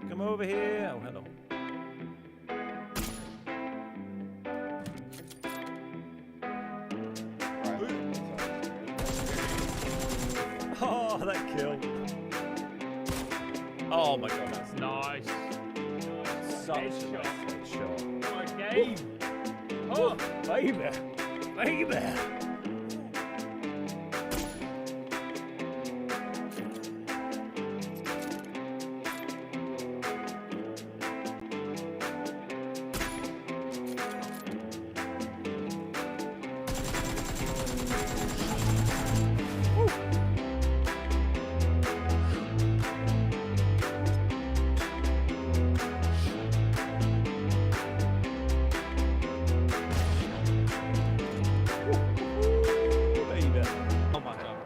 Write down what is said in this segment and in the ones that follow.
Come over here. Oh, hello. Oh, that kill. Oh my god, that's Nice. such a nice shot. What a game. Oh, baby. Baby.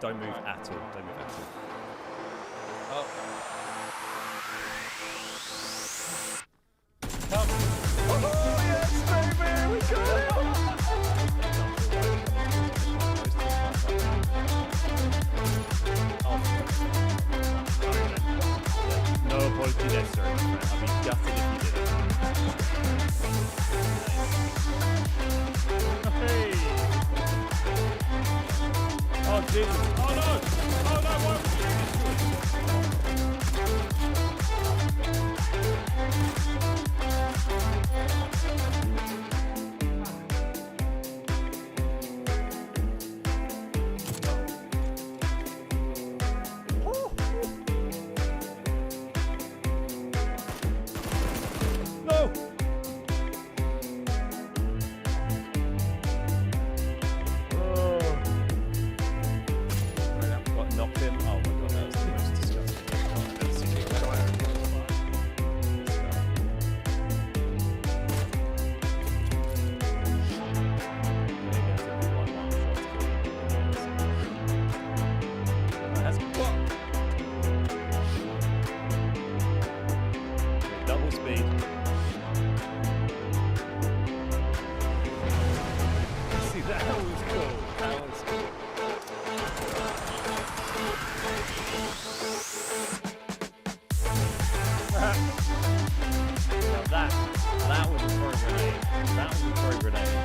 Don't move at all. Don't move at all. Oh. Come. Oh, yes, baby! We got it! No apology necessary, my friend. I'd be gutted if you didn't. Hey! Oh, Jesus. Oh, no! Oh, no! Why would you do this to us? No! What knocked him? Oh my god, that was the most disgusting. Oh, that's the thing. That's what? Double speed. See, that was cool. That was cool. Now that was a pro grenade. That was a pro grenade.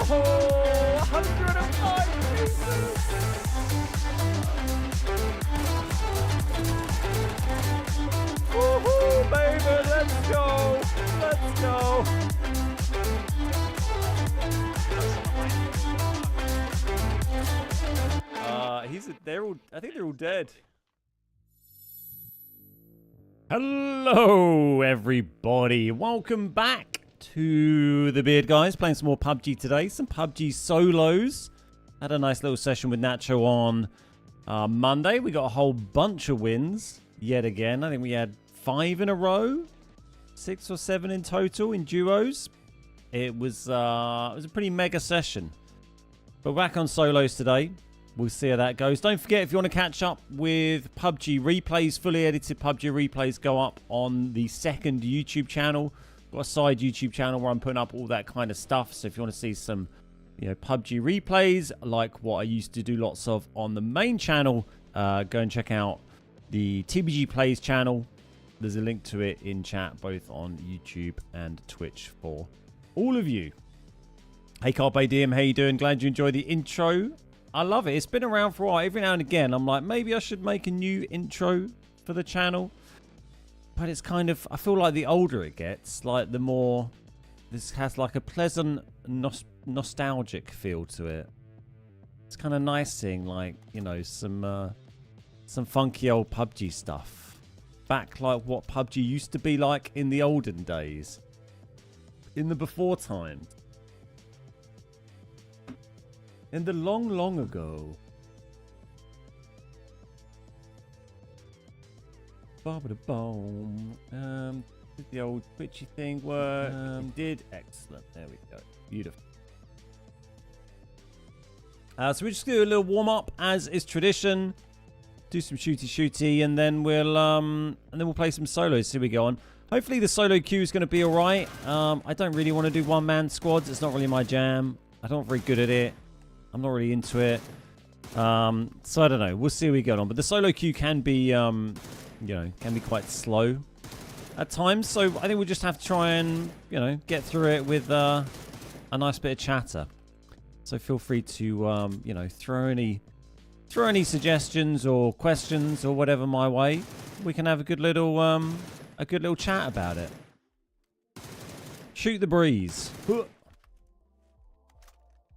Oh, 105 pieces! Woohoo, baby, let's go! Let's go! I think they're all dead. Hello, everybody. Welcome back to the Beard Guys. Playing some more PUBG today. Some PUBG solos. Had a nice little session with Nacho on Monday. We got a whole bunch of wins yet again. I think we had 5 in a row. 6 or 7 in total in duos. It was a pretty mega session. But back on solos today. We'll see how that goes. Don't forget, if you want to catch up with PUBG replays, fully edited PUBG replays go up on the second YouTube channel. Got a side YouTube channel where I'm putting up all that kind of stuff. So if you want to see some, PUBG replays, like what I used to do lots of on the main channel, go and check out the TBG Plays channel. There's a link to it in chat, both on YouTube and Twitch for all of you. Hey, Carpe Diem, how you doing? Glad you enjoyed the intro. I love it. It's been around for a while. Every now and again, I'm like, maybe I should make a new intro for the channel. But it's kind of, I feel like the older it gets, like the more, this has like a pleasant, nostalgic feel to it. It's kind of nice seeing like, some funky old PUBG stuff. Back like what PUBG used to be like in the olden days. In the before times. In the long, long ago. Ba-ba-da-boom. Did the old twitchy thing work? Did. Excellent. There we go. Beautiful. So we're just going to do a little warm up as is tradition. Do some shooty, and then we'll play some solos. See we go on. Hopefully the solo queue is going to be all right. I don't really want to do one-man squads. It's not really my jam. I'm not very good at it. I'm not really into it. So I don't know. We'll see how we get on. But the solo queue can be, can be quite slow at times. So I think we'll just have to try and, get through it with a nice bit of chatter. So feel free to, throw any suggestions or questions or whatever my way. We can have a good little chat about it. Shoot the breeze.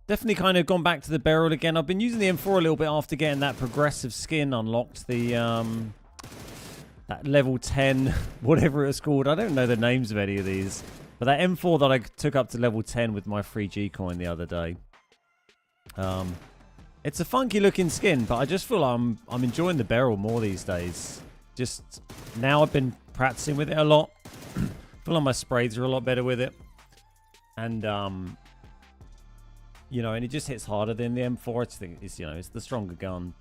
Definitely kind of gone back to the barrel again. I've been using the M4 a little bit after getting that progressive skin unlocked. The that level 10, whatever it's called. I don't know the names of any of these. But that M4 that I took up to level 10 with my free G coin the other day. It's a funky looking skin, but I just feel I'm enjoying the barrel more these days. Just now I've been practicing with it a lot. I feel like my sprays are a lot better with it. And and it just hits harder than the M4. I just think it's the stronger gun.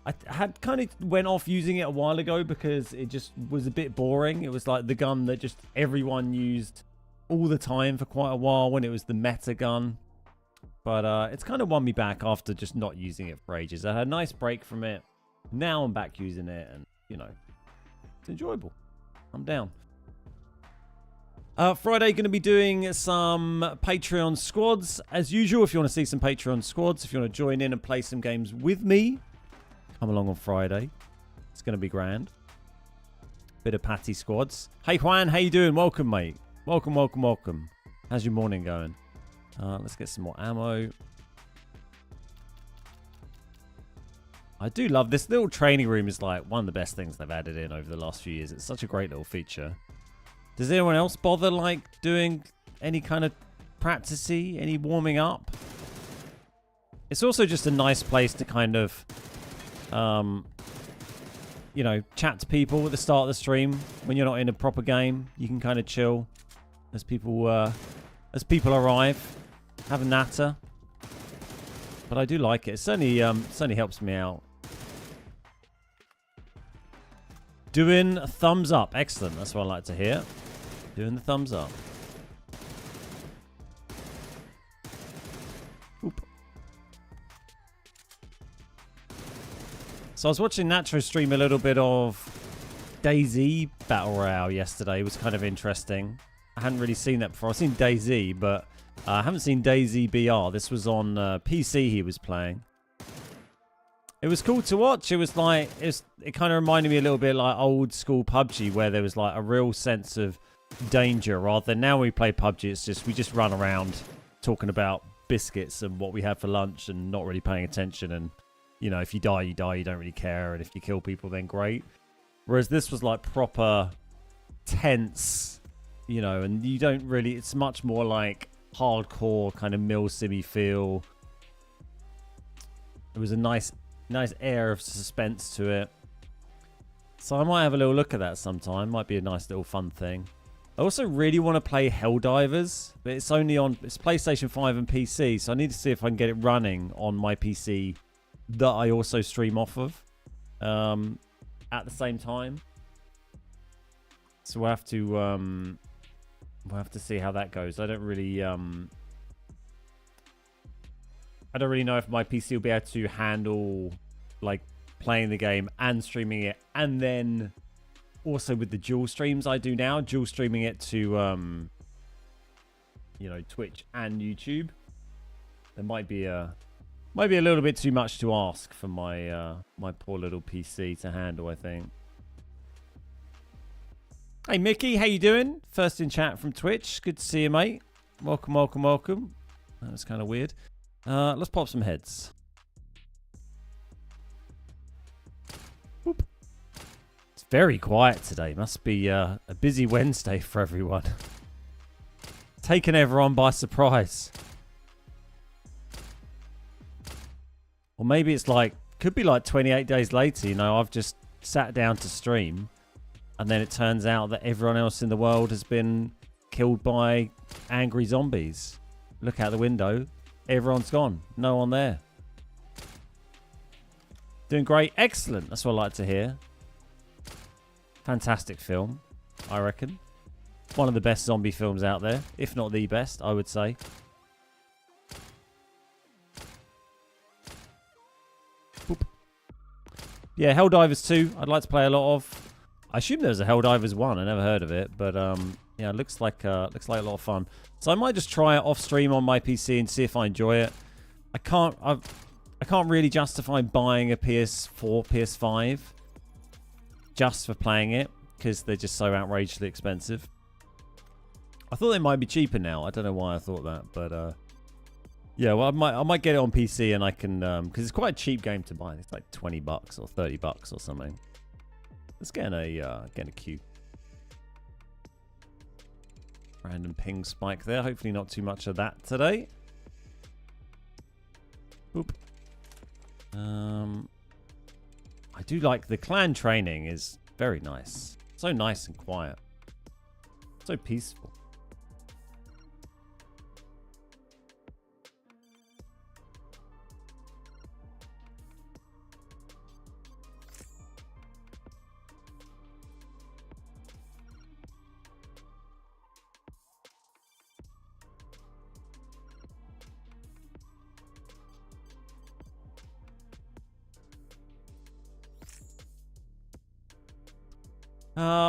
I had kind of went off using it a while ago because it just was a bit boring. It was like the gun that just everyone used all the time for quite a while when it was the meta gun. But it's kind of won me back after just not using it for ages. I had a nice break from it. Now I'm back using it and, it's enjoyable. I'm down. Friday, going to be doing some Patreon squads. As usual, if you want to see some Patreon squads, if you want to join in and play some games with me, come along on Friday. It's going to be grand. Bit of patty squads. Hey, Juan, how you doing? Welcome, mate. Welcome, welcome, welcome. How's your morning going? Let's get some more ammo. I do love this little training room. Is like one of the best things they've added in over the last few years. It's such a great little feature. Does anyone else bother like doing any kind of practicey, any warming up? It's also just a nice place to kind of, chat to people at the start of the stream when you're not in a proper game. You can kind of chill as people arrive, have a natter. But I do like it. It certainly helps me out. Doing a thumbs up. Excellent. That's what I like to hear. Doing the thumbs up. Oop. So I was watching Nacho stream a little bit of DayZ Battle Royale yesterday. It was kind of interesting. I hadn't really seen that before. I've seen DayZ, but I haven't seen DayZ BR. This was on PC he was playing. It was cool to watch. It was like, it kind of reminded me a little bit like old school PUBG where there was like a real sense of danger rather than now we play PUBG. We just run around talking about biscuits and what we had for lunch and not really paying attention. And, if you die, you die. You don't really care. And if you kill people, then great. Whereas this was like proper tense, and you don't really, it's much more like hardcore kind of mil-simmy feel. It was a nice air of suspense to it. So I might have a little look at that sometime. Might be a nice little fun thing. I also really want to play Helldivers, but it's PlayStation 5 and PC, so I need to see if I can get it running on my PC that I also stream off of at the same time. So we'll have to see how that goes. I don't really know if my PC will be able to handle like playing the game and streaming it, and then also with the dual streams I do now, dual streaming it to Twitch and YouTube. There might be a little bit too much to ask for my my poor little PC to handle, I think. Hey Mickey, how you doing? First in chat from Twitch. Good to see you, mate. Welcome, welcome, welcome. That was kind of weird. Let's pop some heads. Whoop. It's very quiet today. Must be a busy Wednesday for everyone. Taking everyone by surprise. Or maybe it's like, could be like 28 days later, I've just sat down to stream and then it turns out that everyone else in the world has been killed by angry zombies. Look out the window. Everyone's gone. No one there. Doing great. Excellent. That's what I like to hear. Fantastic film, I reckon. One of the best zombie films out there. If not the best, I would say. Yeah, Helldivers 2, I'd like to play a lot of. I assume there's a Helldivers 1. I never heard of it, but yeah, it looks like a lot of fun. So I might just try it off stream on my PC and see if I enjoy it. I can't really justify buying a PS4, PS5 just for playing it because they're just so outrageously expensive. I thought they might be cheaper now. I don't know why I thought that, but yeah, well, I might get it on PC and I can because it's quite a cheap game to buy. It's like $20 or $30 or something. Let's get in a queue. Random ping spike there. Hopefully not too much of that today. Boop. I do like the clan training is very nice. So nice and quiet. So peaceful.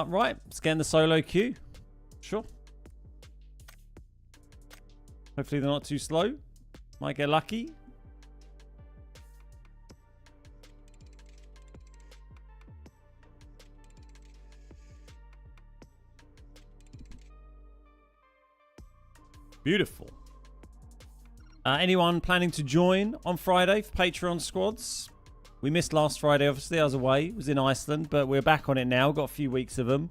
Right, let's get in the solo queue. Sure. Hopefully they're not too slow. Might get lucky. Beautiful. Anyone planning to join on Friday for Patreon squads? We missed last Friday, obviously. I was away. I was in Iceland, but we're back on it now. Got a few weeks of them.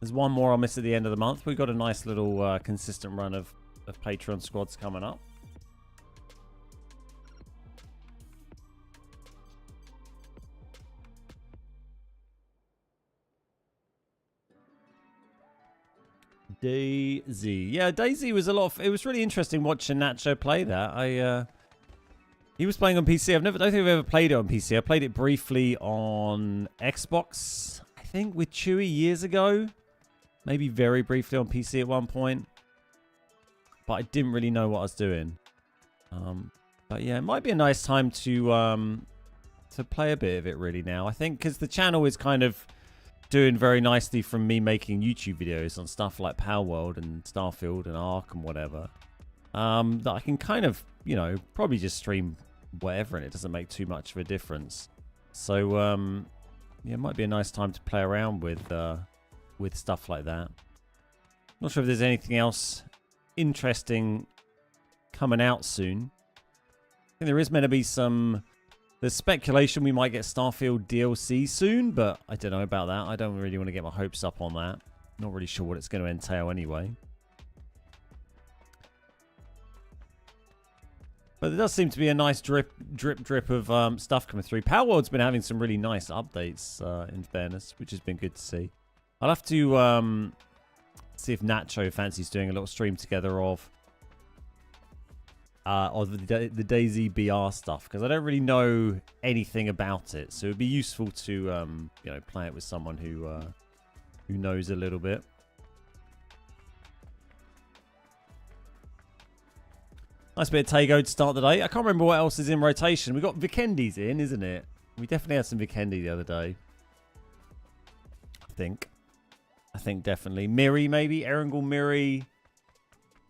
There's one more I'll miss at the end of the month. We've got a nice little consistent run of Patreon squads coming up. DayZ. Yeah, DayZ was it was really interesting watching Nacho play that. He was playing on PC. I don't think I've ever played it on PC. I played it briefly on Xbox, I think, with Chewy years ago. Maybe very briefly on PC at one point. But I didn't really know what I was doing. But yeah, it might be a nice time to play a bit of it really now. I think because the channel is kind of doing very nicely from me making YouTube videos on stuff like Power World and Starfield and Ark and whatever. That I can kind of, you know, probably just stream whatever and it doesn't make too much of a difference. So, yeah, it might be a nice time to play around with stuff like that. Not sure if there's anything else interesting coming out soon. I think there is meant to be there's speculation we might get Starfield DLC soon, but I don't know about that. I don't really want to get my hopes up on that. Not really sure what it's going to entail anyway. But there does seem to be a nice drip of stuff coming through. Power World's been having some really nice updates, in fairness, which has been good to see. I'll have to see if Nacho fancies doing a little stream together of the DayZ BR stuff, because I don't really know anything about it. So it'd be useful to you know, play it with someone who knows a little bit. Nice bit of Tago to start the day. I can't remember what else is in rotation. We got Vikendi's in, isn't it? We definitely had some Vikendi the other day. I think definitely. Miri, maybe. Erangel, Miri,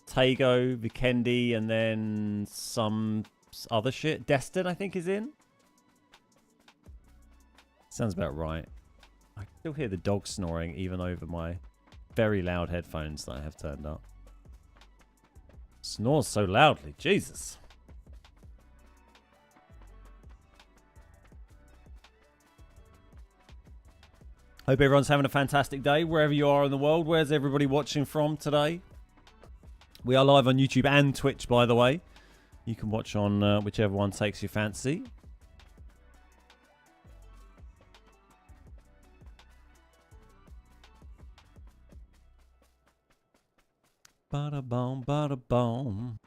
Tago, Vikendi, and then some other shit. Destin, I think, is in. Sounds about right. I can still hear the dog snoring even over my very loud headphones that I have turned up. Snores so loudly. Jesus. Hope everyone's having a fantastic day wherever you are in the world. Where's everybody watching from today? We are live on YouTube and Twitch, by the way. You can watch on whichever one takes your fancy. Bada boom, bada boom.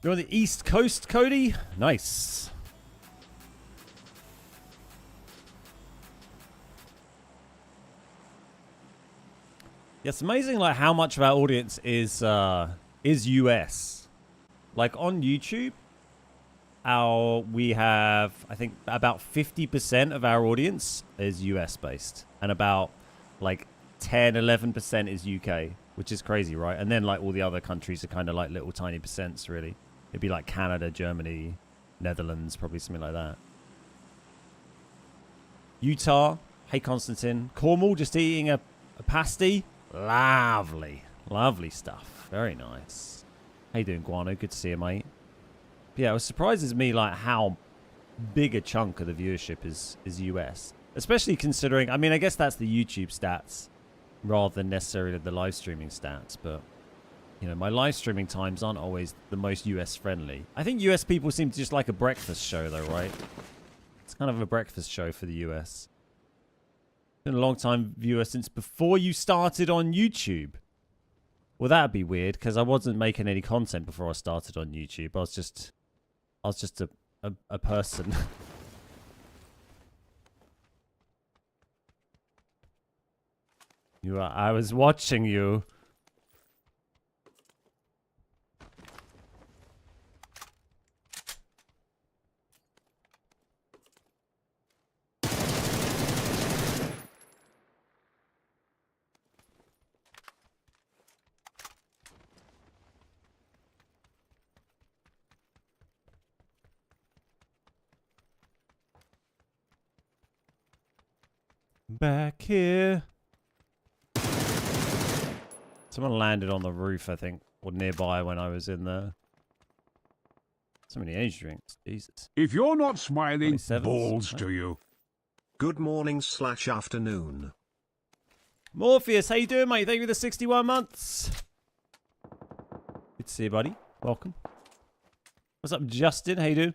You're on the East Coast, Cody? Nice. Yeah, it's amazing like how much of our audience is US. Like on YouTube, we have, I think, about 50% of our audience is US based, and about like 10-11% is UK, which is crazy, right? And then like all the other countries are kind of like little tiny percents, really. It'd be like Canada, Germany, Netherlands, probably something like that. Utah, hey Constantine. Cornwall, just eating a pasty. Lovely, lovely stuff. Very nice. How you doing, Guano? Good to see you, mate. Yeah, it surprises me like how big a chunk of the viewership is US, especially considering, I mean, I guess that's the YouTube stats rather than necessarily the live streaming stats, but you know, my live streaming times aren't always the most US friendly. I think US people seem to just like a breakfast show though, right? It's kind of a breakfast show for the US. Been a long time viewer since before you started on YouTube. Well, that'd be weird because I wasn't making any content before I started on YouTube. I was just a person. I was watching you. Back here. Someone landed on the roof, I think, or nearby when I was in there. So many age drinks. Jesus. If you're not smiling, 27s. balls to you. Good morning/afternoon. Morpheus, how you doing, mate? Thank you for the 61 months. Good to see you, buddy. Welcome. What's up, Justin? How you doing?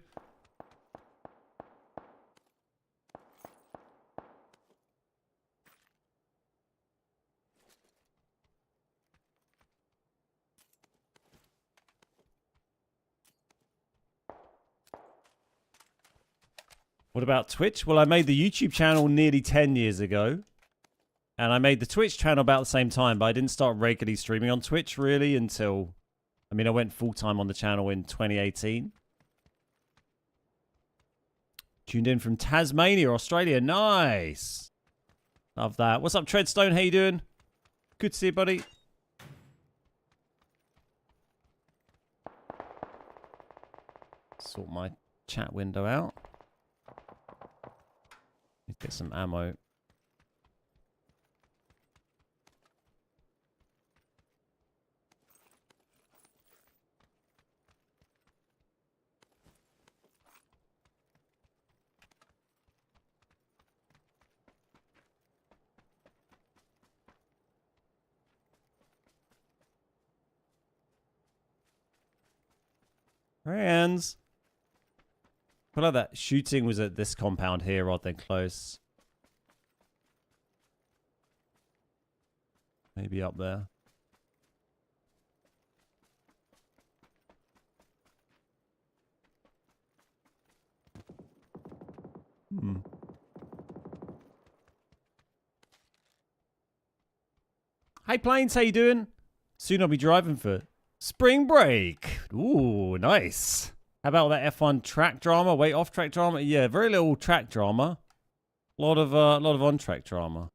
What about Twitch? Well, I made the YouTube channel nearly 10 years ago. And I made the Twitch channel about the same time, but I didn't start regularly streaming on Twitch really until... I mean, I went full-time on the channel in 2018. Tuned in from Tasmania, Australia. Nice! Love that. What's up, Treadstone? How you doing? Good to see you, buddy. Sort my chat window out. Get some ammo. Hands. I feel like that shooting was at this compound here rather than close. Maybe up there. Hey Planes, how you doing? Soon I'll be driving for spring break. Ooh, nice. How about that F1 track drama? Wait, off-track drama? Yeah, very little track drama. A lot of on-track drama.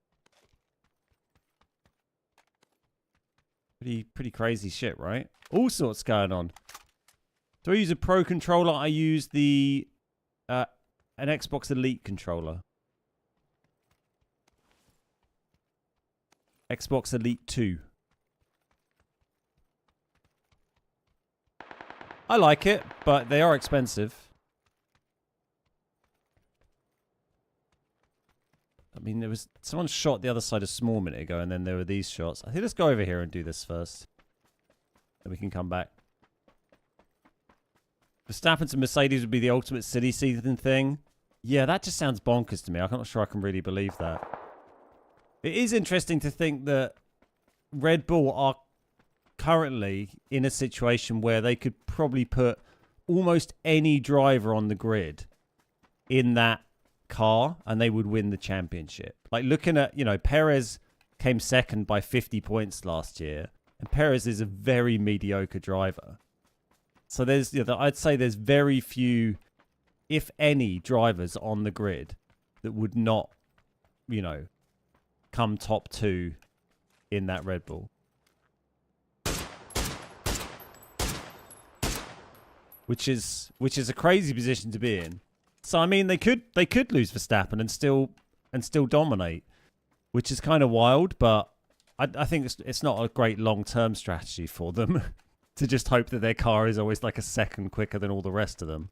Pretty crazy shit, right? All sorts going on. Do I use a Pro controller? I use the an Xbox Elite controller. Xbox Elite 2. I like it, but they are expensive. I mean, there was someone shot the other side a small minute ago, and then there were these shots. I think let's go over here and do this first. Then we can come back. Verstappen to Mercedes would be the ultimate city season thing. Yeah, that just sounds bonkers to me. I'm not sure I can really believe that. It is interesting to think that Red Bull are currently in a situation where they could probably put almost any driver on the grid in that car and they would win the championship. Like looking at, you know, Perez came second by 50 points last year, and Perez is a very mediocre driver. So there's, I'd say there's very few, if any, drivers on the grid that would not, come top 2 in that Red Bull. Which is a crazy position to be in. So I mean, they could lose Verstappen and still dominate, which is kind of wild. But I think it's not a great long-term strategy for them to just hope that their car is always like a second quicker than all the rest of them.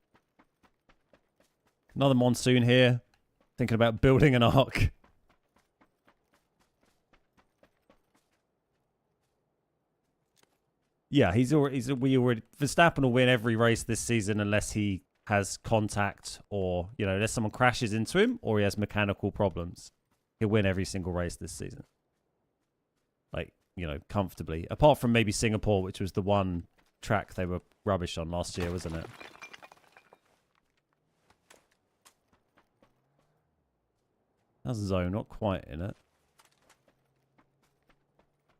Another monsoon here. Thinking about building an ark. Yeah, Verstappen will win every race this season unless he has contact or, unless someone crashes into him or he has mechanical problems. He'll win every single race this season. Like, comfortably. Apart from maybe Singapore, which was the one track they were rubbish on last year, wasn't it? That's a zone, not quite in it.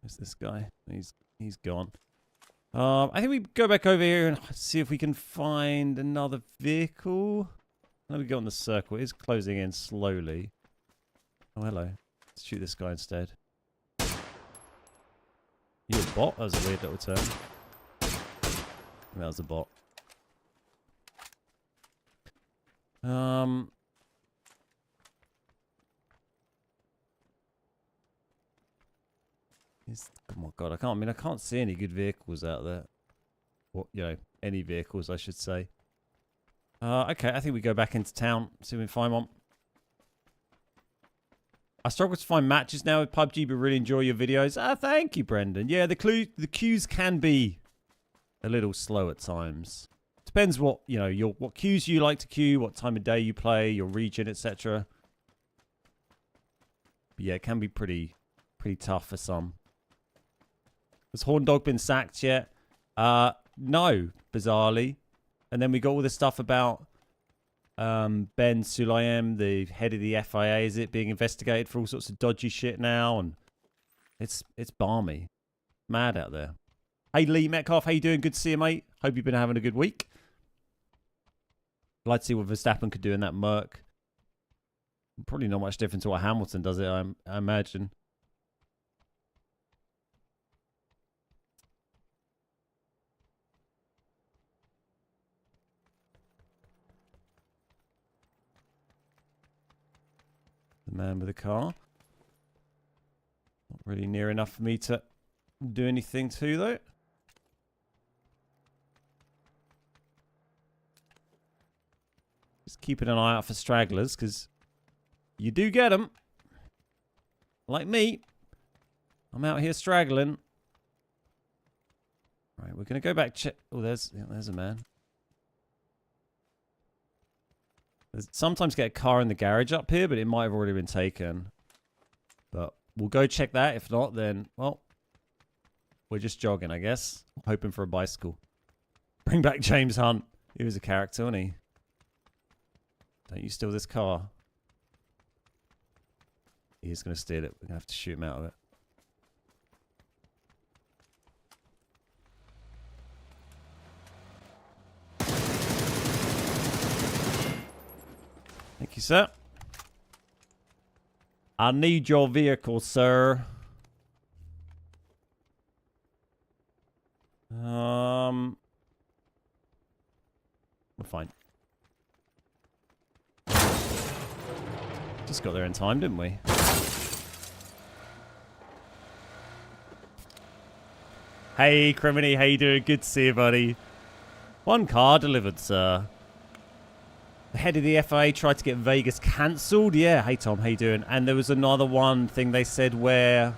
Where's this guy? He's gone. I think we go back over here and see if we can find another vehicle. Let me go on the circle. It is closing in slowly. Oh, hello. Let's shoot this guy instead. You a bot? That was a weird little turn. That was a bot. Oh my god, I can't see any good vehicles out there. Or, any vehicles, I should say. Okay, I think we go back into town, see if we can find one. I struggle to find matches now with PUBG, but really enjoy your videos. Thank you, Brendan. Yeah, the queues can be a little slow at times. Depends what, what queues you like to queue, what time of day you play, your region, etc. But yeah, it can be pretty tough for some. Has Horndog been sacked yet? No, bizarrely. And then we got all this stuff about Ben Sulayem, the head of the FIA, is it being investigated for all sorts of dodgy shit now? And it's balmy. Mad out there. Hey, Lee Metcalf, how you doing? Good to see you, mate. Hope you've been having a good week. I'd like to see what Verstappen could do in that Merc. Probably not much different to what Hamilton does it, I imagine. The man with the car. Not really near enough for me to do anything to, though. Just keeping an eye out for stragglers, because you do get them. Like me. I'm out here straggling. Right, we're going to go back check. Oh, there's a man. Sometimes get a car in the garage up here, but it might have already been taken. But we'll go check that. If not, then, well, we're just jogging, I guess. Hoping for a bicycle. Bring back James Hunt. He was a character, wasn't he? Don't you steal this car. He is going to steal it. We're going to have to shoot him out of it. Thank you, sir. I need your vehicle, sir. We're fine. Just got there in time, didn't we? Hey, Criminy, how you doing? Good to see you, buddy. One car delivered, sir. The head of the FIA tried to get Vegas cancelled. Yeah, hey Tom, how you doing? And there was another one thing they said where...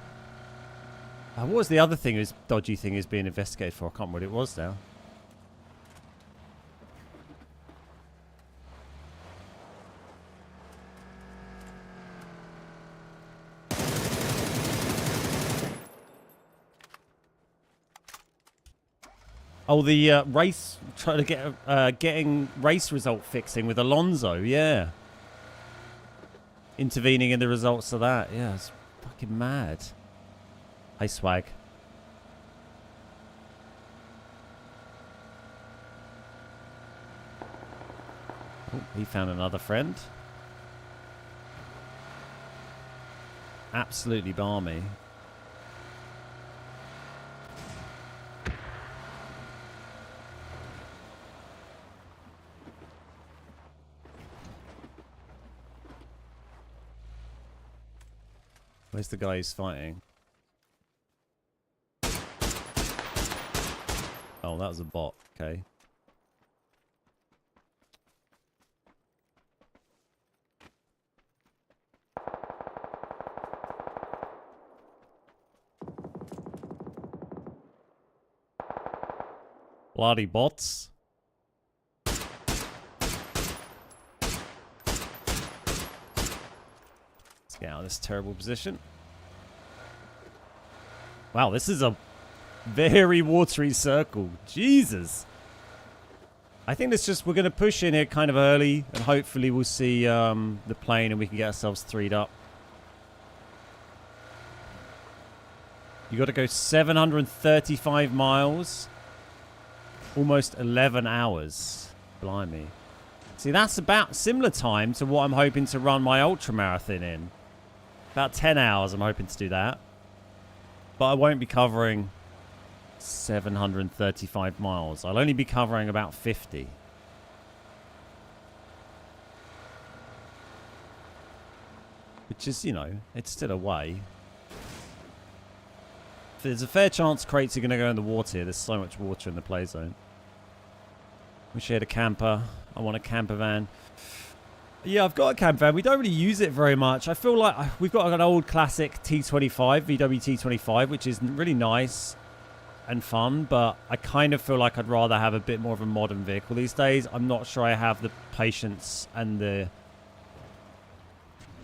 what was the other thing? This dodgy thing is being investigated for. I can't remember what it was now. Oh, the race, trying to get getting race result fixing with Alonso, yeah. Intervening in the results of that, yeah, it's fucking mad. Hey, Swag. He found another friend. Absolutely balmy. Where's the guy who's fighting? Oh, that was a bot. Okay. Bloody bots. Let's get out of this terrible position. Wow, this is a very watery circle. Jesus. I think it's just we're going to push in here kind of early and hopefully we'll see the plane and we can get ourselves 3'd up. You got to go 735 miles. Almost 11 hours. Blimey. See, that's about similar time to what I'm hoping to run my ultra marathon in. About 10 hours I'm hoping to do that. But I won't be covering 735 miles. I'll only be covering about 50. Which is, you know, it's still a way. There's a fair chance crates are going to go in the water here. There's so much water in the play zone. Wish I had a camper. I want a camper van. Yeah, I've got a camper van. We don't really use it very much. I feel like we've got an old classic T25, VW T25, which is really nice and fun, but I kind of feel like I'd rather have a bit more of a modern vehicle these days. I'm not sure I have the patience and the,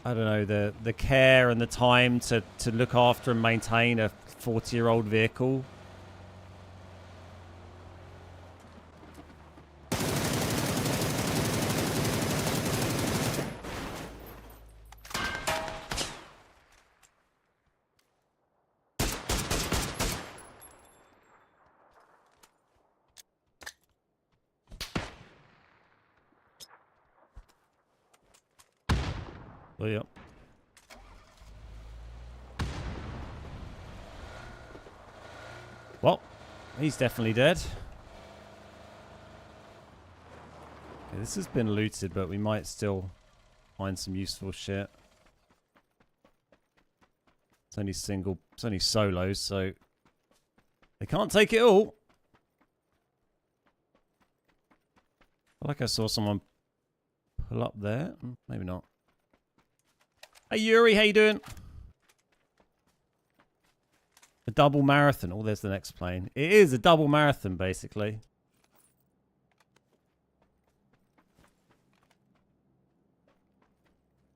I don't know, the care and the time to look after and maintain a 40-year-old vehicle. Oh, yeah. Well, he's definitely dead. Okay, this has been looted, but we might still find some useful shit. It's only single, it's only solos, so they can't take it all. I feel like I saw someone pull up there. Maybe not. Hey Yuri, how you doing? A double marathon. Oh, there's the next plane. It is a double marathon, basically.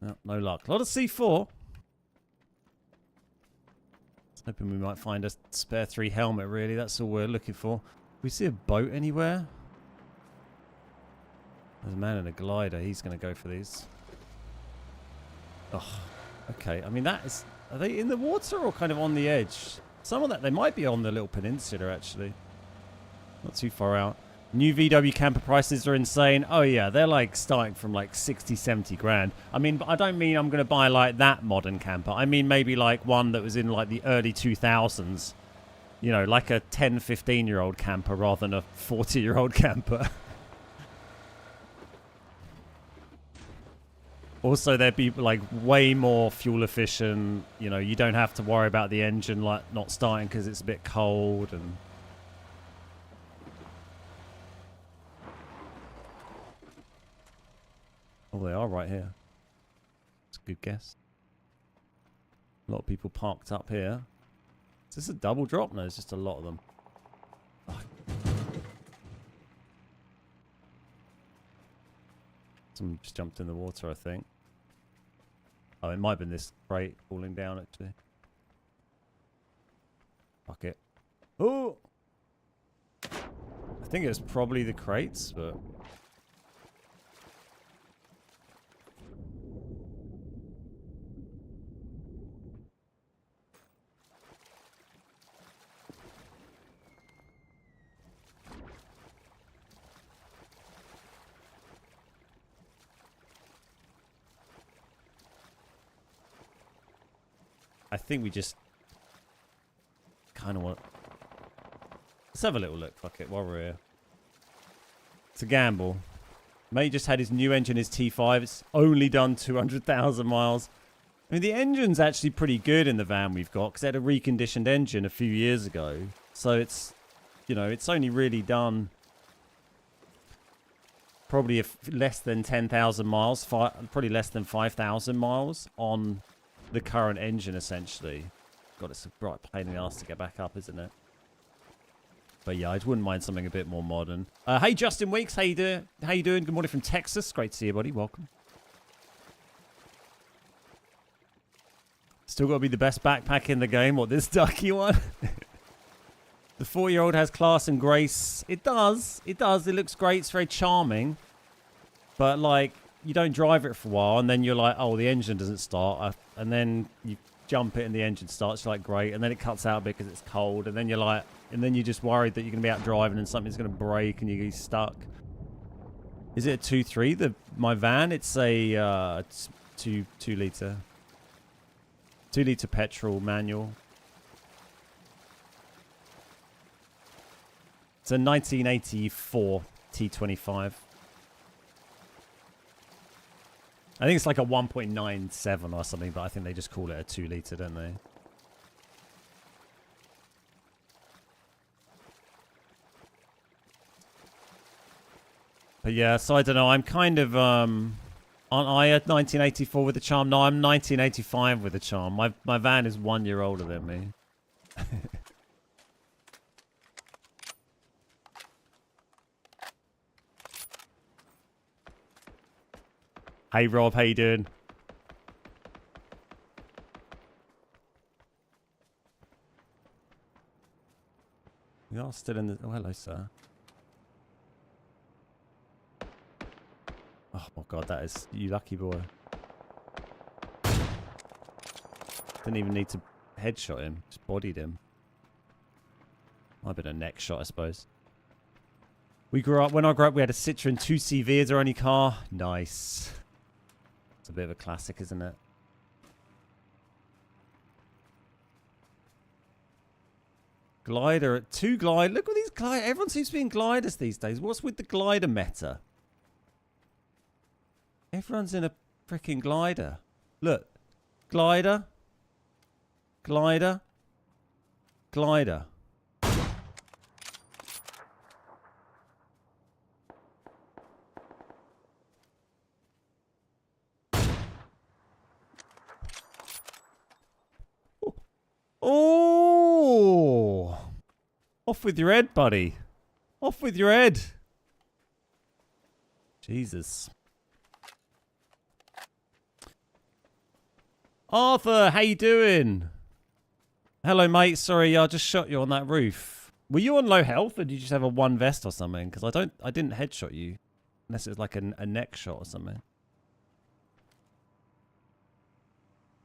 No, no luck. A lot of C4. Hoping we might find a spare 3 helmet, really. That's all we're looking for. We see a boat anywhere? There's a man in a glider. He's going to go for these. Oh, okay. I mean, that is... Are they in the water or kind of on the edge? Some of that, they might be on the little peninsula, actually. Not too far out. New VW camper prices are insane. Oh, yeah. They're, like, starting from, like, 60, 70 grand. I mean, I don't mean I'm going to buy, like, that modern camper. I mean, maybe, like, one that was in, like, the early 2000s. You know, like a 10, 15-year-old camper rather than a 40-year-old camper. Also, they'd be like way more fuel efficient. You know, you don't have to worry about the engine like not starting because it's a bit cold. And oh, they are right here. That's a good guess. A lot of people parked up here. Is this a double drop? No, it's just a lot of them. Oh. Someone just jumped in the water, I think. Oh, it might have been this crate falling down, actually. Fuck it. Oh! I think it was probably the crates, but... I think we just kind of want... Let's have a little look. Fuck it, while we're here. It's a gamble. Mate just had his new engine, his T5. It's only done 200,000 miles. I mean, the engine's actually pretty good in the van we've got because it had a reconditioned engine a few years ago. So it's, you know, it's only really done probably less than 10,000 miles, probably less than 5,000 miles on the current engine, essentially. God, it's a right pain in the ass to get back up, isn't it? But yeah, I wouldn't mind something a bit more modern. Hey, Justin Weeks, how you doing? How you doing? Good morning from Texas. Great to see you, buddy. Welcome. Still got to be the best backpack in the game. What, this ducky one? The 4-year-old has class and grace. It does. It does. It looks great. It's very charming. But, like, you don't drive it for a while, and then you're like, oh, the engine doesn't start. And then you jump it, and the engine starts. You're like, great. And then it cuts out a bit because it's cold. And then you're like... And then you're just worried that you're going to be out driving and something's going to break and you're going to be stuck. Is it a 2.3? My van, it's a 2 litre. 2 litre petrol manual. It's a 1984 T25. I think it's like a 1.97 or something, but I think they just call it a 2 litre, don't they? But yeah, so I don't know. I'm kind of, aren't I at 1984 with a charm? No, I'm 1985 with a charm. My van is 1 year older than me. Hey Rob, how you doing? We are still in the... Oh, hello, sir. Oh my god, that is... You lucky boy. Didn't even need to headshot him. Just bodied him. Might have been a neck shot, I suppose. We grew up... When I grew up, we had a Citroen 2CV as our only car. Nice. It's a bit of a classic, isn't it? Glider... 2 glide... Look at these gliders. Everyone seems to be in gliders these days. What's with the glider meta? Everyone's in a freaking glider. Look. Glider. Glider. Glider. Oh! Off with your head, buddy. Off with your head. Jesus. Arthur, how you doing? Hello, mate. Sorry, I just shot you on that roof. Were you on low health, or did you just have a 1 vest or something? Because I didn't headshot you, unless it was like a neck shot or something.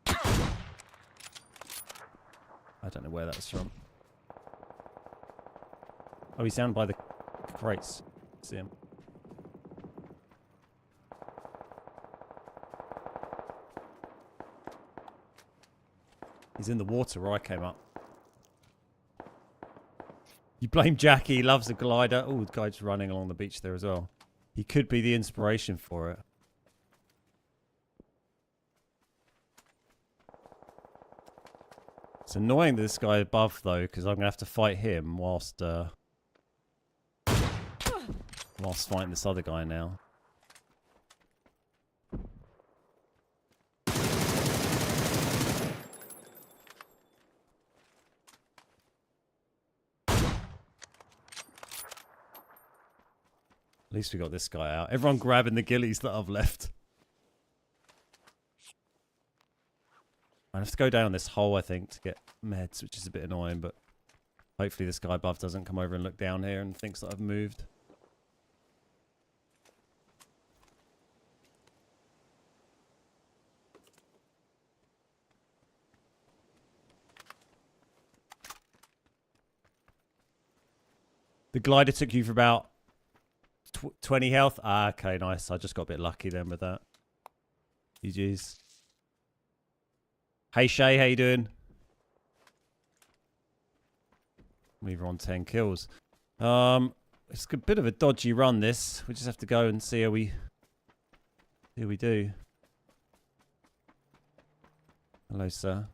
I don't know where that was from. Oh, he's down by the crates. See him. He's in the water where I came up. You blame Jackie. He loves a glider. Oh, the guy's running along the beach there as well. He could be the inspiration for it. It's annoying that this guy above, though, because I'm going to have to fight him whilst fighting this other guy now. At least we got this guy out. Everyone grabbing the ghillies that I've left. I have to go down this hole, I think, to get meds, which is a bit annoying, but hopefully this guy above doesn't come over and look down here and thinks that I've moved. The glider took you for about 20 health? Ah, okay, nice. I just got a bit lucky then with that. GG's. Hey Shay, how you doing? We're on 10 kills. It's a bit of a dodgy run, this. We just have to go and see how we do. Hello, sir.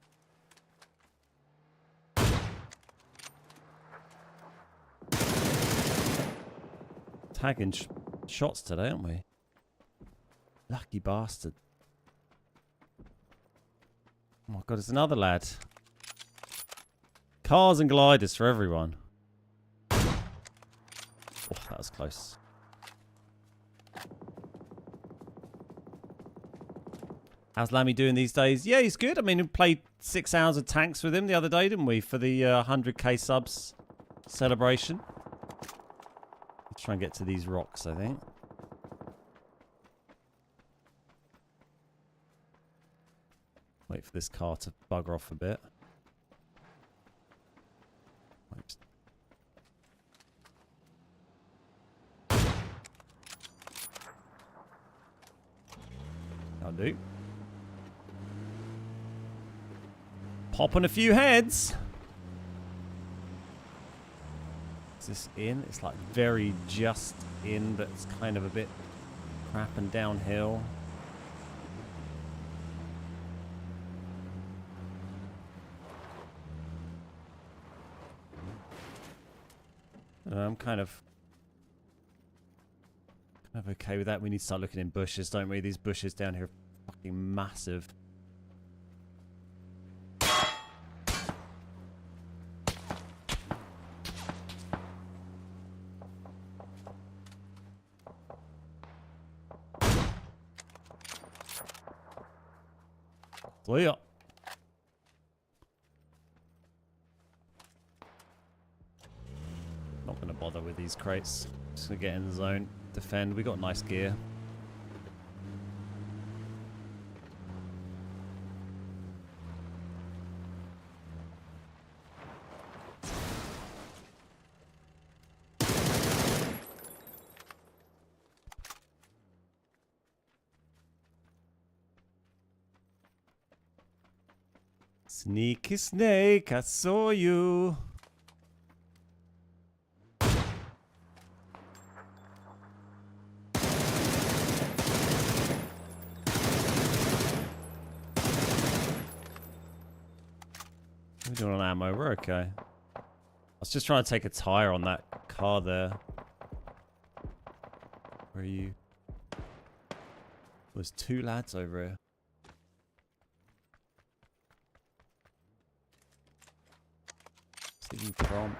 Tagging shots today, aren't we? Lucky bastard. Oh my god, it's another lad. Cars and gliders for everyone. Oh, that was close. How's Lammy doing these days? Yeah, he's good. I mean, we played 6 hours of tanks with him the other day, didn't we? For the 100k subs celebration. Let's try and get to these rocks, I think. Wait for this car to bugger off a bit. I'll do. Popping a few heads. Is this in? It's like very just in, but it's kind of a bit crap and downhill. I'm kind of okay with that. We need to start looking in bushes, don't we? These bushes down here are fucking massive. So yeah. Not going to bother with these crates. Just going to get in the zone, defend. We got nice gear. Sneaky snake, I saw you. We're doing on ammo, we're okay. I was just trying to take a tire on that car there. Where are you? There's 2 lads over here.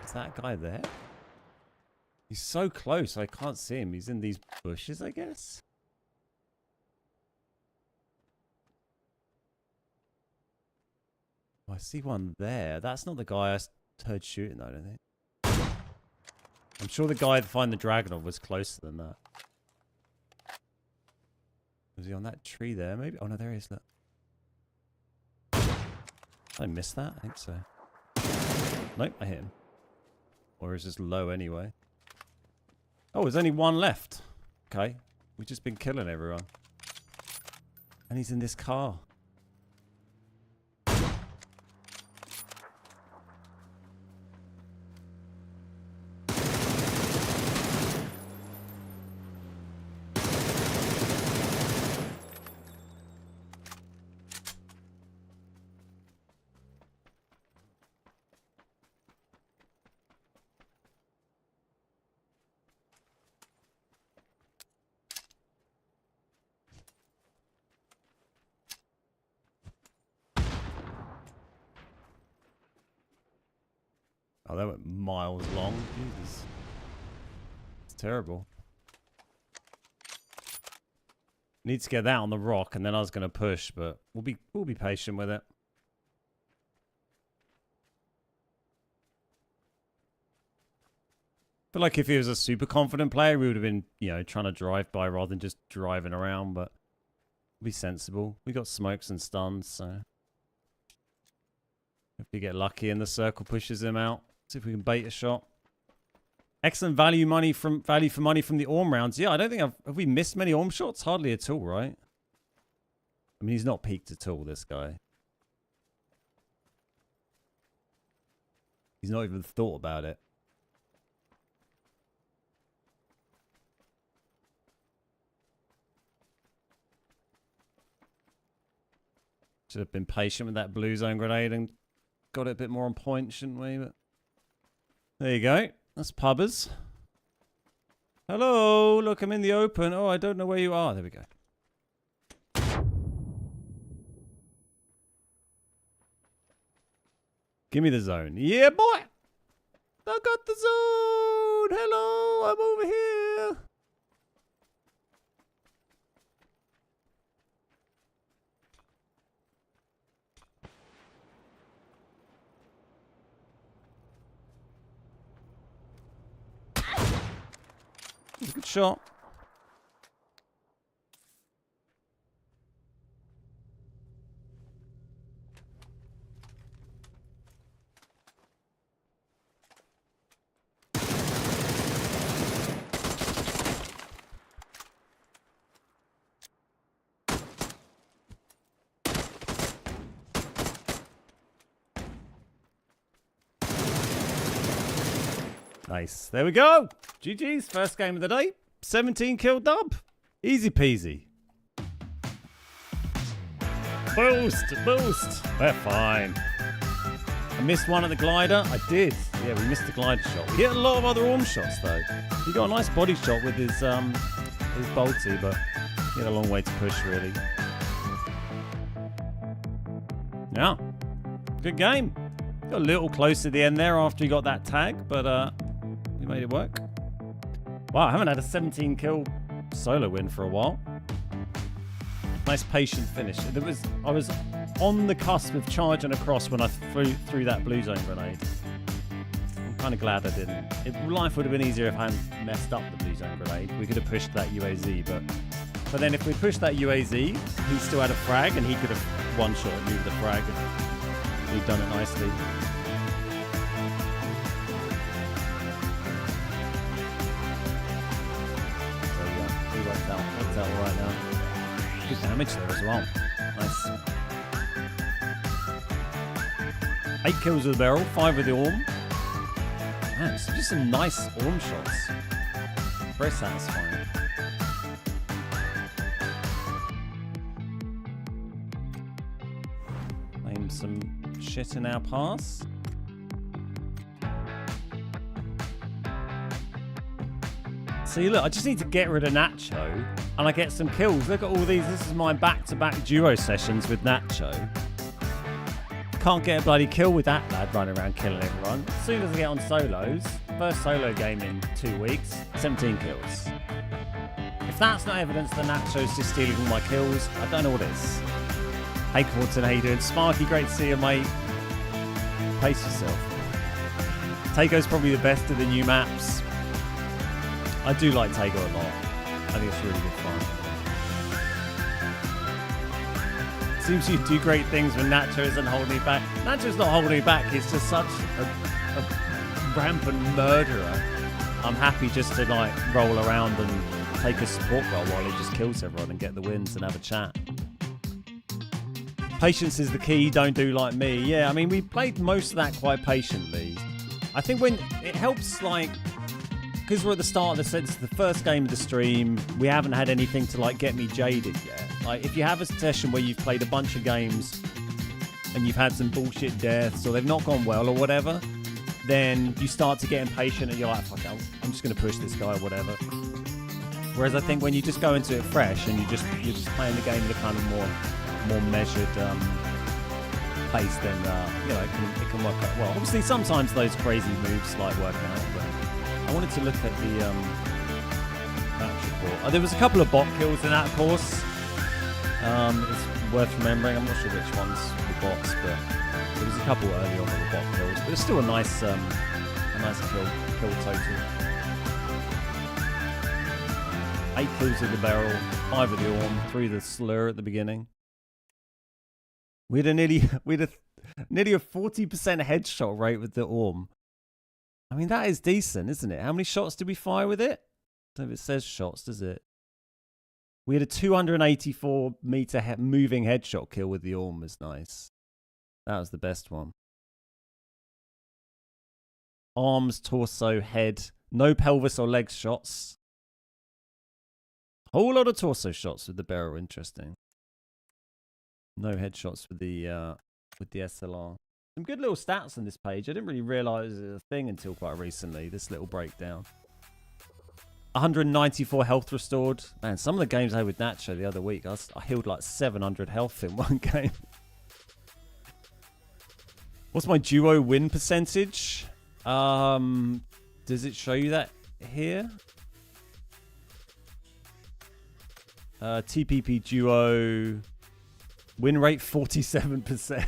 Is that guy there? He's so close, I can't see him. He's in these bushes, I guess. Oh, I see one there. That's not the guy I heard shooting, though, I don't think. I'm sure the guy to find the Dragonov was closer than that. Was he on that tree there, maybe? Oh, no, there he is. Look. Did I miss that? I think so. Nope, I hit him. Or is this low anyway? Oh, there's only one left. Okay. We've just been killing everyone. And he's in this car. Oh, that went miles long. Jesus. It's terrible. Need to get that on the rock, and then I was going to push, but we'll be patient with it. I feel like if he was a super confident player, we would have been, you know, trying to drive by rather than just driving around, but be sensible. We got smokes and stuns, so if we get lucky and the circle pushes him out. See if we can bait a shot. Excellent value for money from the Orm rounds. Yeah, I don't think have we missed many Orm shots? Hardly at all, right? I mean, he's not peaked at all, this guy. He's not even thought about it. Should have been patient with that blue zone grenade and got it a bit more on point, shouldn't we? But there you go. That's pubbers. Hello, look, I'm in the open. Oh, I don't know where you are. There we go. Give me the zone. Yeah, boy. I got the zone. Hello, I'm over here. That's a good shot. Nice. There we go. GG's. First game of the day. 17 kill dub. Easy peasy. Boost. Boost. We're fine. I missed one at the glider. I did. Yeah, we missed the glider shot. We hit a lot of other arm shots, though. He got a nice body shot with his bolty, but he had a long way to push, really. Yeah. Good game. Got a little close to the end there after he got that tag, but we made it work. Wow, I haven't had a 17 kill solo win for a while. Nice patient finish. I was on the cusp of charging across when I threw that blue zone grenade. I'm kind of glad I didn't. Life would have been easier if I hadn't messed up the blue zone grenade. We could have pushed that UAZ, but then if we pushed that UAZ, he still had a frag and he could have one-shot and moved the frag. And he'd done it nicely. Worked out right now. Good damage there as well. Nice. 8 kills with the barrel, 5 with the orm. Man, it's just some nice orm shots. Very satisfying. Aim some shit in our pass. See, look, I just need to get rid of Nacho, and I get some kills. Look at all these. This is my back-to-back duo sessions with Nacho. Can't get a bloody kill with that lad running around killing everyone. As soon as I get on solos, first solo game in 2 weeks, 17 kills. If that's not evidence that Nacho's just stealing all my kills, I don't know what is. Hey, Corton, how you doing? Sparky, great to see you, mate. Pace yourself. Taco's probably the best of the new maps. I do like Tago a lot. I think it's really good fun. Seems you do great things when Nacho isn't holding you back. Nacho's not holding you back. He's just such a rampant murderer. I'm happy just to like roll around and take a support role while he just kills everyone and get the wins and have a chat. Patience is the key. Don't do like me. Yeah, I mean, we played most of that quite patiently. I think when it helps, like, because we're at the start of the first game of the stream, we haven't had anything to like get me jaded yet. Like, if you have a session where you've played a bunch of games and you've had some bullshit deaths or they've not gone well or whatever, then you start to get impatient and you're like, fuck it, I'm just going to push this guy or whatever. Whereas I think when you just go into it fresh and you're just playing the game at a kind of more measured pace, then you know, it can work out well. Obviously, sometimes those crazy moves like work out, but I wanted to look at the match report. There was a couple of bot kills in that, of course. It's worth remembering. I'm not sure which ones were bots, but there was a couple early on that were bot kills. But it's still a nice kill total. 8 kills with the barrel, 5 with the orm, 3 the slur at the beginning. We had a nearly a 40% headshot rate with the orm. I mean, that is decent, isn't it? How many shots did we fire with it? I don't know if it says shots, does it? We had a 284 meter moving headshot kill with the orm. Was nice. That was the best one. arms, torso, head. No pelvis or leg shots. Whole lot of torso shots with the barrel. Interesting. No headshots with the SLR. Some good little stats on this page. I didn't really realize it was a thing until quite recently. This little breakdown. 194 health restored. Man, some of the games I had with Nacho the other week, I healed like 700 health in one game. What's my duo win percentage? Does it show you that here? TPP duo win rate 47%.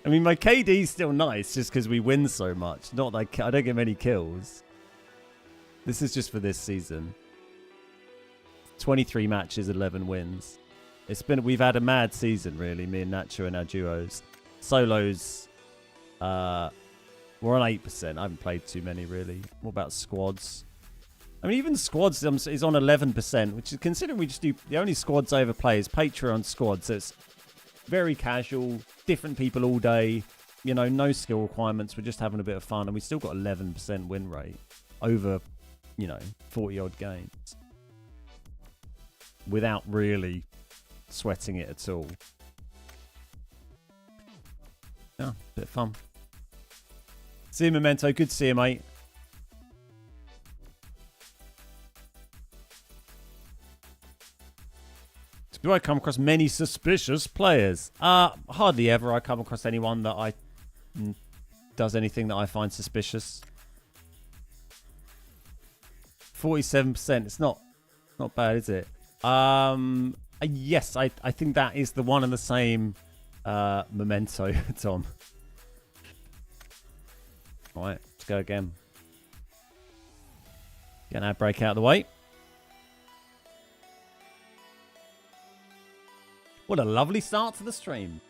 I mean, my KD's still nice just because we win so much. Not like I don't get many kills. This is just for this season. 23 matches, 11 wins. We've had a mad season, really. Me and Nacho and our duos. Solos, we're on 8%. I haven't played too many, really. What about squads? I mean, even squads is on 11%, which is considering we just do the only squads I ever play is Patreon squads. So it's very casual, different people all day. You know, no skill requirements. We're just having a bit of fun, and we still got 11% win rate over, 40 odd games without really sweating it at all. Yeah, bit of fun. See you, Memento. Good to see you, mate. Do I come across many suspicious players? Hardly ever. I come across anyone that does anything that I find suspicious. 47%. It's not bad, is it? Yes, I think that is the one and the same Memento, Tom. All right, let's go again. Get an ad break out of the way. What a lovely start to the stream.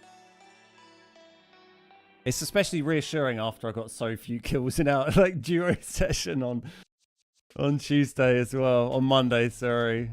It's especially reassuring after I got so few kills in our duo session on Tuesday as well. On Monday, sorry.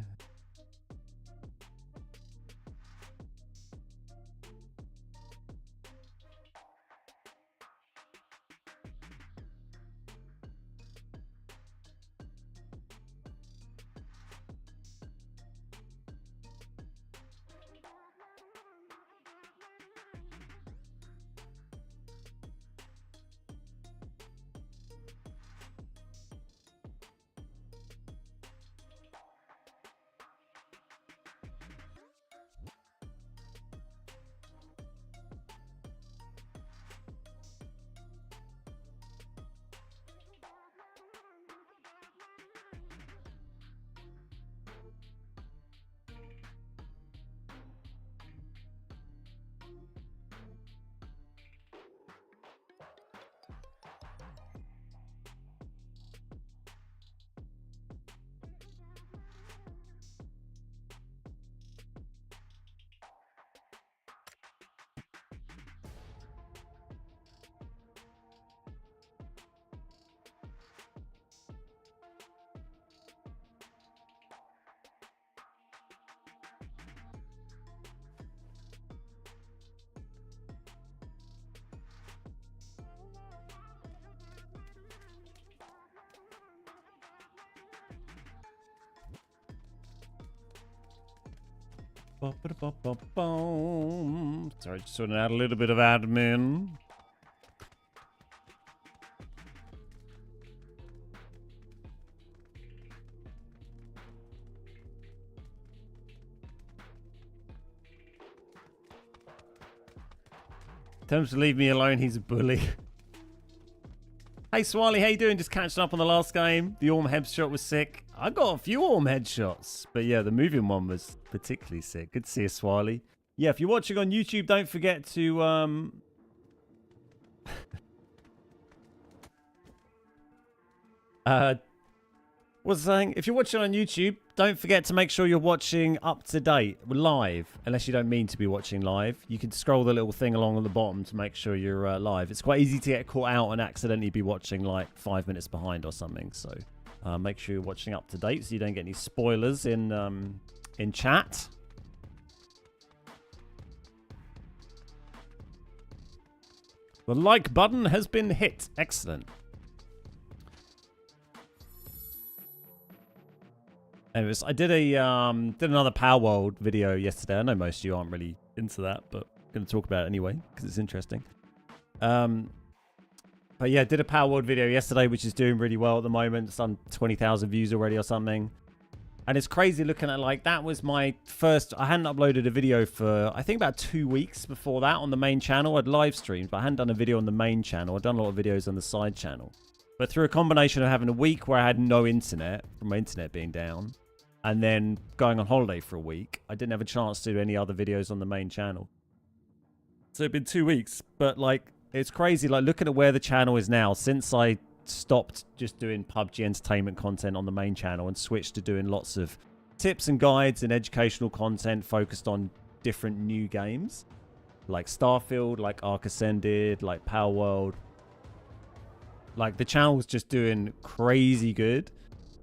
Sorry, just sorting out a little bit of admin. Tell him to leave me alone, he's a bully. Hey Swiley, how you doing? Just catching up on the last game. The Orm headshot was sick. I got a few Orm headshots, but yeah, the moving one was particularly sick. Good to see you, Swiley. Yeah, if you're watching on YouTube, don't forget to what's the saying? If you're watching on YouTube, don't forget to make sure you're watching up to date, live, unless you don't mean to be watching live. You can scroll the little thing along on the bottom to make sure you're live. It's quite easy to get caught out and accidentally be watching like 5 minutes behind or something. So make sure you're watching up to date so you don't get any spoilers in chat. The like button has been hit. Excellent. Anyways, I did another Power World video yesterday. I know most of you aren't really into that, but I'm going to talk about it anyway because it's interesting. But yeah, I did a Power World video yesterday, which is doing really well at the moment. It's on 20,000 views already or something. And it's crazy looking at, like, that was my first... I hadn't uploaded a video for, I think, about 2 weeks before that on the main channel. I'd live streamed, but I hadn't done a video on the main channel. I'd done a lot of videos on the side channel. But through a combination of having a week where I had no internet, from my internet being down, and then going on holiday for a week, I didn't have a chance to do any other videos on the main channel. So it'd been 2 weeks, but, like, it's crazy, like, looking at where the channel is now, since I stopped just doing PUBG entertainment content on the main channel and switched to doing lots of tips and guides and educational content focused on different new games, like Starfield, like Ark Ascended, like Power World. Like, the channel's just doing crazy good.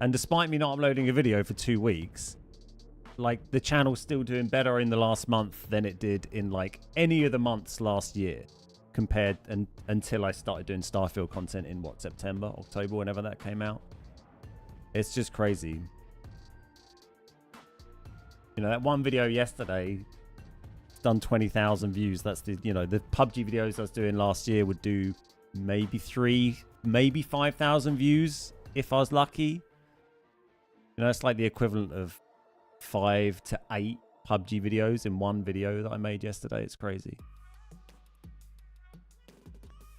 And despite me not uploading a video for 2 weeks, like, the channel's still doing better in the last month than it did in, like, any of the months last year. Compared until I started doing Starfield content in what, September, October, whenever that came out. It's just crazy. You know, that one video yesterday done 20,000 views. That's the, you know, the PUBG videos I was doing last year would do maybe 3, maybe 5,000 views if I was lucky. You know, it's like the equivalent of 5 to 8 PUBG videos in one video that I made yesterday. It's crazy.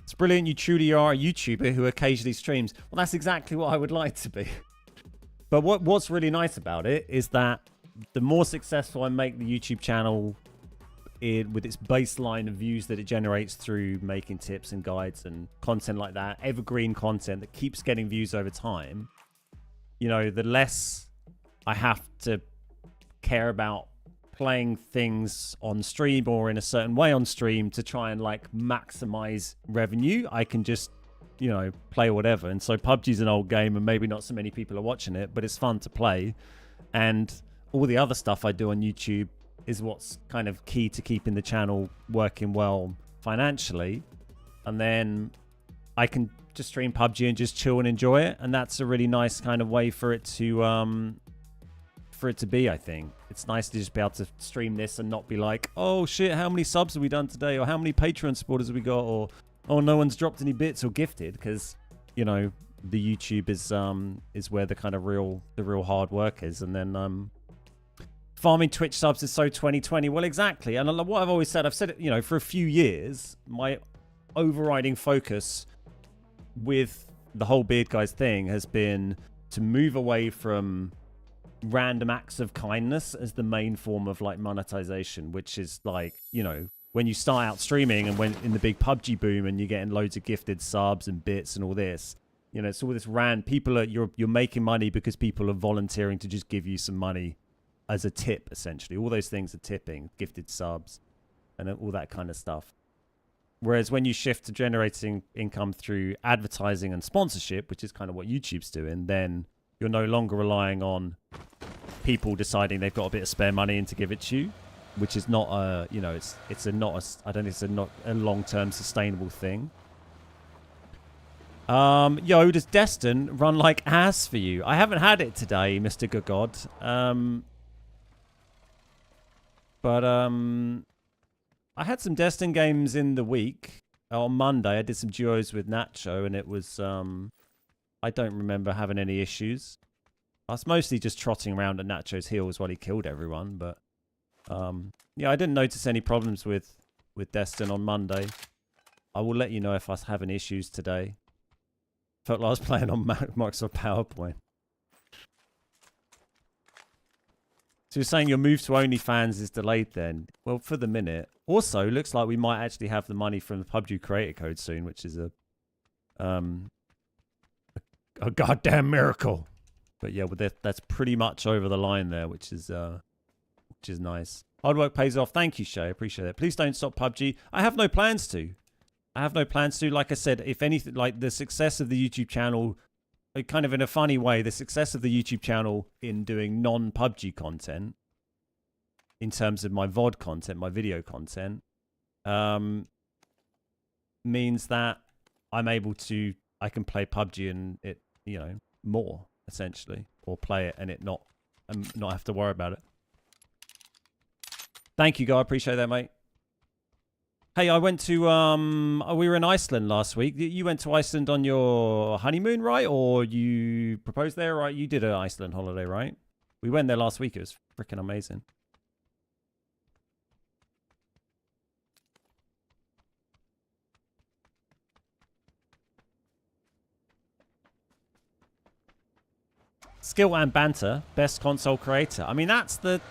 It's brilliant you truly are a YouTuber who occasionally streams. Well, that's exactly what I would like to be. But what's really nice about it is that the more successful I make the YouTube channel with its baseline of views that it generates through making tips and guides and content like that, evergreen content that keeps getting views over time, you know, the less I have to care about playing things on stream or in a certain way on stream to try and, like, maximize revenue. I can just, you know, play whatever. And so PUBG's an old game and maybe not so many people are watching it, but it's fun to play. And all the other stuff I do on YouTube is what's kind of key to keeping the channel working well financially. And then I can just stream PUBG and just chill and enjoy it. And that's a really nice kind of way for it to be, I think. It's nice to just be able to stream this and not be like, oh shit, how many subs have we done today? Or how many Patreon supporters have we got? Or, oh, no one's dropped any bits or gifted, because, you know, the YouTube is where the kind of real hard work is. And then farming Twitch subs is so 2020. Well, exactly. And what I've always said, I've said it, you know, for a few years, my overriding focus with the whole Beard Guys thing has been to move away from random acts of kindness as the main form of, like, monetization, which is, like, you know, when you start out streaming and when in the big PUBG boom and you're getting loads of gifted subs and bits and all this, you know, it's all this you're making money because people are volunteering to just give you some money as a tip, essentially. All those things are tipping, gifted subs and all that kind of stuff. Whereas when you shift to generating income through advertising and sponsorship, which is kind of what YouTube's doing, then you're no longer relying on people deciding they've got a bit of spare money and to give it to you, which is not a, you know, I don't think it's not a long-term sustainable thing. Yo, does Destin run like ass for you? I haven't had it today, Mr. Good God. But I had some Destin games in the week. On Monday, I did some duos with Nacho, and it was, I don't remember having any issues. I was mostly just trotting around at Nacho's heels while he killed everyone, but yeah, I didn't notice any problems with Destin on Monday. I will let you know if I was having issues today. Felt like I was playing on Microsoft PowerPoint. So you're saying your move to OnlyFans is delayed then? Well, for the minute. Also, looks like we might actually have the money from the PUBG creator code soon, which is a goddamn miracle. But yeah, well, that's pretty much over the line there, which is nice. Hard work pays off. Thank you, Shay. I appreciate it. Please don't stop PUBG. I have no plans to. Like I said, if anything, like the success of the YouTube channel, kind of in a funny way, the success of the YouTube channel in doing non-PUBG content, in terms of my VOD content, my video content, means that I can play PUBG and it, more essentially, or play it and not have to worry about it. Thank you, guy. I appreciate that, mate. Hey, I went to we were in Iceland last week. You went to Iceland on your honeymoon, right? Or you proposed there, right? You did an Iceland holiday, right? We went there last week. It was freaking amazing. Skill and banter, best console creator. I mean, that's the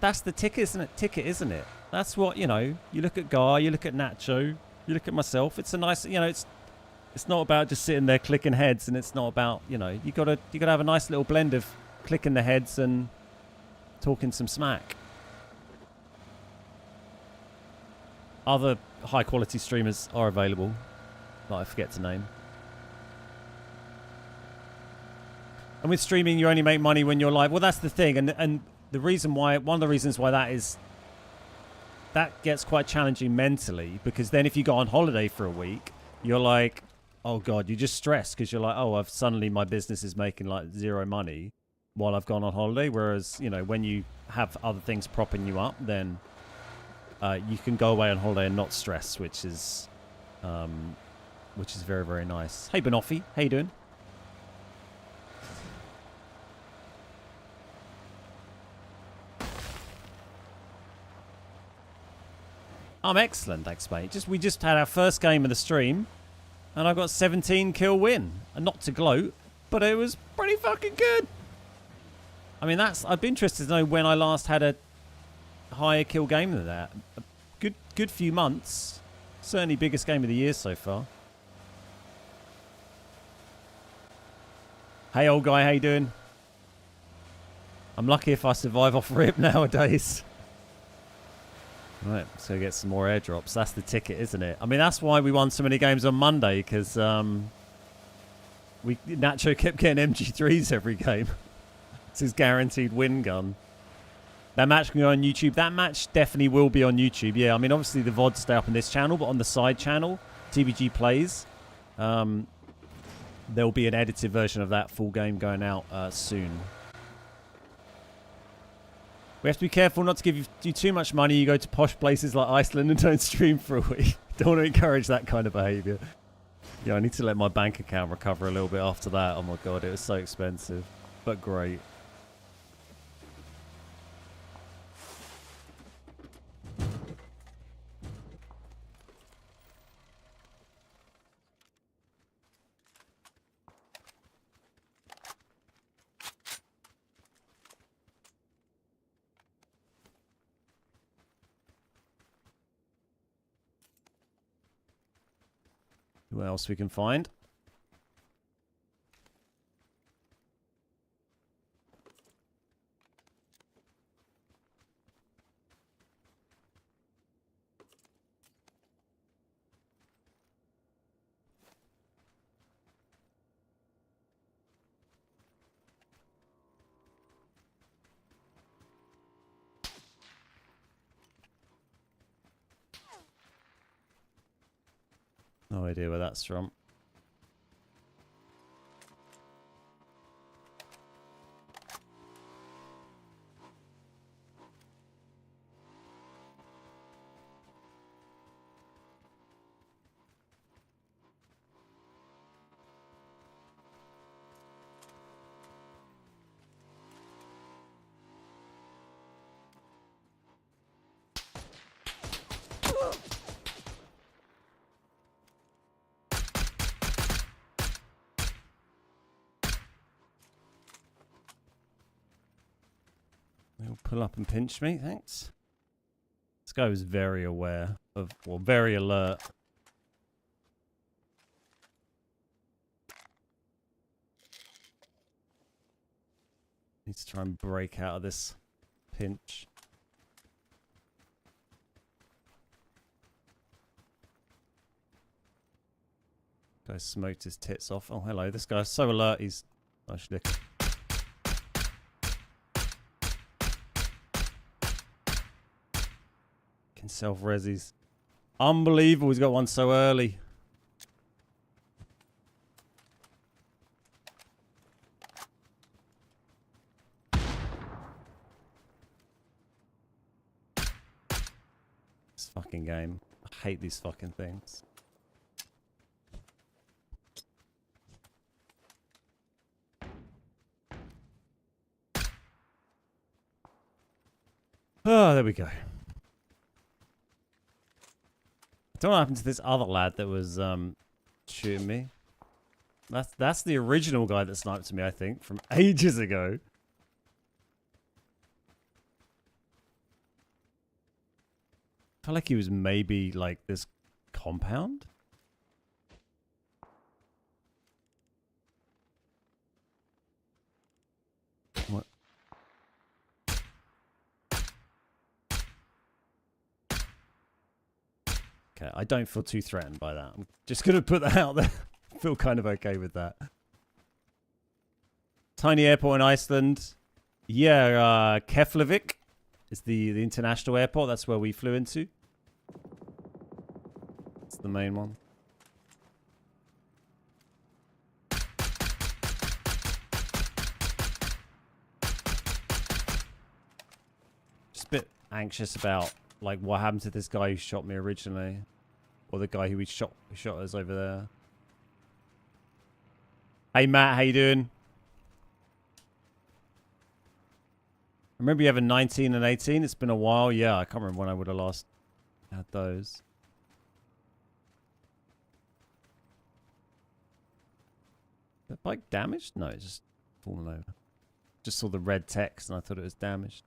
ticket, isn't it? That's what, you look at Guy, you look at Nacho, you look at myself. It's a nice, it's not about just sitting there clicking heads, and it's not about, you gotta have a nice little blend of clicking the heads and talking some smack. Other high quality streamers are available that I forget to name. And with streaming, you only make money when you're live. Well, that's the thing, and the reason why, one of the reasons why that gets quite challenging mentally, because then if you go on holiday for a week, you're like, oh god, you're just stressed because you're like, oh, suddenly my business is making like zero money while I've gone on holiday. Whereas, when you have other things propping you up, then you can go away on holiday and not stress, which is very, very nice. Hey, Banoffee, how you doing? I'm excellent, thanks, mate. We just had our first game of the stream, and I got 17 kill win. And not to gloat, but it was pretty fucking good. I mean, I'd be interested to know when I last had a higher kill game than that. A good few months. Certainly biggest game of the year so far. Hey, old guy, how you doing? I'm lucky if I survive off rip nowadays. Right, so get some more airdrops. That's the ticket, isn't it? I mean, that's why we won so many games on Monday, because Nacho kept getting MG3s every game. It's his guaranteed win gun. That match can go on YouTube. That match definitely will be on YouTube. Yeah, I mean, obviously the VODs stay up on this channel, but on the side channel, TBG Plays, there'll be an edited version of that full game going out soon. We have to be careful not to give you too much money. You go to posh places like Iceland and don't stream for a week. Don't want to encourage that kind of behaviour. Yeah, I need to let my bank account recover a little bit after that. Oh my god, it was so expensive. But great. What else we can find? No idea where that's from. They'll pull up and pinch me, thanks. This guy was very aware of, well, very alert. Needs to try and break out of this pinch. Guy smoked his tits off. Oh, hello. This guy's so alert, he's... actually... Can self-resis. Unbelievable, he's got one so early. this fucking game. I hate these fucking things. Oh, there we go. I don't know what happened to this other lad that was shooting me. That's the original guy that sniped me, I think, from ages ago. I feel like he was maybe like this compound. What? Okay, I don't feel too threatened by that. I'm just going to put that out there. I feel kind of okay with that. Tiny airport in Iceland. Yeah, Keflavik is the international airport. That's where we flew into. It's the main one. Just a bit anxious about like what happened to this guy who shot me originally, or the guy who shot us over there. Hey Matt, how you doing? I remember you having 19 and 18. It's been a while. Yeah, I can't remember when I would have last had those. Is that bike damaged? No, it's just fallen over. Just saw the red text and I thought it was damaged.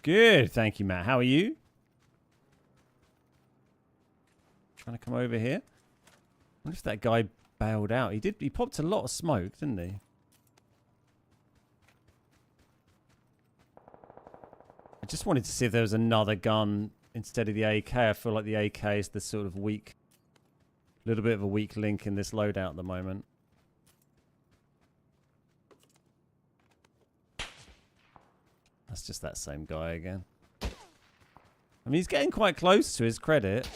Good, thank you, Matt. How are you? Trying to come over here. I wonder if that guy bailed out. He popped a lot of smoke, didn't he? I just wanted to see if there was another gun instead of the AK. I feel like the AK is the sort of weak, little bit of a weak link in this loadout at the moment. That's just that same guy again. I mean, he's getting quite close to his credit.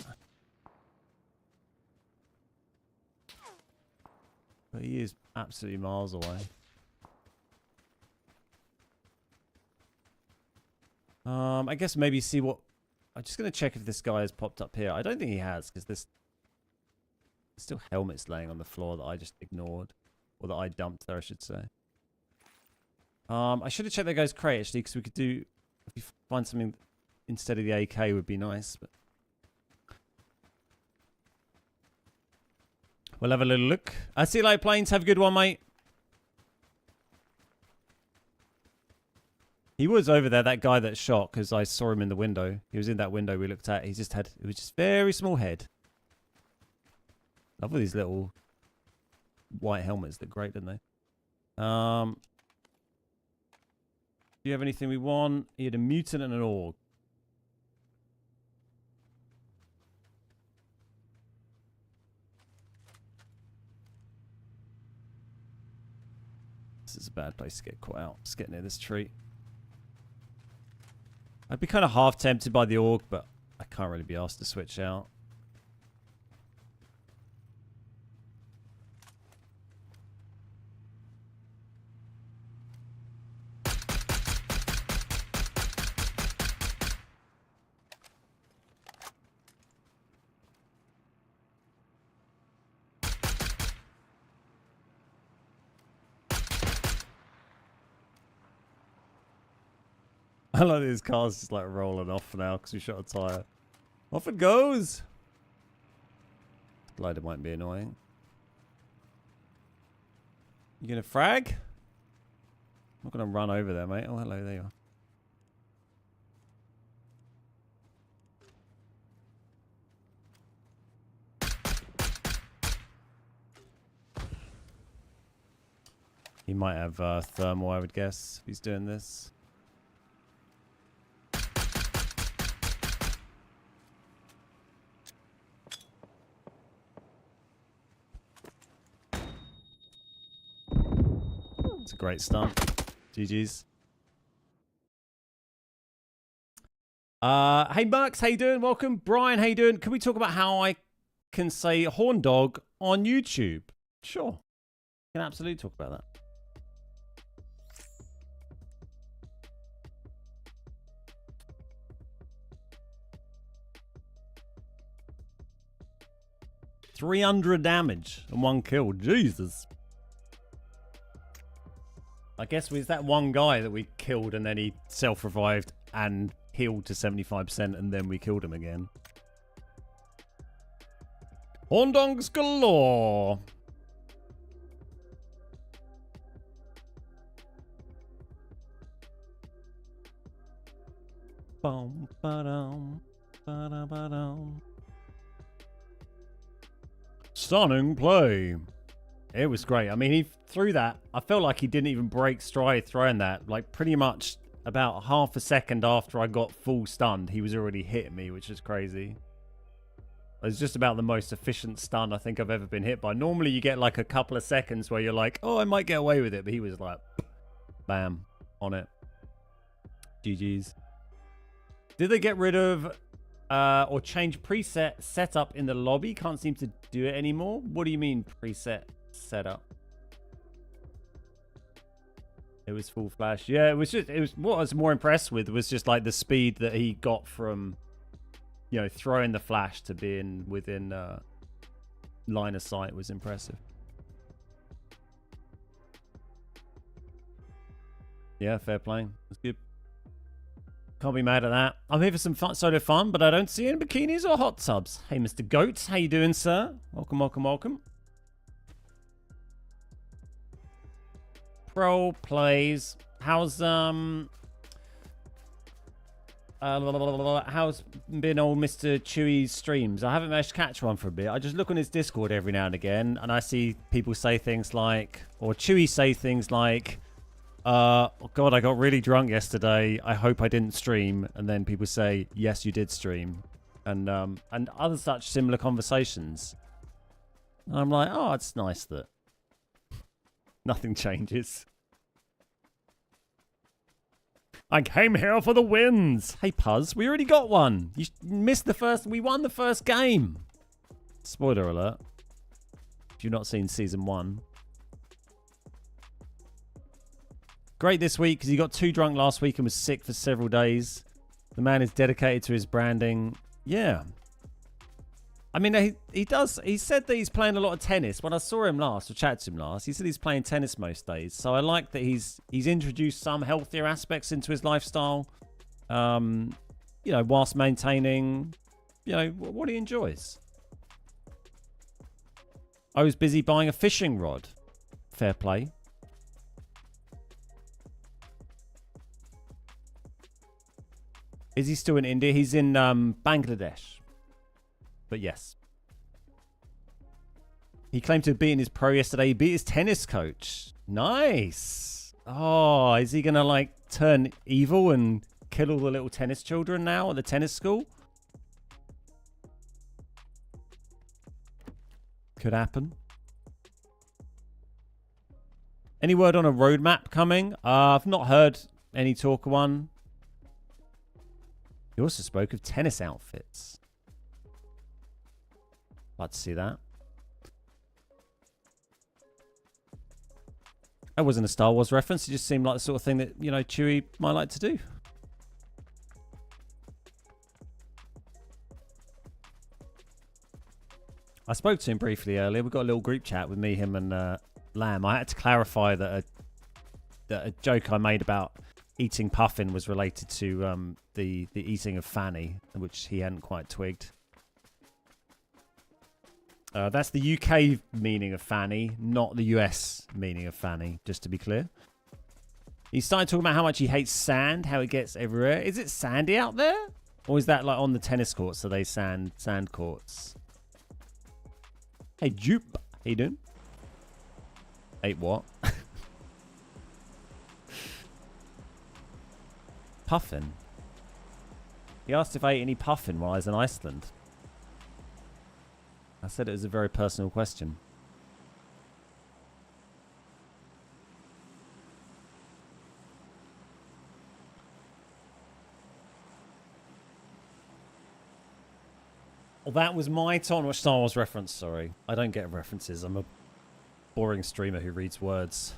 But he is absolutely miles away. I guess maybe see what... I'm just going to check if this guy has popped up here. I don't think he has, because there's still helmets laying on the floor that I just ignored. Or that I dumped there, I should say. I should have checked that guy's crate, actually, because we could do... If we find something instead of the AK would be nice, but... We'll have a little look. I see you like planes. Have a good one, mate. He was over there, that guy that shot, because I saw him in the window. He was in that window we looked at. He just had... It was just very small head. Love all these little white helmets. They're great, don't they? Do you have anything we want? He had a mutant and an org. This is a bad place to get caught out. Let's get near this tree. I'd be kind of half tempted by the org, but I can't really be asked to switch out. I like these cars just like rolling off now because we shot a tyre. Off it goes! Glider might be annoying. You gonna frag? I'm not gonna run over there, mate. Oh, hello, there you are. He might have thermal, I would guess, if he's doing this. It's a great stunt. GG's. Hey Marks, how you doing? Welcome. Brian, how you doing? Can we talk about how I can say horn dog on YouTube? Sure. We can absolutely talk about that. 300 damage and 1 kill. Jesus. I guess it was that one guy that we killed and then he self-revived and healed to 75% and then we killed him again. Horndongs galore. Bum, ba-dum, ba-da-ba-dum. Stunning play. It was great. I mean, he threw that. I felt like he didn't even break stride throwing that. Like, pretty much about half a second after I got full stunned, he was already hitting me, which is crazy. It was just about the most efficient stun I think I've ever been hit by. Normally, you get like a couple of seconds where you're like, oh, I might get away with it. But he was like, bam, on it. GG's. Did they get rid of or change preset setup in the lobby? Can't seem to do it anymore. What do you mean preset setup? It was full flash. Yeah, it was what I was more impressed with was just like the speed that he got from, you know, throwing the flash to being within line of sight was impressive. Yeah, fair play. That's good. Can't be mad at that. I'm here for some fun, solo fun, but I don't see any bikinis or hot tubs. Hey, Mr. Goat, how you doing, sir? Welcome, welcome, welcome. Pro plays. How's been old Mr. Chewy's streams? I haven't managed to catch one for a bit. I just look on his Discord every now and again, and I see people say things like, or Chewy say things like, oh God, I got really drunk yesterday. I hope I didn't stream. And then people say, yes, you did stream. And other such similar conversations. And I'm like, oh, it's nice that nothing changes. I came here for the wins. Hey, Puzz, we already got one. You missed the first. We won the first game. Spoiler alert. If you've not seen season 1. Great this week because he got too drunk last week and was sick for several days. The man is dedicated to his branding. Yeah. I mean, he does. He said that he's playing a lot of tennis. When I saw him last, or chatted to him last, he said he's playing tennis most days. So I like that he's introduced some healthier aspects into his lifestyle. You know, whilst maintaining, you know, what he enjoys. I was busy buying a fishing rod. Fair play. Is he still in India? He's in Bangladesh. But yes. He claimed to have beaten his pro yesterday. He beat his tennis coach. Nice. Oh, is he going to like turn evil and kill all the little tennis children now at the tennis school? Could happen. Any word on a roadmap coming? I've not heard any talk of one. He also spoke of tennis outfits. Like to see that. That wasn't a Star Wars reference. It just seemed like the sort of thing that, you know, Chewie might like to do. I spoke to him briefly earlier. We got a little group chat with me, him, and Lamb. I had to clarify that a joke I made about eating puffin was related to the eating of Fanny, which he hadn't quite twigged. That's the UK meaning of Fanny, not the US meaning of Fanny, just to be clear. He started talking about how much he hates sand, how it gets everywhere. Is it sandy out there? Or is that like on the tennis courts? Are they sand courts? Hey, Jupe. How you doing? Ate what? Puffin. He asked if I ate any puffin while I was in Iceland. I said it was a very personal question. Well, that was my Tottenham Star Wars reference, sorry. I don't get references. I'm a boring streamer who reads words.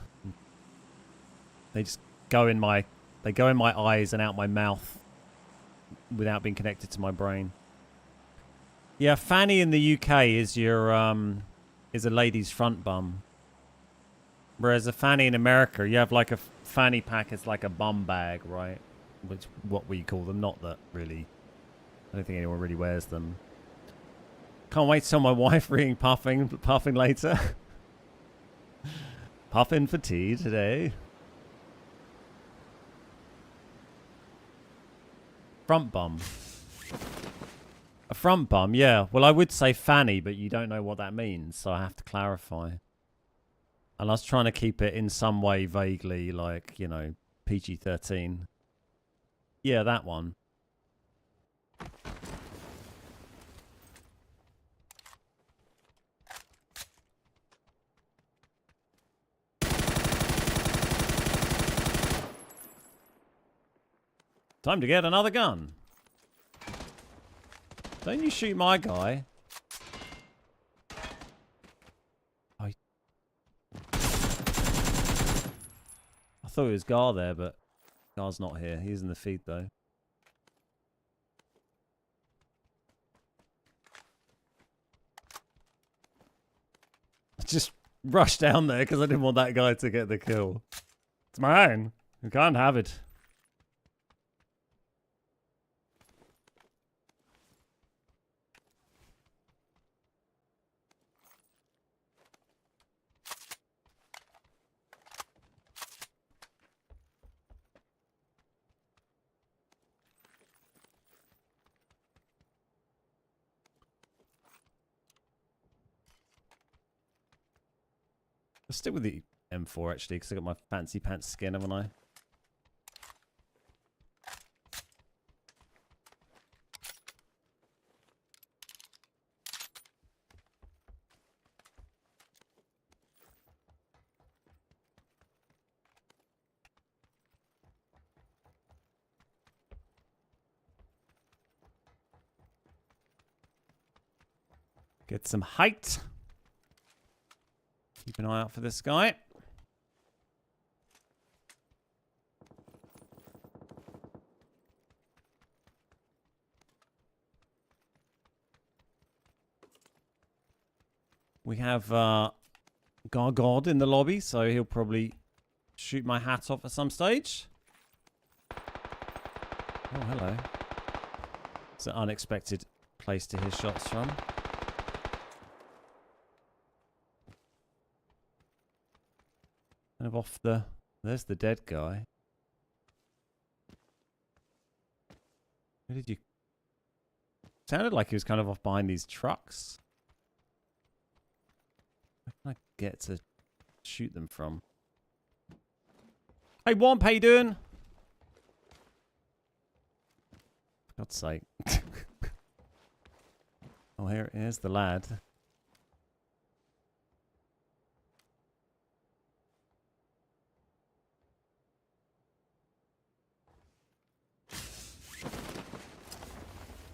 They just go in my eyes and out my mouth without being connected to my brain. Yeah, fanny in the UK is your is a lady's front bum. Whereas a fanny in America, you have like a fanny pack. It's like a bum bag, right? Which what we call them. Not that really. I don't think anyone really wears them. Can't wait to tell my wife ringing puffing later. Puffing for tea today. Front bum. A front bum, yeah. Well, I would say fanny, but you don't know what that means, so I have to clarify. And I was trying to keep it in some way vaguely, like, you know, PG-13. Yeah, that one. Time to get another gun. Don't you shoot my guy. I thought it was Gar there, but Gar's not here. He's in the feed, though. I just rushed down there because I didn't want that guy to get the kill. It's my own. You can't have it. Let's stick with the M4 actually, because I got my fancy pants skin, haven't I? Get some height. Keep an eye out for this guy. We have Gargod in the lobby, so he'll probably shoot my hat off at some stage. Oh, hello. It's an unexpected place to hear shots from. Kind of off the... There's the dead guy. Where did you... Sounded like he was kind of off behind these trucks. Where can I get to shoot them from? Hey, Womp, how you doing? For God's sake. Oh, here's the lad.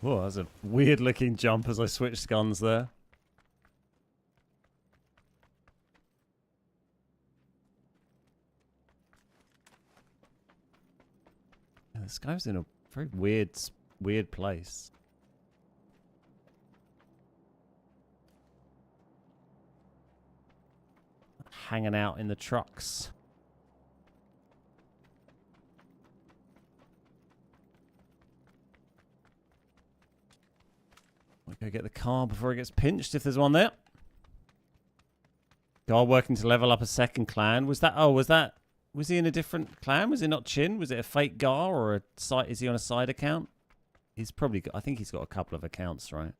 Whoa, that's a weird looking jump as I switched guns there. Yeah, this guy was in a very weird place. Hanging out in the trucks. We'll go get the car before it gets pinched, if there's one there. Guy working to level up a second clan. Was he in a different clan? Was it not Chin? Was it a fake Gar or a site? Is he on a side account? He's probably got, I think he's got a couple of accounts, right?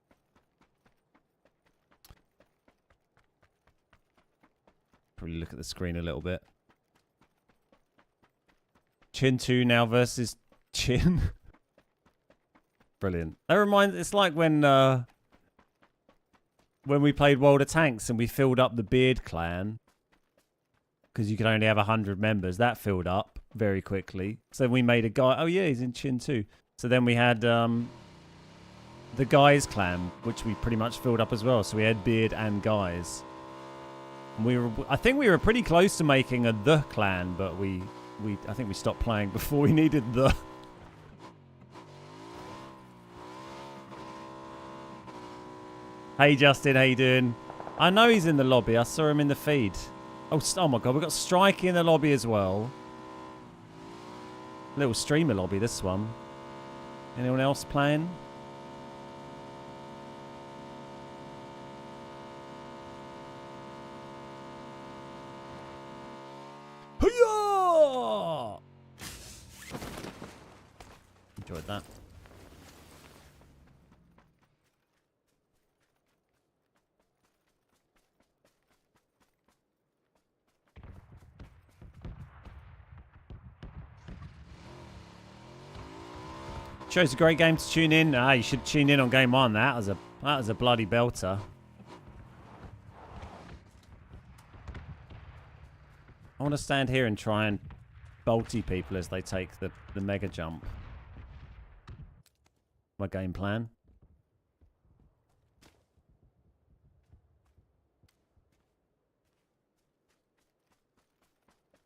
Probably look at the screen a little bit. Chin 2 now versus Chin. Brilliant. That reminds... It's like when we played World of Tanks and we filled up the Beard clan. Because you could only have 100 members. That filled up very quickly. So we made a guy... Oh, yeah, he's in Chin 2. So then we had the Guys clan, which we pretty much filled up as well. So we had Beard and Guys. And I think we were pretty close to making a The clan, but I think we stopped playing before we needed The. Hey Justin, how you doing? I know he's in the lobby. I saw him in the feed. Oh my god, we've got Strikey in the lobby as well. Little streamer lobby, this one. Anyone else playing? Hoo-yah! Enjoyed that. Show's a great game to tune in. You should tune in on game one. That was a bloody belter. I want to stand here and try and bolty people as they take the mega jump. My game plan.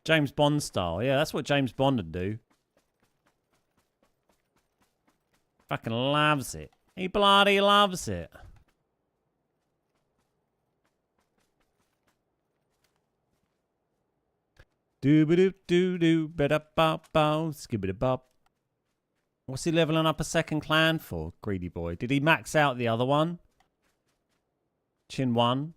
James Bond style. Yeah, that's what James Bond would do. Fucking loves it. He bloody loves it. Doo-ba-doo-doo-doo, ba-da-ba-bow, skibba-da-bop. What's he leveling up a second clan for, greedy boy? Did he max out the other one? Chin 1.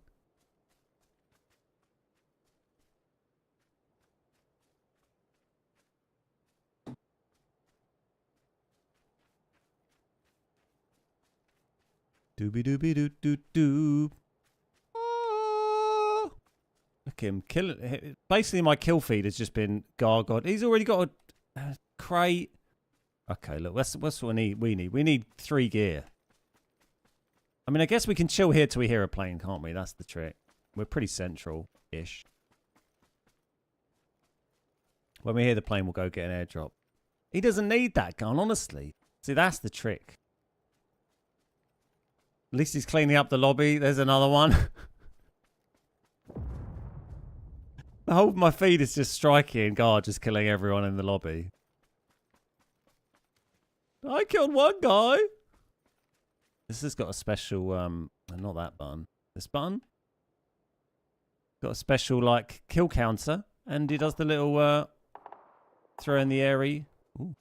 Dooby-dooby-doo-doo-doo. Oh. Look at him killing. Basically, my kill feed has just been gargoyled. He's already got a crate. Okay, look, what's what we need? We need 3 gear. I mean, I guess we can chill here till we hear a plane, can't we? That's the trick. We're pretty central-ish. When we hear the plane, we'll go get an airdrop. He doesn't need that gun, honestly. See, that's the trick. At least he's cleaning up the lobby. There's another one. The whole of my feed is just striking and guard just killing everyone in the lobby. I killed one guy. This has got a special, not that button. This button? Got a special, like, kill counter. And he does the little, throw in the airy. Ooh.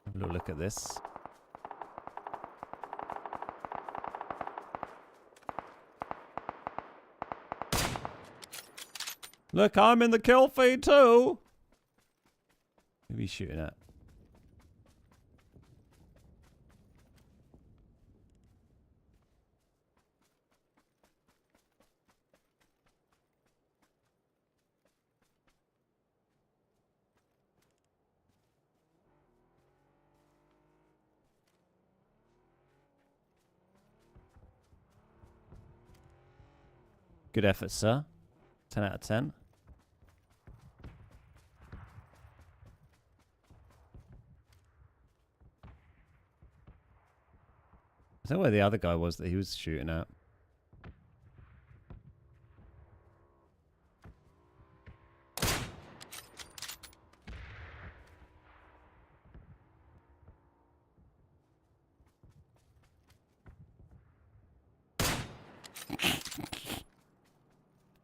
Have a little look at this. Look, I'm in the kill feed too. Who are you shooting at? Good effort, sir. 10 out of 10. I don't know where the other guy was that he was shooting at.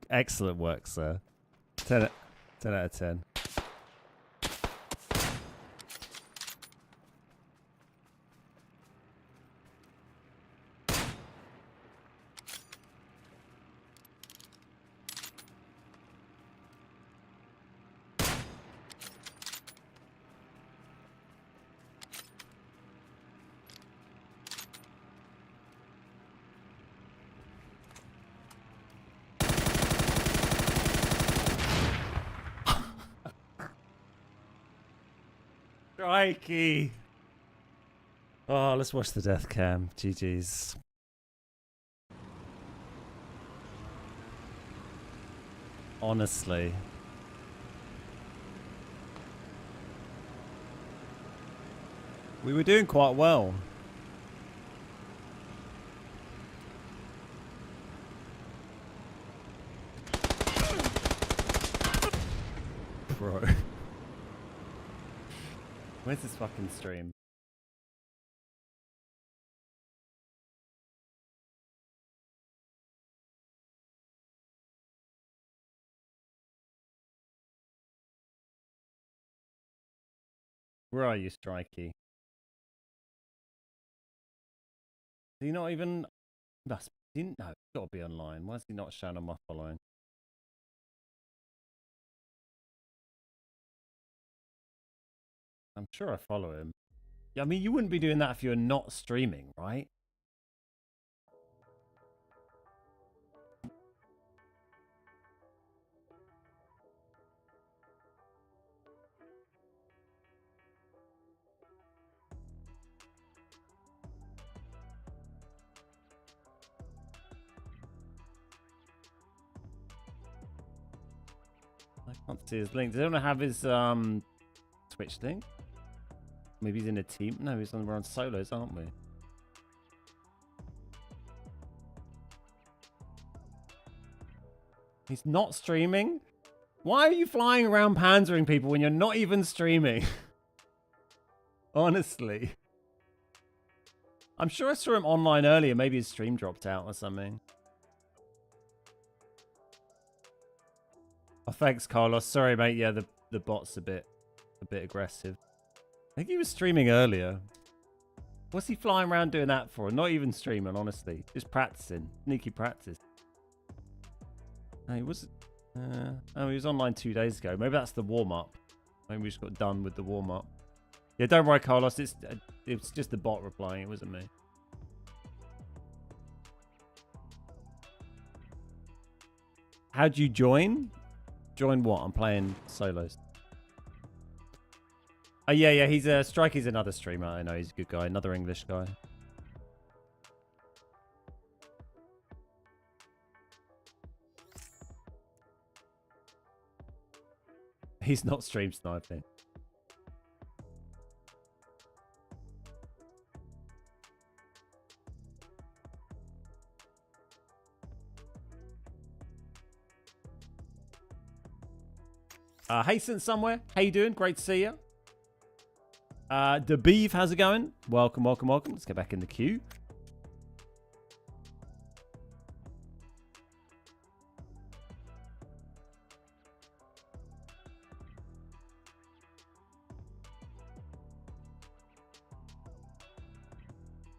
Excellent work, sir. 10 out of 10. Crikey. Oh, let's watch the death cam. GG's. Honestly. We were doing quite well. Bro. Where's this fucking stream? Where are you, Strikey? Is he not even... Must be, no, he's got to be online. Why is he not showing on my following? I'm sure I follow him. Yeah, I mean, you wouldn't be doing that if you're not streaming, right? I can't see his link. Does anyone have his Twitch link? Maybe he's in a team. No, we're on solos, aren't we? He's not streaming? Why are you flying around panzering people when you're not even streaming? Honestly. I'm sure I saw him online earlier. Maybe his stream dropped out or something. Oh, thanks, Carlos. Sorry, mate. Yeah, the bot's a bit aggressive. I think he was streaming earlier. What's he flying around doing that for? Not even streaming, honestly. Just practicing. Sneaky practice. No, he was... oh, he was online 2 days ago. Maybe that's the warm-up. Maybe we just got done with the warm-up. Yeah, don't worry, Carlos. It's just the bot replying. It wasn't me. How'd you join? Join what? I'm playing solos. Oh, yeah. He's a Strike. He's another streamer. I know he's a good guy. Another English guy. He's not stream sniping. Hasten somewhere. How you doing? Great to see you. The Beef, how's it going? Welcome. Let's get back in the queue.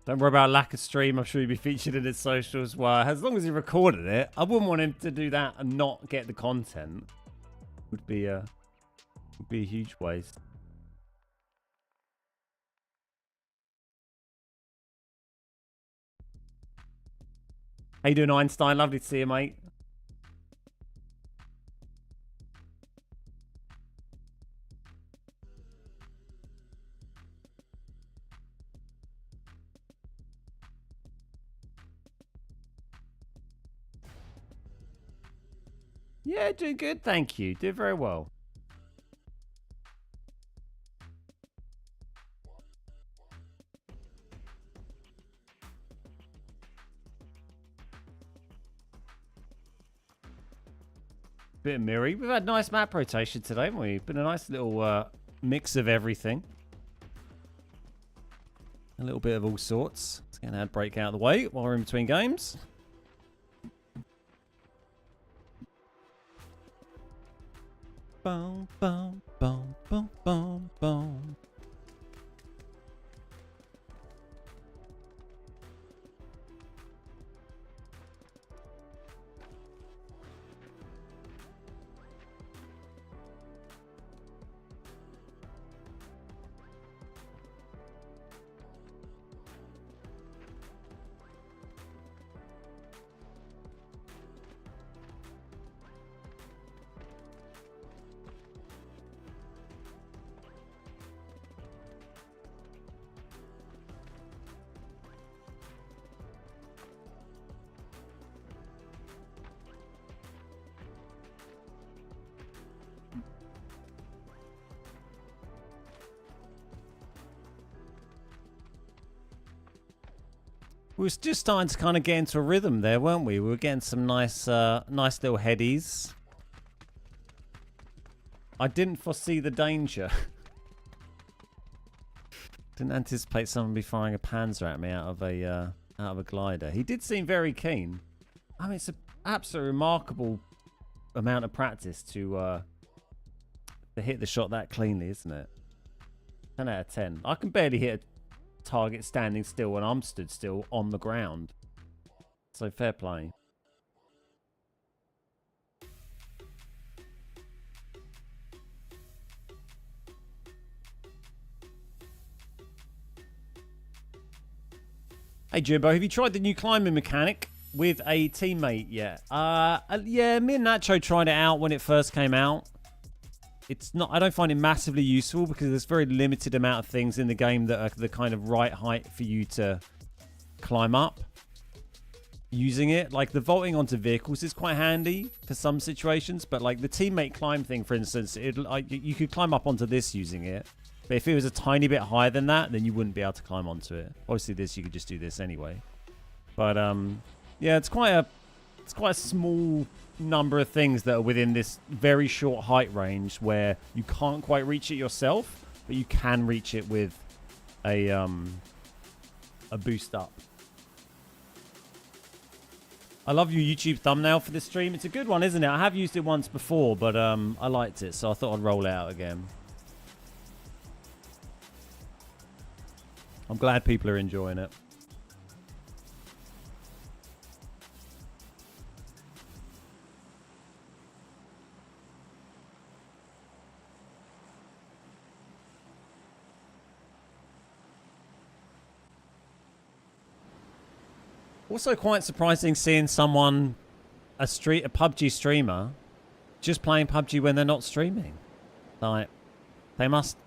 Don't worry about lack of stream. I'm sure you'll be featured in his socials. Well, as long as he recorded it, I wouldn't want him to do that and not get the content. Would be a huge waste. How you doing, Einstein? Lovely to see you, mate. Yeah, doing good, thank you. Doing very well. Bit of Miri. We've had nice map rotation today, haven't we? Been a nice little mix of everything. A little bit of all sorts. Let's get an ad break out of the way while we're in between games. Boom, boom, boom, boom, boom, boom. We was just starting to kind of get into a rhythm there, weren't we? We were getting some nice little headies. I didn't foresee the danger. Didn't anticipate someone be firing a Panzer at me out of a glider. He did seem very keen. I mean, it's an absolutely remarkable amount of practice to hit the shot that cleanly, isn't it? 10 out of 10. I can barely hit a target standing still when I'm stood still on the ground. So fair play. Hey Jimbo, have you tried the new climbing mechanic with a teammate yet? Yeah, me and Nacho tried it out when it first came out. It's not. I don't find it massively useful because there's very limited amount of things in the game that are the kind of right height for you to climb up. Using it, like the vaulting onto vehicles is quite handy for some situations, but like the teammate climb thing, for instance, you could climb up onto this using it. But if it was a tiny bit higher than that, then you wouldn't be able to climb onto it. Obviously, this you could just do this anyway. But yeah, it's quite a small number of things that are within this very short height range where you can't quite reach it yourself, but you can reach it with a boost up. I love your YouTube thumbnail for this stream. It's a good one, isn't it? I have used it once before, but I liked it, so I thought I'd roll it out again. I'm glad people are enjoying it. Also quite surprising seeing someone, a PUBG streamer, just playing PUBG when they're not streaming. Like, they must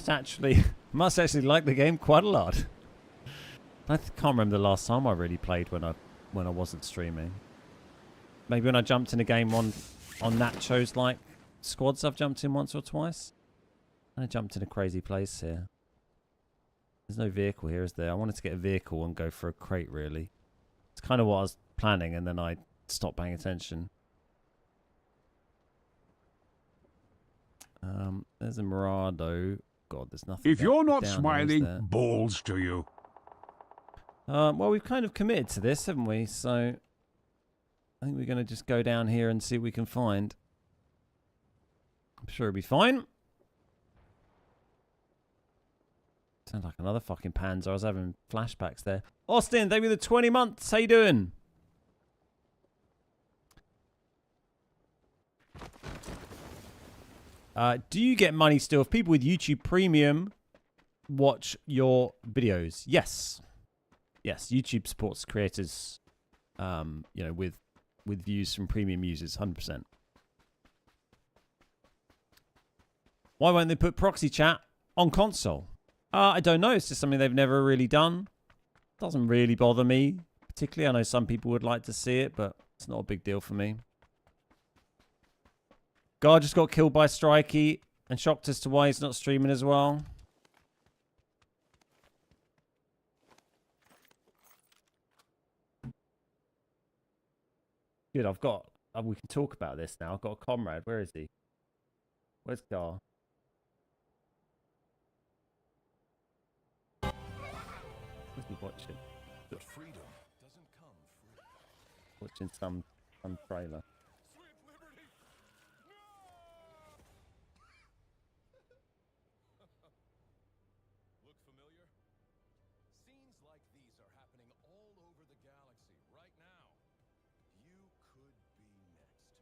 actually like the game quite a lot. I can't remember the last time I really played when I wasn't streaming. Maybe when I jumped in a game on Nacho's like squads I've jumped in once or twice. I jumped in a crazy place here. There's no vehicle here, is there? I wanted to get a vehicle and go for a crate, really. It's kind of what I was planning, and then I stopped paying attention. There's a Murado. God, there's nothing. If you're not down smiling, there, balls to you. well, we've kind of committed to this, haven't we? So I think we're going to just go down here and see what we can find. I'm sure it'll be fine. Sounds like another fucking Panzer. I was having flashbacks there. Austin, thank you for the 20 months. How you doing? Do you get money still if people with YouTube Premium watch your videos? Yes. Yes, YouTube supports creators, you know, with views from premium users, 100%. Why won't they put proxy chat on console? I don't know. It's just something they've never really done. Doesn't really bother me particularly. I know some people would like to see it, but it's not a big deal for me. Guy just got killed by Strikey and shocked as to why he's not streaming as well. Good, I've got... we can talk about this now. I've got a comrade. Where is he? Where's Gar? What's he watching? But freedom doesn't come free. Watching some trailer. Look familiar? Scenes like these are happening all over the galaxy right now. You could be next.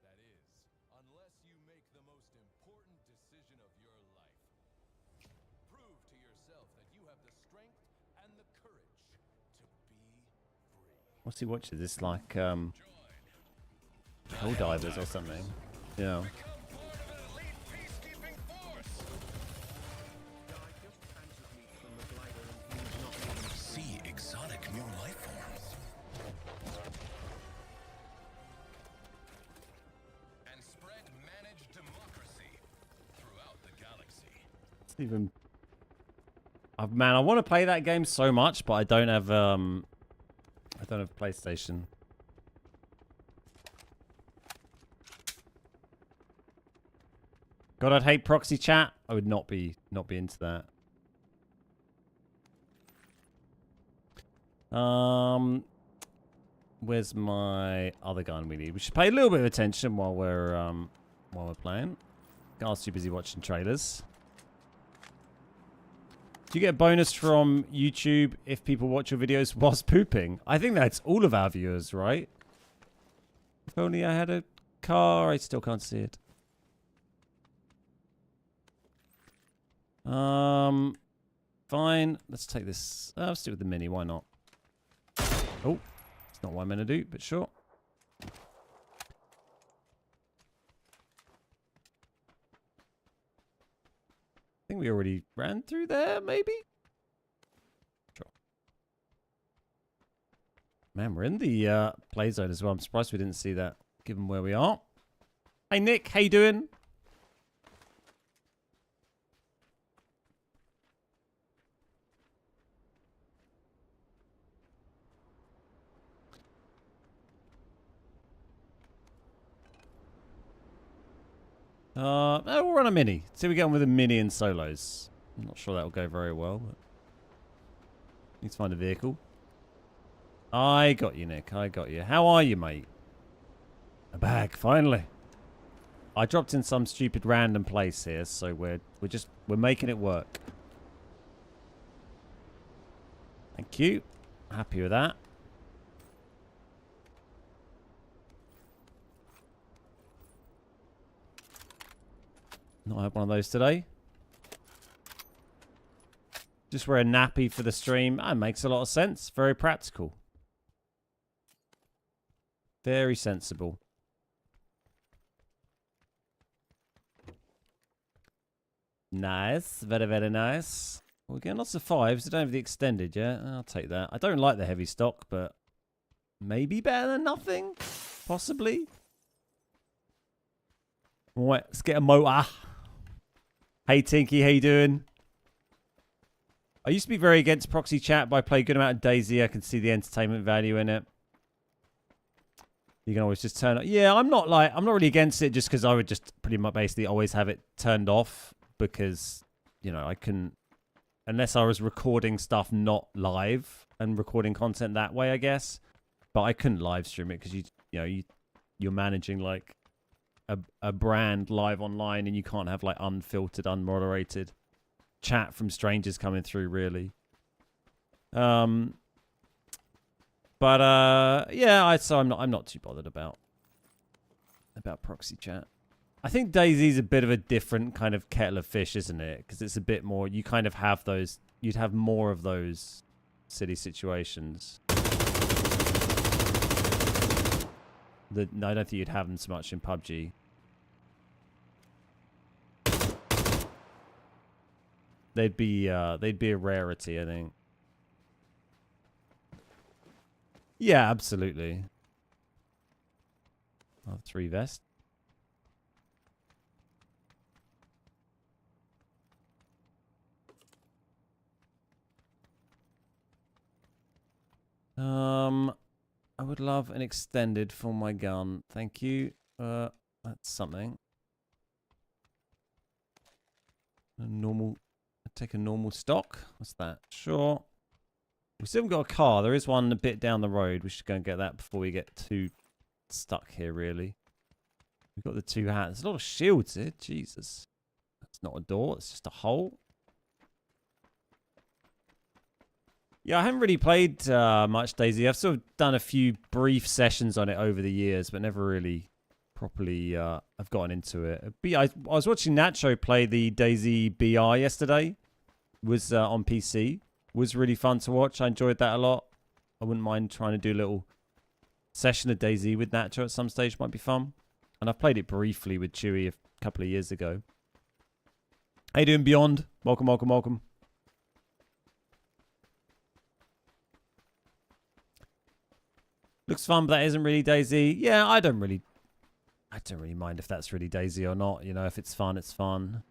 That is, unless you make the most important decision of your life. Prove to yourself that you have the strength and the courage to be free. What's he watching? Is this like Helldivers or something? Yeah. See exotic new life forms. And spread managed democracy throughout the galaxy. It's even... man, I want to play that game so much, but I don't have PlayStation. God, I'd hate proxy chat. I would not be into that. Where's my other gun we need? We should pay a little bit of attention while we're playing. Guys too busy watching trailers. Do you get a bonus from YouTube if people watch your videos whilst pooping? I think that's all of our viewers, right? If only I had a car. I still can't see it. Fine. Let's take this. Let's do it with the mini. Why not? Oh, it's not what I'm going to do, but sure. I think we already ran through there, maybe? Sure. Man, we're in the play zone as well. I'm surprised we didn't see that, given where we are. Hey, Nick. How you doing? We'll run a mini. See, we get on with a mini and solos. I'm not sure that'll go very well, but need to find a vehicle. I got you, Nick. I got you. How are you, mate? A bag, finally. I dropped in some stupid random place here, so we're making it work. Thank you. Happy with that. Not had one of those today. Just wear a nappy for the stream. That makes a lot of sense. Very practical. Very sensible. Nice. Very, very nice. We're getting lots of fives. I don't have the extended yet. I'll take that. I don't like the heavy stock, but maybe better than nothing. Possibly. Right, let's get a motor. Hey Tinky, how you doing? I used to be very against proxy chat, but I play a good amount of DayZ. I can see the entertainment value in it. You can always just turn it. Yeah, I'm not really against it just because I would just pretty much basically always have it turned off because, you know, I couldn't, unless I was recording stuff not live and recording content that way, I guess. But I couldn't live stream it because you're managing like a brand live online and you can't have like unfiltered, unmoderated chat from strangers coming through, really. Yeah, so I'm not too bothered about proxy chat. I think DayZ's a bit of a different kind of kettle of fish, isn't it? Because it's a bit more, you kind of have those, you'd have more of those silly situations. No, I don't think you'd have them so much in PUBG. They'd be a rarity, I think. Yeah, absolutely. I'll have 3 vests. I would love an extended for my gun. Thank you. That's something. A normal. Take a normal stock. What's that? Sure. We still haven't got a car. There is one a bit down the road. We should go and get that before we get too stuck here, really. We've got the 2 hats. There's a lot of shields here. Jesus. That's not a door. It's just a hole. Yeah, I haven't really played much DayZ. I've sort of done a few brief sessions on it over the years, but never really properly I've gotten into it. I was watching Nacho play the DayZ BR yesterday. It was on PC. It was really fun to watch. I enjoyed that a lot. I wouldn't mind trying to do a little session of DayZ with Nacho at some stage. Might be fun. And I've played it briefly with Chewy a couple of years ago. How you doing, Beyond? Welcome, welcome, welcome. Looks fun, but that isn't really DayZ. Yeah, I don't really mind if that's really DayZ or not. You know, if it's fun, it's fun.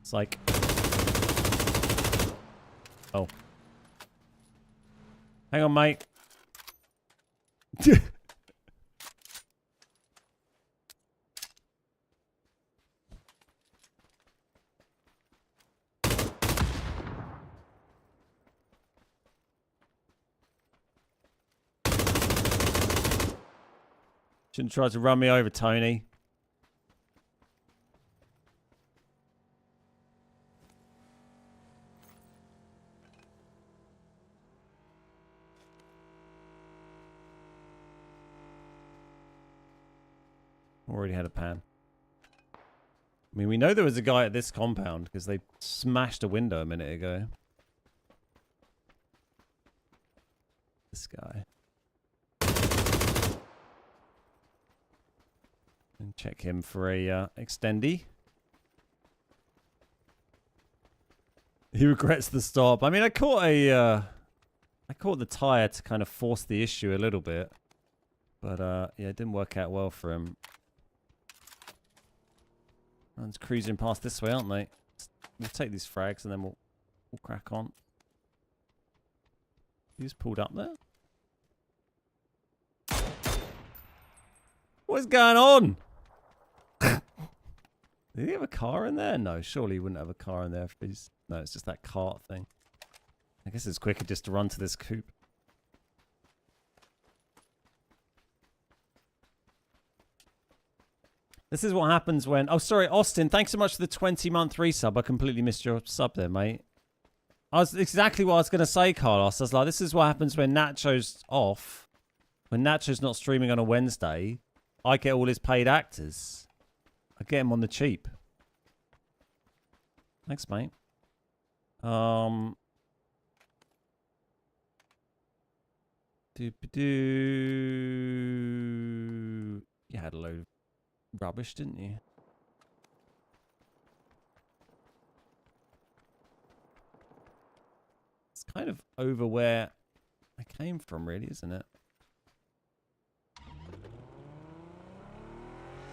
It's like... Oh. Hang on, mate. Shouldn't try to run me over, Tony. Already had a pan. I mean, we know there was a guy at this compound because they smashed a window a minute ago. This guy. And check him for a extendy. He regrets the stop. I mean, I caught the tire to kind of force the issue a little bit. But yeah, it didn't work out well for him. Everyone's cruising past this way, aren't they? We'll take these frags and then we'll crack on. Who's pulled up there? What's going on? Did he have a car in there? No, surely he wouldn't have a car in there if he's... No, it's just that cart thing. I guess it's quicker just to run to this coupe. This is what happens when... Oh, sorry, Austin. Thanks so much for the 20-month resub. I completely missed your sub there, mate. Exactly what I was going to say, Carlos. I was like, this is what happens when Nacho's off. When Nacho's not streaming on a Wednesday, I get all his paid actors. I get him on the cheap. Thanks, mate. You had a load of rubbish, didn't you? It's kind of over where I came from, really, isn't it?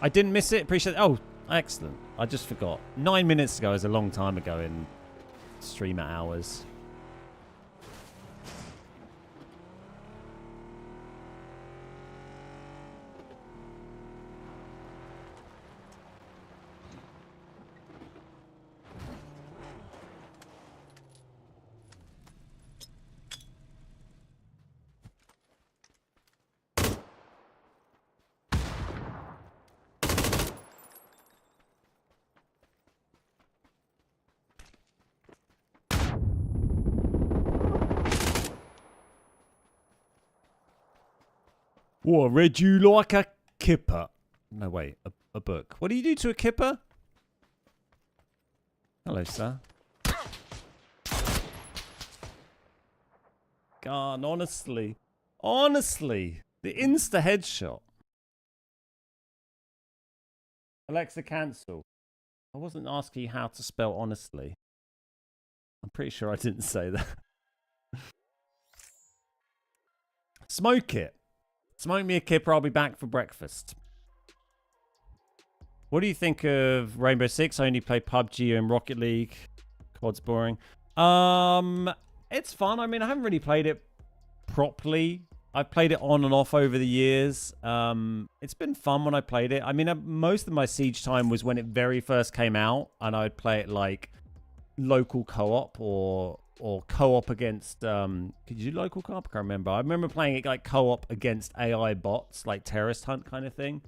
I didn't miss it. Appreciate it. Oh, excellent. I just forgot. 9 minutes ago is a long time ago in streamer hours. Oh, I read you like a kipper. No, wait, a book. What do you do to a kipper? Hello, sir. God, honestly. Honestly. The insta headshot. Alexa, cancel. I wasn't asking you how to spell honestly. I'm pretty sure I didn't say that. Smoke it. Smoke me a kipper, I'll be back for breakfast. What do you think of Rainbow Six? I only play PUBG and Rocket League. COD's boring. It's fun. I mean, I haven't really played it properly. I've played it on and off over the years. It's been fun when I played it. I mean, most of my Siege time was when it very first came out, and I'd play it like local co-op or co-op against could you do local co-op? I can't remember. I remember playing it like co-op against AI bots, like terrorist hunt kind of thing.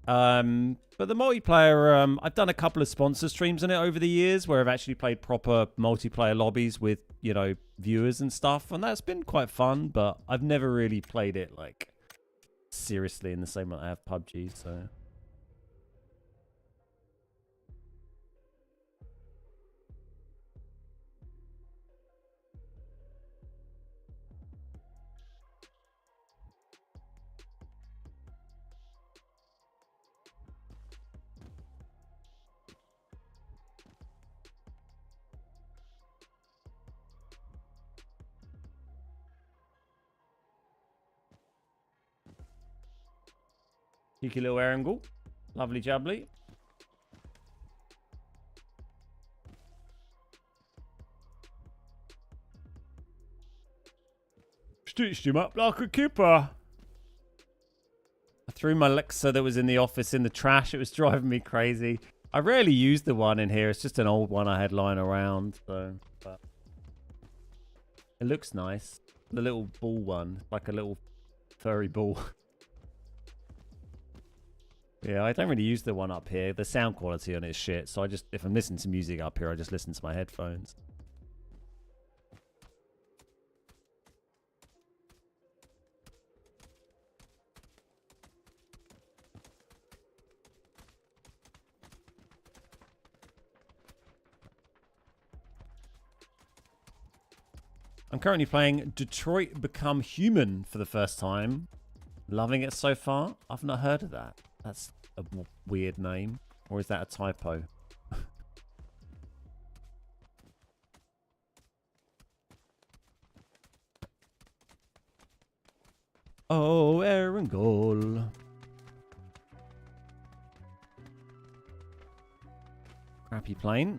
But the multiplayer, I've done a couple of sponsor streams on it over the years where I've actually played proper multiplayer lobbies with, you know, viewers and stuff, and that's been quite fun, but I've never really played it like seriously in the same way I have PUBG, so cheeky little air angle. Lovely jubbly. Stitched him up like a kipper. I threw my Alexa that was in the office in the trash. It was driving me crazy. I rarely use the one in here. It's just an old one I had lying around. So, but it looks nice. The little ball one. Like a little furry ball. Yeah, I don't really use the one up here. The sound quality on it is shit. So I just, if I'm listening to music up here, I just listen to my headphones. I'm currently playing Detroit Become Human for the first time. Loving it so far. I've not heard of that. That's a weird name. Or is that a typo? Oh, Aaron goal. Crappy plane.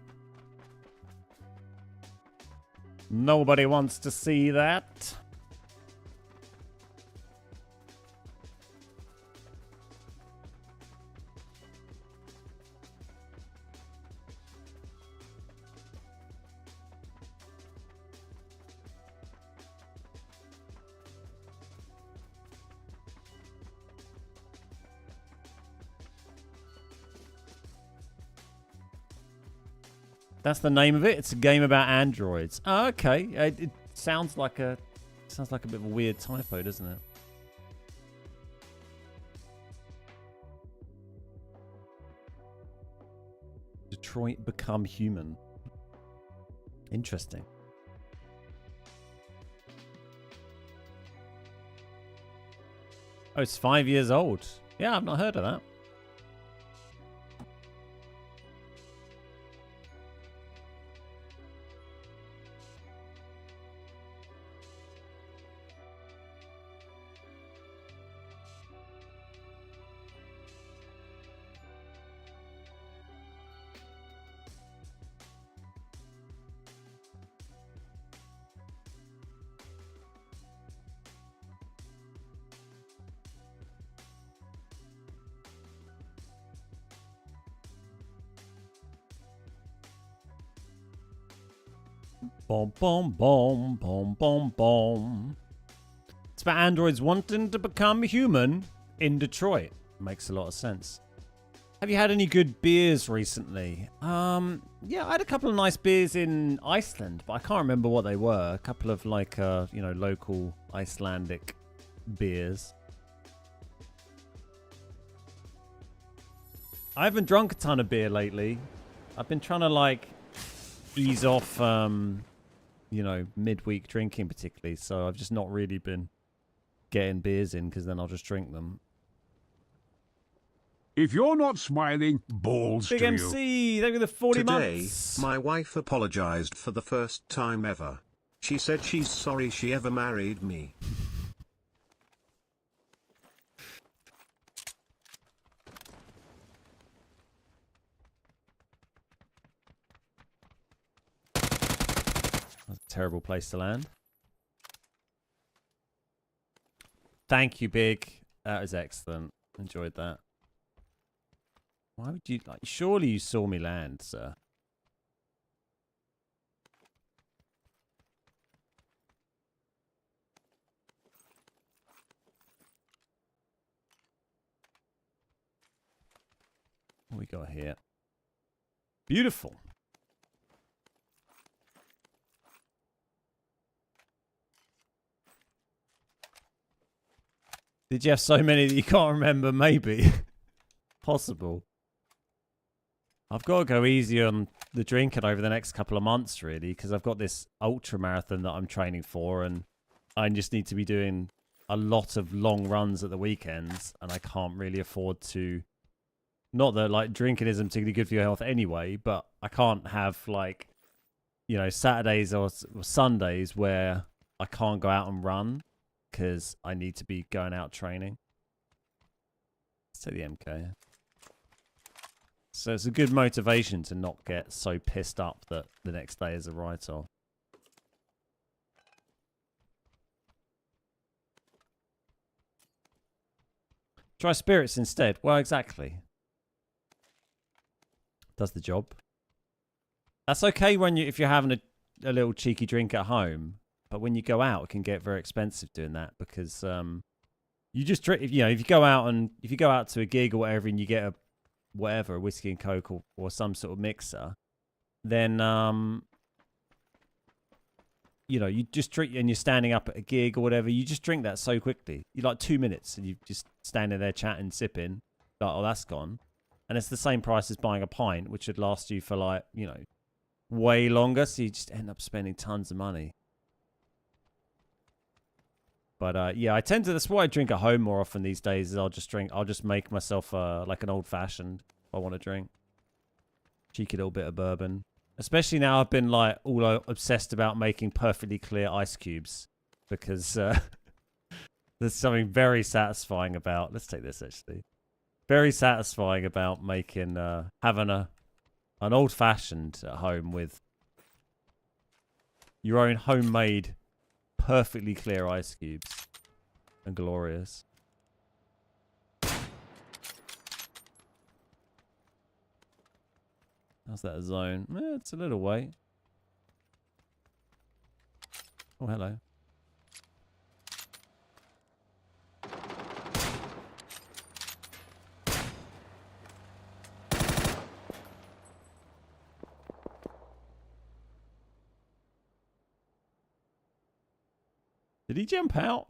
Nobody wants to see that. That's the name of it. It's a game about androids. Oh, okay. It sounds like a bit of a weird typo, doesn't it? Detroit Become Human. Interesting. Oh, it's 5 years old. Yeah, I've not heard of that. Boom, boom, boom, boom, boom, boom. It's about androids wanting to become human in Detroit. Makes a lot of sense. Have you had any good beers recently? Yeah, I had a couple of nice beers in Iceland, but I can't remember what they were. A couple of like, local Icelandic beers. I haven't drunk a ton of beer lately. I've been trying to like ease off, midweek drinking particularly. So I've just not really been getting beers in because then I'll just drink them. If you're not smiling, balls Big to MC, thank you for the 40 Today, months. my wife apologized for the first time ever. She said she's sorry she ever married me. That's a terrible place to land. Thank you, Big. That was excellent. Enjoyed that. Why would you like? Surely you saw me land, sir. What we got here? Beautiful. Did you have so many that you can't remember? Maybe. Possible. I've got to go easy on the drinking over the next couple of months, really, because I've got this ultra marathon that I'm training for, and I just need to be doing a lot of long runs at the weekends, and I can't really afford to. Not that like drinking isn't particularly good for your health anyway, but I can't have like, Saturdays or Sundays where I can't go out and run because I need to be going out training. Let's take the MK. So it's a good motivation to not get so pissed up that the next day is a write-off. Try spirits instead. Well, exactly. Does the job. That's okay when if you're having a little cheeky drink at home, but when you go out, it can get very expensive doing that because you just drink. If you go out to a gig or whatever, and you get a whiskey and coke or some sort of mixer, then you just drink, and you're standing up at a gig or whatever, you just drink that so quickly. You like 2 minutes and you just standing there chatting, sipping, like, oh, that's gone. And it's the same price as buying a pint, which would last you for like, way longer. So you just end up spending tons of money. But yeah, I tend to. That's why I drink at home more often these days. Is I'll just make myself like an old fashioned if I want to drink. Cheeky little bit of bourbon. Especially now I've been like all obsessed about making perfectly clear ice cubes because there's something very satisfying about. Let's take this actually. Very satisfying about making having an old fashioned at home with your own homemade perfectly clear ice cubes and glorious. How's that a zone? It's a little way. Oh, hello. Did he jump out?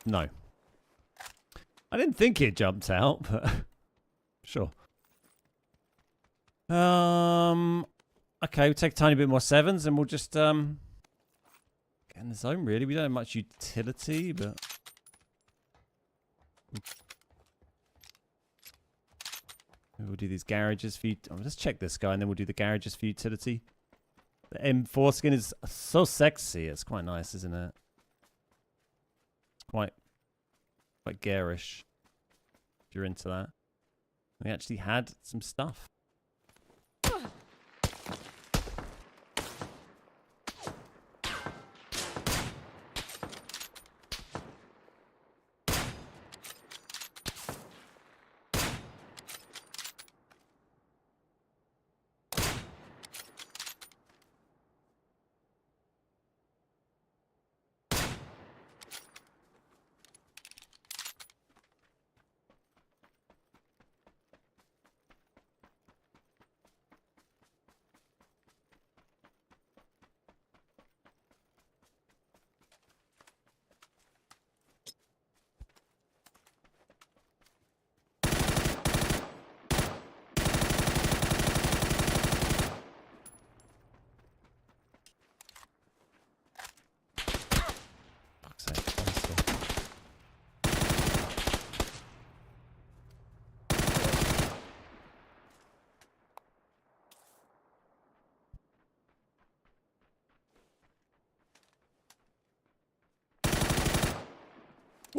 No. I didn't think it jumped out, but sure. Okay, we'll take a tiny bit more sevens and we'll just get in the zone really. We don't have much utility, but we'll do these garages for you. Let's check this guy and then we'll do the garages for utility. The M4 skin is so sexy. It's quite nice, isn't it? Quite garish if you're into that. We actually had some stuff.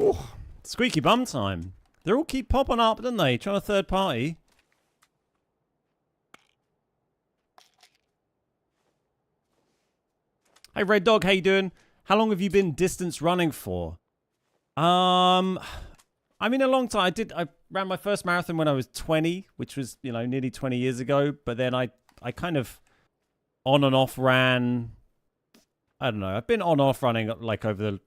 Oh, squeaky bum time. They all keep popping up, don't they? Trying a third party. Hey, Red Dog, how you doing? How long have you been distance running for? I mean, a long time. I ran my first marathon when I was 20, which was, you know, nearly 20 years ago. But then I kind of on and off ran. I don't know. I've been on and off running like over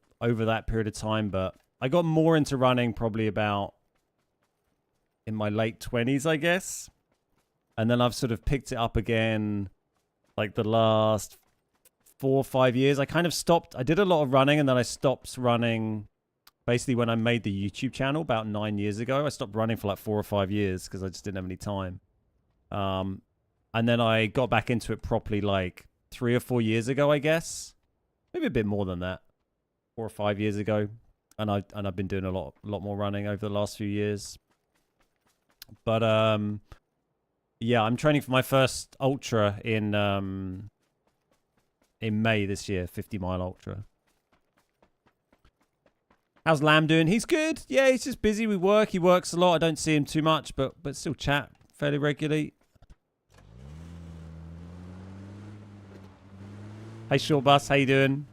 that period of time, but I got more into running probably about in my late 20s, I guess. And then I've sort of picked it up again like the last 4 or 5 years. I kind of stopped. I did a lot of running and then I stopped running basically when I made the YouTube channel about 9 years ago. I stopped running for like 4 or 5 years because I just didn't have any time. And then I got back into it properly like 3 or 4 years ago, I guess. Maybe a bit more than that. 4 or 5 years ago. And I've been doing a lot more running over the last few years. But yeah, I'm training for my first ultra in May this year, 50-mile ultra. How's Lamb doing? He's good. Yeah, he's just busy with work. He works a lot. I don't see him too much, but still chat fairly regularly. Hey, Short Bus, how you doing?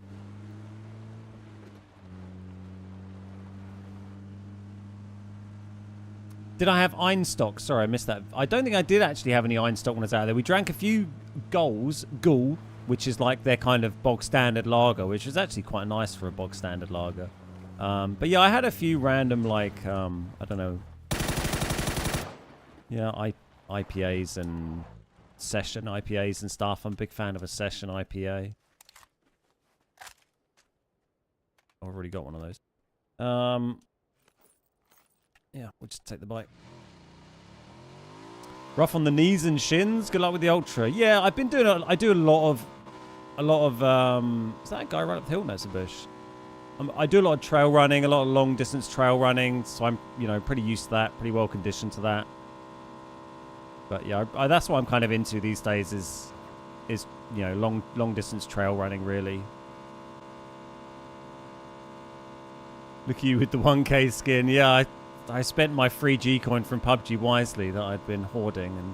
Did I have Einstock? Sorry, I missed that. I don't think I did actually have any Einstock when I was out there. We drank a few Ghoul, which is like their kind of bog standard lager, which is actually quite nice for a bog standard lager. But yeah, I had a few random like, I don't know. Yeah, IPAs and session IPAs and stuff. I'm a big fan of a session IPA. I've already got one of those. Yeah, we'll just take the bike. Rough on the knees and shins. Good luck with the ultra. Yeah, I've been doing. I do a lot of. Is that a guy right up the hill? No, it's a bush. I do a lot of trail running, a lot of long distance trail running, so I'm pretty used to that, pretty well conditioned to that. But yeah, that's what I'm kind of into these days is long distance trail running really. Look at you with the 1K skin. Yeah, I spent my free G coin from PUBG wisely that I'd been hoarding, and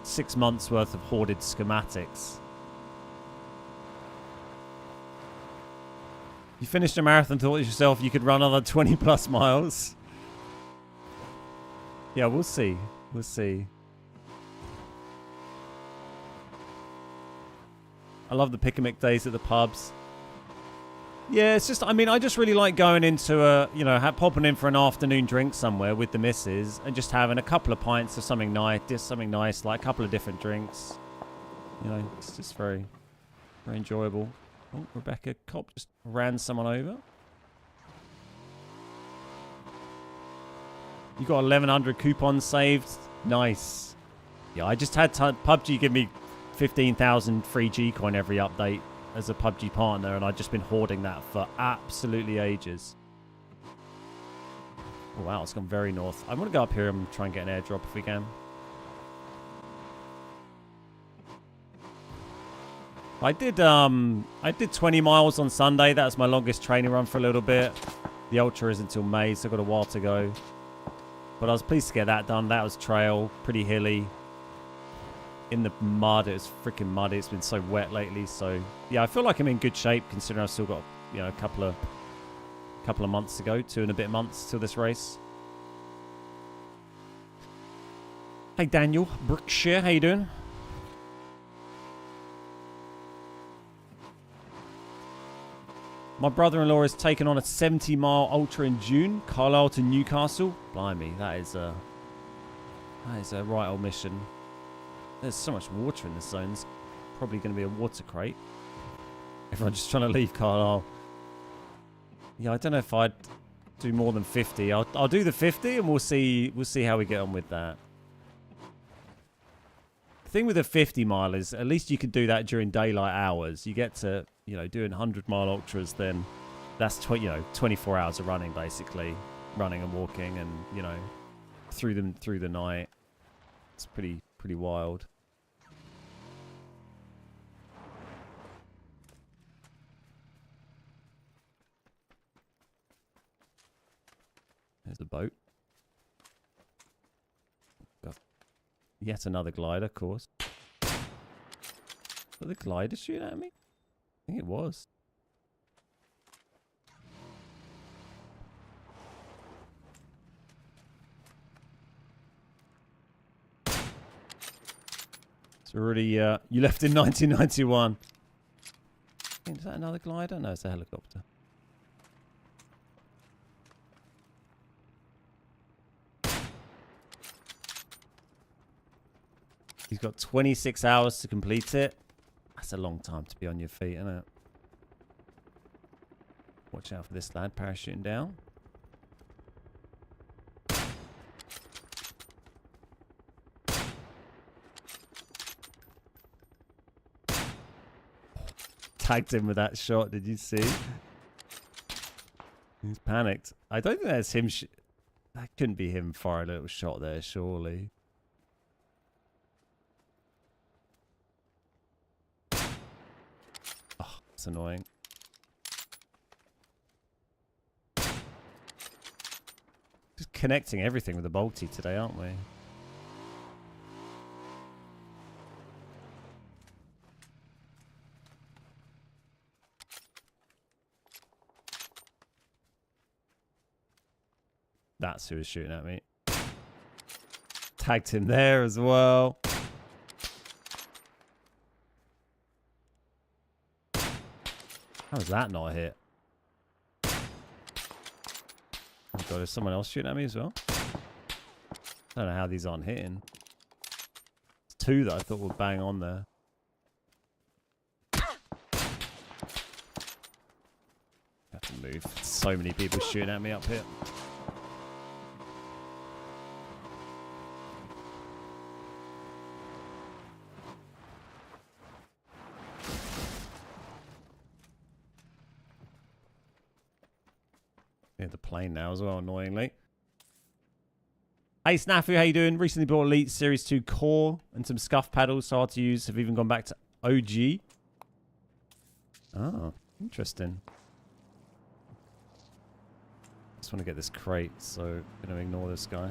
6 months worth of hoarded schematics. You finished a marathon, thought to yourself you could run another 20 plus miles. Yeah, we'll see. We'll see. I love the picnic days at the pubs. Yeah, it's just, I just really like going into popping in for an afternoon drink somewhere with the missus and just having a couple of pints of something nice, like a couple of different drinks. It's just very, very enjoyable. Oh, Rebecca Cop just ran someone over. You got 1,100 coupons saved. Nice. Yeah, I just had PUBG give me 15,000 free G coin every update as a PUBG partner, and I've just been hoarding that for absolutely ages. Oh, wow, it's gone very north. I'm going to go up here and try and get an airdrop if we can. I did 20 miles on Sunday. That was my longest training run for a little bit. The ultra is until May, so I've got a while to go. But I was pleased to get that done. That was trail, pretty hilly. In the mud, it was freaking muddy. It's been so wet lately, so yeah, I feel like I'm in good shape considering I've still got a couple of months to go, 2 and a bit months till this race. Hey Daniel Brookshire, how you doing? My brother-in-law has taken on a 70-mile ultra in June, Carlisle to Newcastle. Blimey, that is a right old mission. There's so much water in this zone. It's probably going to be a water crate. Everyone's just trying to leave Carlisle. Yeah, I don't know if I'd do more than 50. I'll do the 50 and we'll see how we get on with that. The thing with a 50 mile is at least you can do that during daylight hours. You get to, doing 100-mile ultras, then that's 24 hours of running basically, running and walking, and through the night. It's pretty wild. There's the boat. Got yet another glider, of course. Was the glider shooting at me? I think it was. It's already, you left in 1991. Is that another glider? No, it's a helicopter. He's got 26 hours to complete it. That's a long time to be on your feet, isn't it? Watch out for this lad parachuting down. Tagged him with that shot, did you see? He's panicked. I don't think that's him. That couldn't be him firing a little shot there, surely. Oh, that's annoying. Just connecting everything with the bolty today, aren't we? That's who was shooting at me. Tagged him there as well. How was that not a hit? Oh god, is someone else shooting at me as well? I don't know how these aren't hitting. It's two that I thought were bang on there. I have to move. So many people shooting at me up here. Near the plane now as well, annoyingly. Hey Snafu, how you doing? Recently bought Elite Series 2 Core and some scuff paddles, so hard to use. Have even gone back to OG. Oh, interesting. Just want to get this crate, so I'm going to ignore this guy.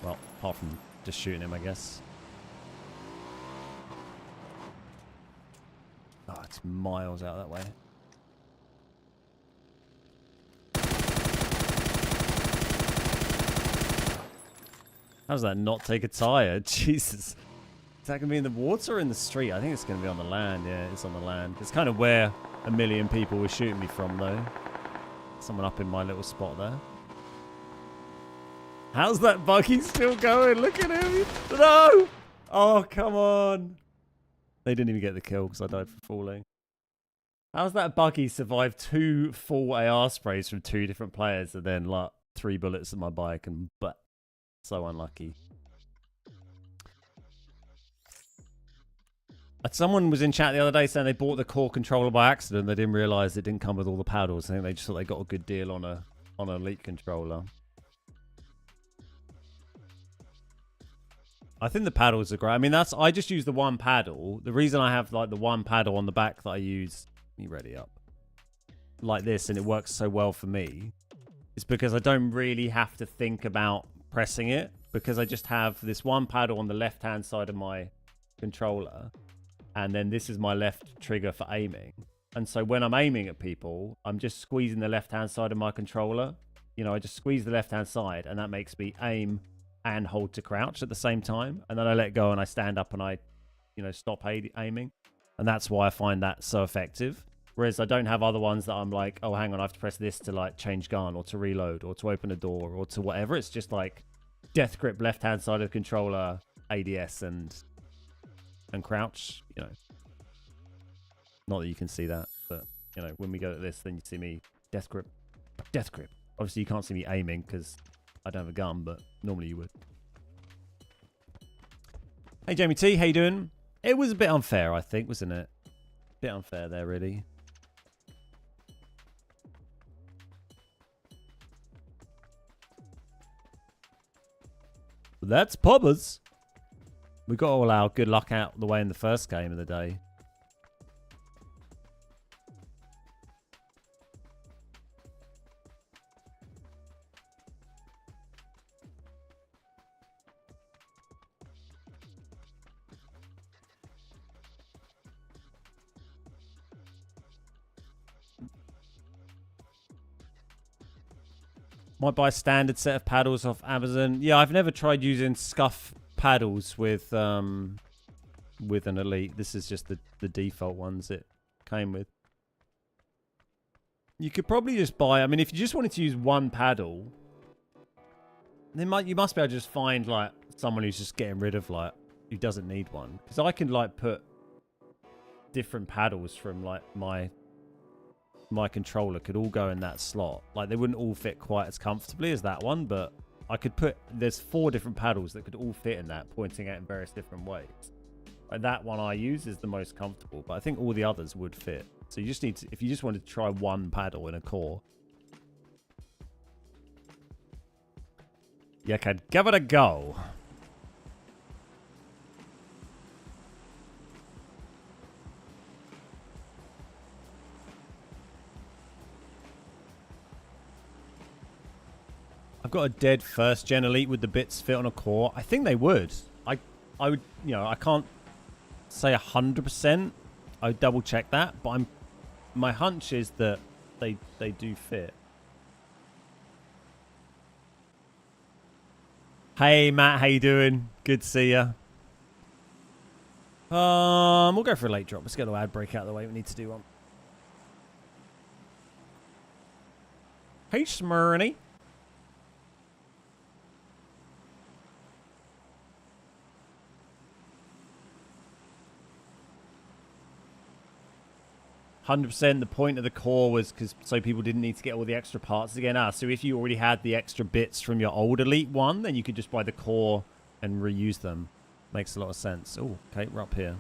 Well, apart from just shooting him, I guess. Oh, it's miles out that way. How does that not take a tire? Jesus. Is that going to be in the water or in the street? I think it's going to be on the land. Yeah, it's on the land. It's kind of where a million people were shooting me from, though. Someone up in my little spot there. How's that buggy still going? Look at him. No! Oh, come on. They didn't even get the kill because I died from falling. How's that buggy survived 2 full AR sprays from 2 different players and then, like, 3 bullets at my bike and... but. So unlucky. Someone was in chat the other day saying they bought the core controller by accident. They didn't realise it didn't come with all the paddles. I think they just thought they got a good deal on an Elite controller. I think the paddles are great. I mean, I just use the one paddle. The reason I have like the one paddle on the back that I use, let me ready up, like this, and it works so well for me, is because I don't really have to think about pressing it, because I just have this one paddle on the left hand side of my controller, and then this is my left trigger for aiming. And so when I'm aiming at people, I'm just squeezing the left hand side of my controller. You know, I just squeeze the left hand side, and that makes me aim and hold to crouch at the same time, and then I let go and I stand up and I, you know, stop aiming. And that's why I find that so effective. Whereas I don't have other ones that I'm like, oh, hang on, I have to press this to like change gun or to reload or to open a door or to whatever. It's just like death grip, left hand side of the controller, ADS and crouch, you know. Not that you can see that, but you know, when we go to this, then you see me death grip. Death grip. Obviously you can't see me aiming because I don't have a gun, but normally you would. Hey Jamie T, how you doing? It was a bit unfair, I think, wasn't it? Bit unfair there, really. But that's Pubbers. We got all our good luck out the way in the first game of the day. Might buy a standard set of paddles off Amazon. Yeah, I've never tried using scuff paddles with an Elite. This is just the default ones it came with. You could probably just buy, I mean, if you just wanted to use one paddle, then you must be able to just find like someone who's just getting rid of like, who doesn't need one. Because I can like put different paddles from like my controller could all go in that slot. Like they wouldn't all fit quite as comfortably as that one, but I could put, there's 4 different paddles that could all fit in that, pointing out in various different ways. Like that one I use is the most comfortable, but I think all the others would fit. So you just need to, if you just wanted to try one paddle in a core, you could give it a go. I've got a dead first gen Elite. Would the bits fit on a core? I think they would. I would, you know, I can't say 100%. I would double check that, but my hunch is that they do fit. Hey Matt, how you doing? Good to see ya. We'll go for a late drop. Let's get the ad break out of the way. We need to do one. Hey Smyrny. 100%. The point of the core was so people didn't need to get all the extra parts again. So if you already had the extra bits from your old Elite one, then you could just buy the core and reuse them. Makes a lot of sense. Oh, okay, we're up here.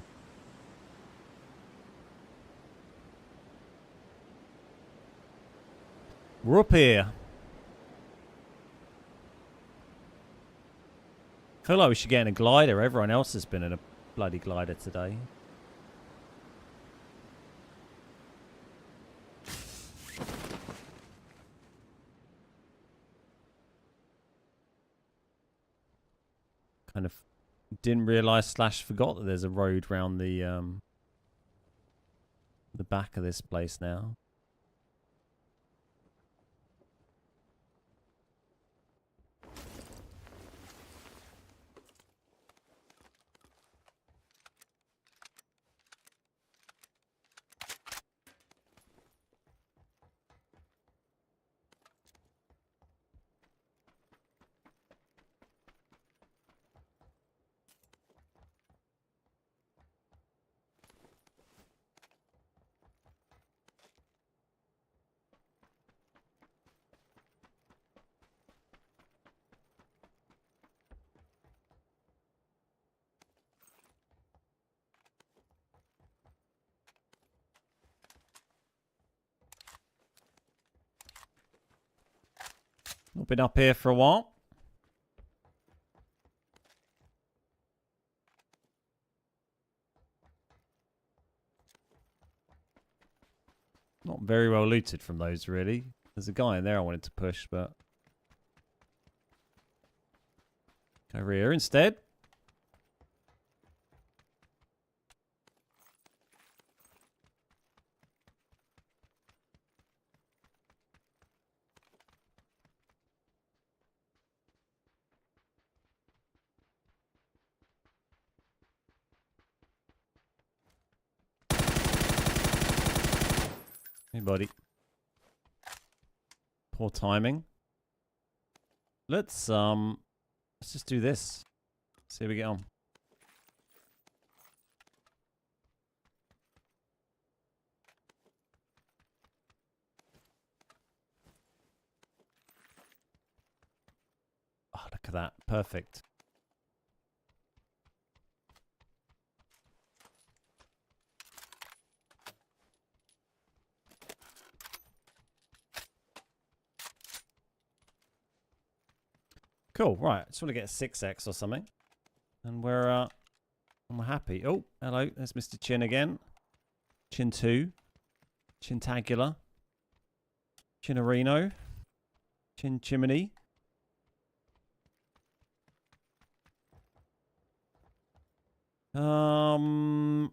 We're up here. I feel like we should get in a glider. Everyone else has been in a bloody glider today. Kind of didn't realise / forgot that there's a road round the back of this place now. Not been up here for a while. Not very well looted from those, really. There's a guy in there I wanted to push, but... Over here instead. Hey, buddy. Poor timing. Let's just do this. See how we get on. Oh, look at that. Perfect. Cool, right. Just want to get a 6x or something. And we're happy. Oh, hello. There's Mr. Chin again. Chin 2. Chintagular. Chinarino. Chin Chimney. Oh,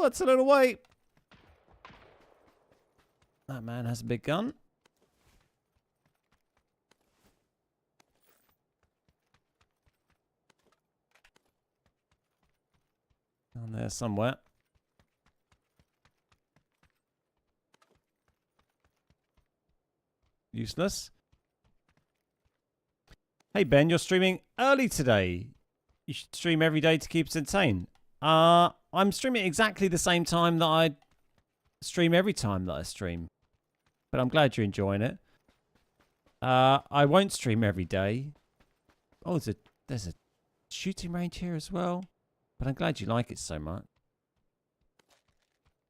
that's a little way. That man has a big gun. Down there somewhere. Useless. Hey Ben, you're streaming early today. You should stream every day to keep us entertained. I'm streaming exactly the same time that I stream every time that I stream. But I'm glad you're enjoying it. I won't stream every day. Oh, there's a shooting range here as well. But I'm glad you like it so much.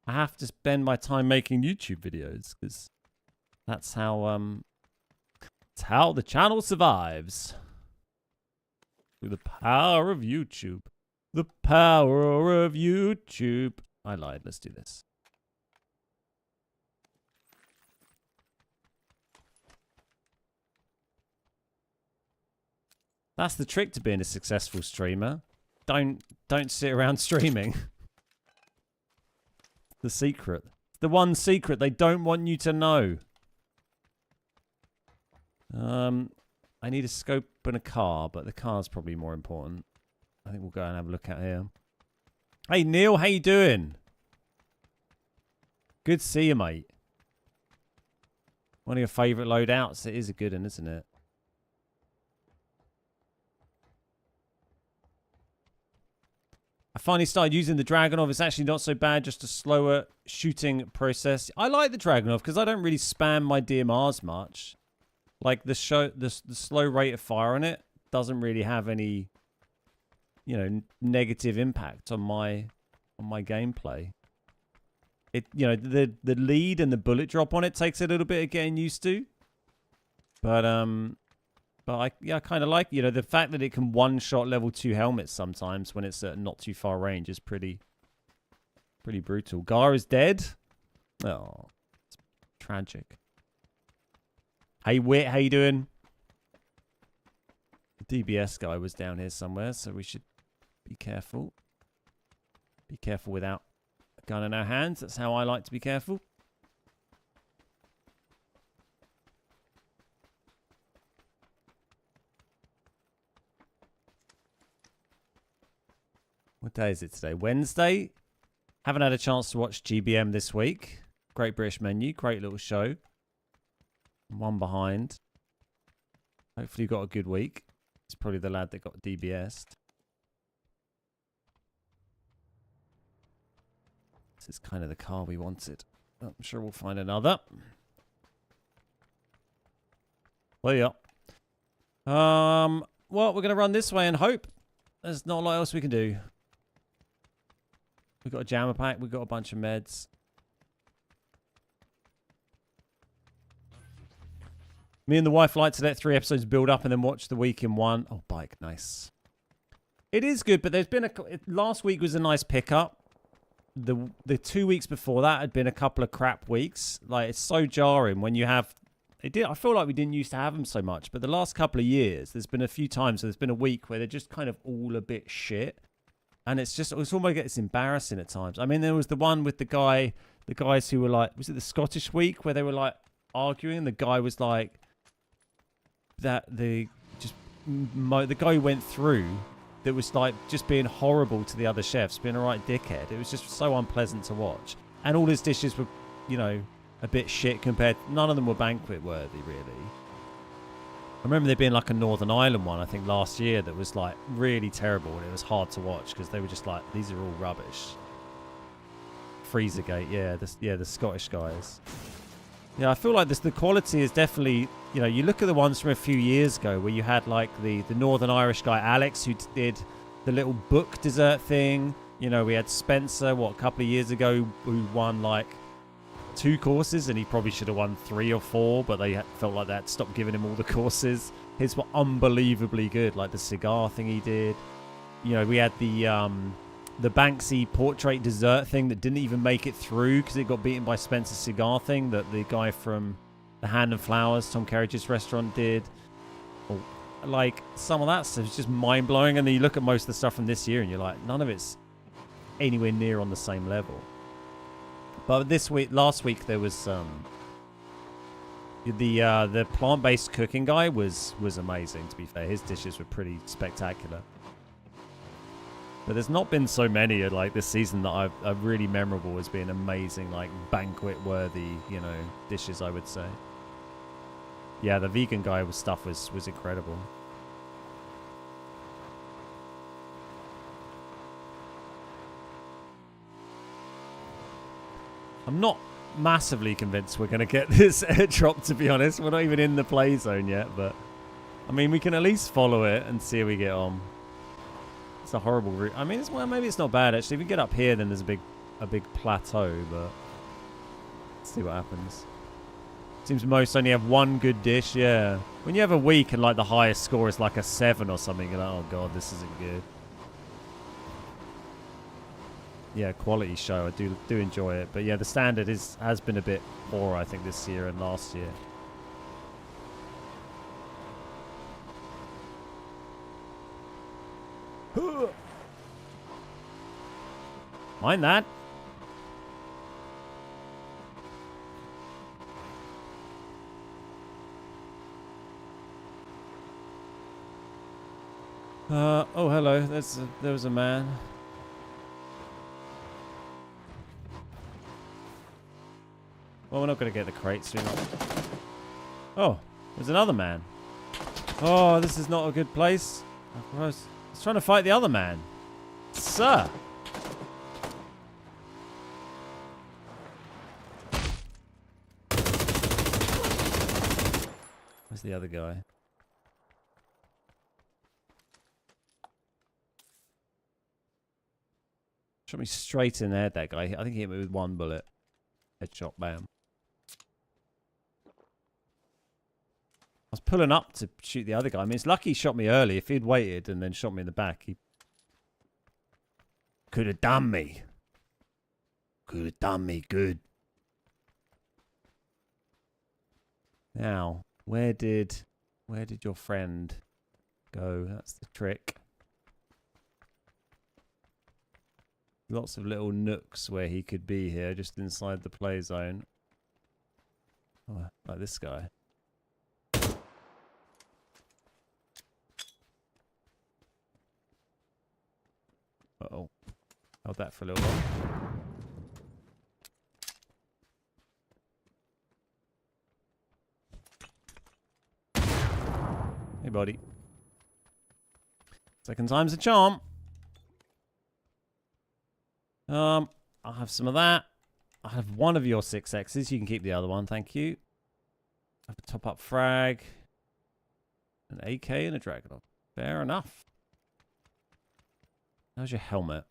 I have to spend my time making YouTube videos because that's how the channel survives. Through the power of YouTube. The power of YouTube. I lied. Let's do this. That's the trick to being a successful streamer. Don't sit around streaming. The secret. The one secret they don't want you to know. I need a scope and a car, but the car's probably more important. I think we'll go and have a look at here. Hey Neil, how you doing? Good to see you, mate. One of your favourite loadouts. It is a good one, isn't it? I finally started using the Dragunov. It's actually not so bad, just a slower shooting process. I like the Dragunov because I don't really spam my DMRs much. Like the slow rate of fire on it doesn't really have any, you know, negative impact on my gameplay. it, you know, the lead and the bullet drop on it takes a little bit of getting used to. But I kind of like, you know, the fact that it can one-shot level 2 helmets sometimes when it's at not too far range is pretty brutal. Gar is dead. Oh, it's tragic. Hey, Wit, how you doing? The DBS guy was down here somewhere, so we should be careful. Be careful without a gun in our hands. That's how I like to be careful. What day is it today? Wednesday. Haven't had a chance to watch GBM this week. Great British Menu. Great little show. One behind. Hopefully you got a good week. It's probably the lad that got DBS'd. This is kind of the car we wanted. I'm sure we'll find another. Well, yeah. Well, we're going to run this way and hope. There's not a lot else we can do. We've got a jammer pack. We've got a bunch of meds. Me and the wife like to let 3 episodes build up and then watch the week in one. Oh, bike. Nice. It is good, but there's been last week was a nice pickup. The 2 weeks before that had been a couple of crap weeks. Like, it's so jarring when you have... I feel like we didn't used to have them so much, but the last couple of years, there's been a few times where there's been a week where they're just kind of all a bit shit. And it's almost gets embarrassing at times. I mean, there was the one with the guys who were like, was it the Scottish week where they were like arguing? And the guy was like, the guy who went through that was like just being horrible to the other chefs, being a right dickhead. It was just so unpleasant to watch. And all his dishes were, you know, a bit shit compared. None of them were banquet worthy, really. I remember there being like a Northern Ireland one, I think last year, that was like really terrible, and it was hard to watch because they were just like, these are all rubbish. Freezergate, yeah, the Scottish guys. Yeah, I feel like the quality is definitely, you know, you look at the ones from a few years ago where you had like the Northern Irish guy Alex who did the little book dessert thing. You know, we had Spencer, a couple of years ago, who won like 2 courses, and he probably should have won 3 or 4, but they felt like that stopped giving him all the courses. His were unbelievably good, like the cigar thing he did. You know, we had the Banksy portrait dessert thing that didn't even make it through because it got beaten by Spencer's cigar thing that the guy from the Hand and Flowers, Tom Kerridge's restaurant, did. Or, like, some of that stuff is just mind-blowing, and then you look at most of the stuff from this year and you're like, none of it's anywhere near on the same level. But last week there was the plant-based cooking guy was amazing. To be fair, his dishes were pretty spectacular. But there's not been so many like this season that I've really memorable as being amazing, like banquet-worthy, you know, dishes. I would say. Yeah, the vegan guy with stuff was incredible. I'm not massively convinced we're going to get this airdrop, to be honest. We're not even in the play zone yet, but I mean, we can at least follow it and see how we get on. It's a horrible route. I mean, maybe it's not bad, actually. If we get up here, then there's a big plateau, but let's see what happens. Seems most only have 1 good dish, yeah. When you have a week and like the highest score is like a 7 or something, you're like, oh god, this isn't good. Yeah, quality show. I do enjoy it, but yeah, the standard has been a bit poorer, I think, this year and last year. Mind that. Oh, hello. There was a man. Well, we're not going to get the crates, we're not. Oh, there's another man. Oh, this is not a good place. I was trying to fight the other man. Sir. Where's the other guy? Shot me straight in the head, that guy. I think he hit me with 1 bullet. Headshot, bam. I was pulling up to shoot the other guy. I mean, it's lucky he shot me early. If he'd waited and then shot me in the back, he could have done me. Could have done me good. Now, where did your friend go? That's the trick. Lots of little nooks where he could be here, just inside the play zone. Oh, like this guy. Uh-oh. Held that for a little while. Hey, buddy. Second time's a charm. I'll have some of that. I have one of your 6Xs. You can keep the other one, thank you. I have a top-up frag. An AK and a Dragonov. Fair enough. How's your helmet?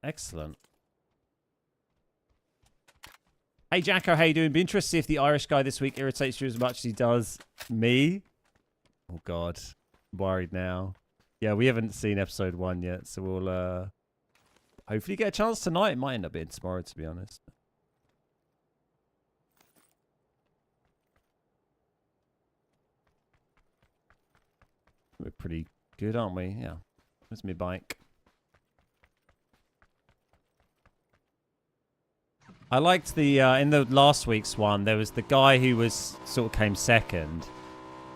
Excellent. Hey Jacko, how you doing? Be interested to see if the Irish guy this week irritates you as much as he does me. Oh god, I'm worried now. Yeah, we haven't seen episode 1 yet, so we'll hopefully get a chance tonight. It might end up being tomorrow, to be honest. We're pretty good, aren't we? Yeah. Where's my bike? I liked the in the last week's one, there was the guy who was sort of came second.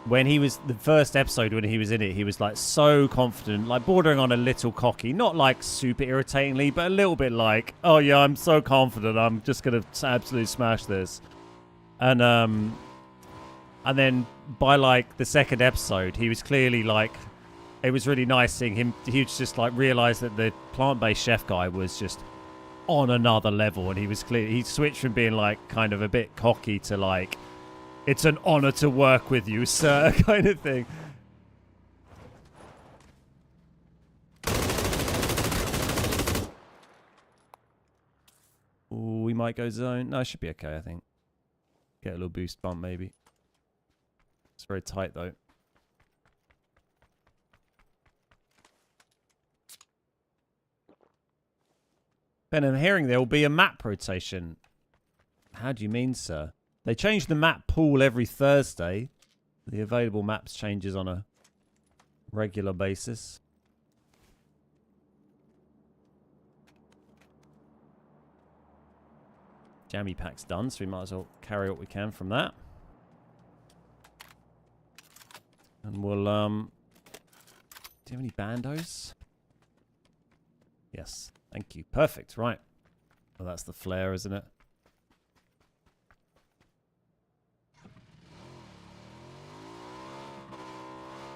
When he was the first episode, when he was in it, he was like so confident, like bordering on a little cocky, not like super irritatingly, but a little bit like, oh yeah, I'm so confident, I'm just gonna absolutely smash this. And then by like the second episode, he was clearly like, it was really nice seeing him. He was just like realized that the plant-based chef guy was just on another level, and he was clear. He switched from being like kind of a bit cocky to like, it's an honor to work with you, sir, kind of thing. Ooh, we might go zone. No, it should be okay, I think. Get a little boost bump, maybe. It's very tight, though. Ben, I'm hearing there will be a map rotation. How do you mean, sir? They change the map pool every Thursday. The available maps changes on a regular basis. Jammy pack's done, so we might as well carry what we can from that. And we'll, do you have any bandos? Yes, thank you. Perfect, right. Well, that's the flare, isn't it?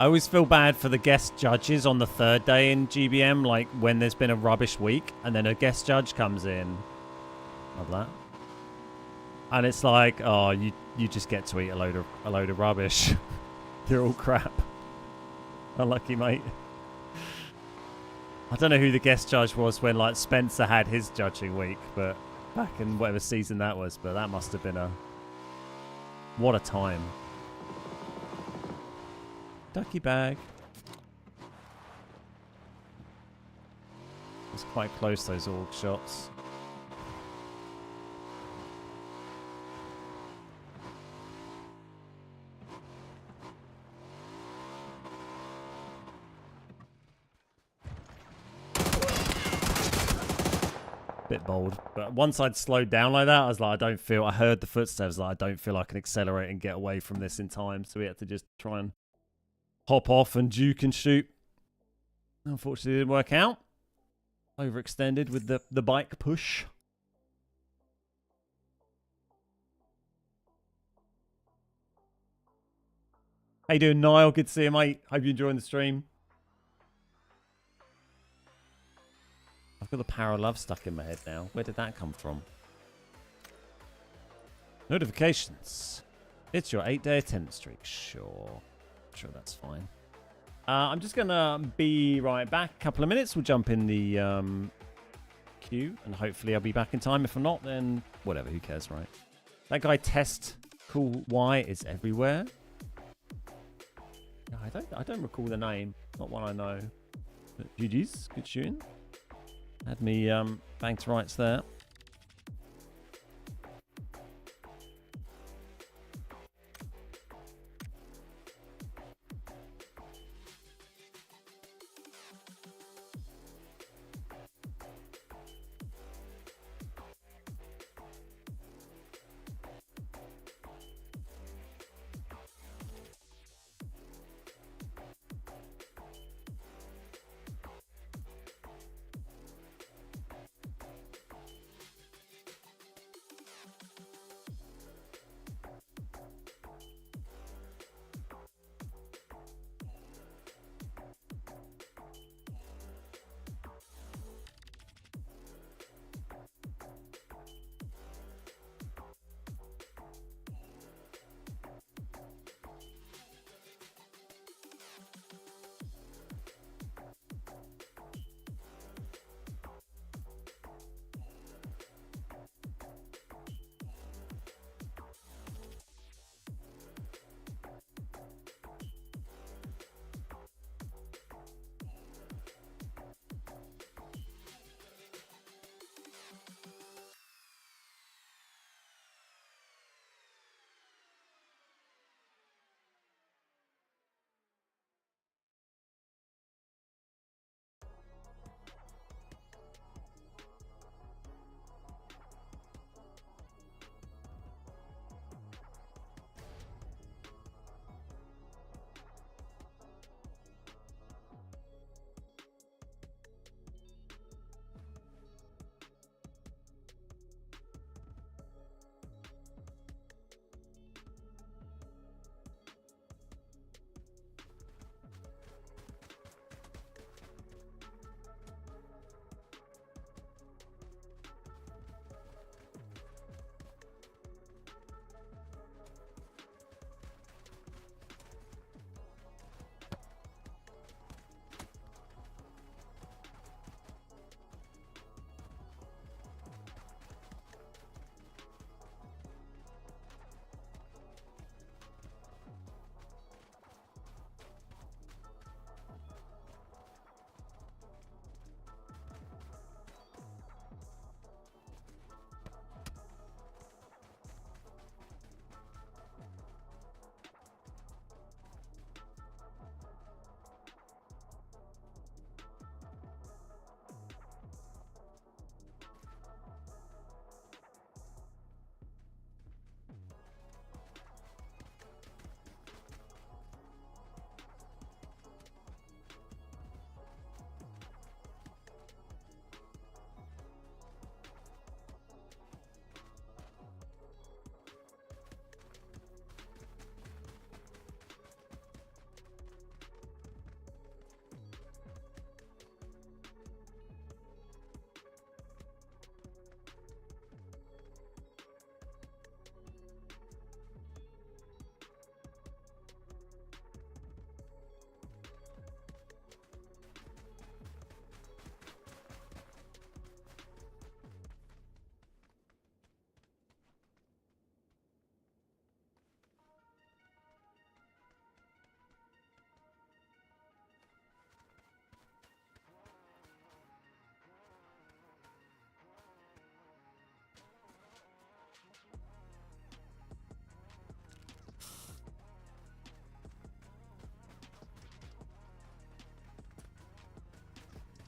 I always feel bad for the guest judges on the third day in GBM, like when there's been a rubbish week and then a guest judge comes in. Love that. And it's like, oh, you just get to eat a load of rubbish. You're all crap. Unlucky, mate. I don't know who the guest judge was when like Spencer had his judging week, but back in whatever season that was, but that must have been what a time. Ducky bag. It's quite close, those org shots. Bit bold, but once I'd slowed down like that, I was like, I heard the footsteps, like, I don't feel I can accelerate and get away from this in time, so we had to just try and hop off and juke and shoot. Unfortunately, it didn't work out. Overextended with the bike push. How you doing, Niall? Good to see you, mate. Hope you're enjoying the stream. I've got the power of love stuck in my head now. Where did that come from? Notifications. It's your 8-day attendance streak. Sure, that's fine. I'm just going to be right back. A couple of minutes. We'll jump in the queue, and hopefully I'll be back in time. If I'm not, then whatever, who cares, right? That guy Test Cool Y is everywhere. No, I don't recall the name. Not one I know. But GG's, good shooting. Had me bang to rights there.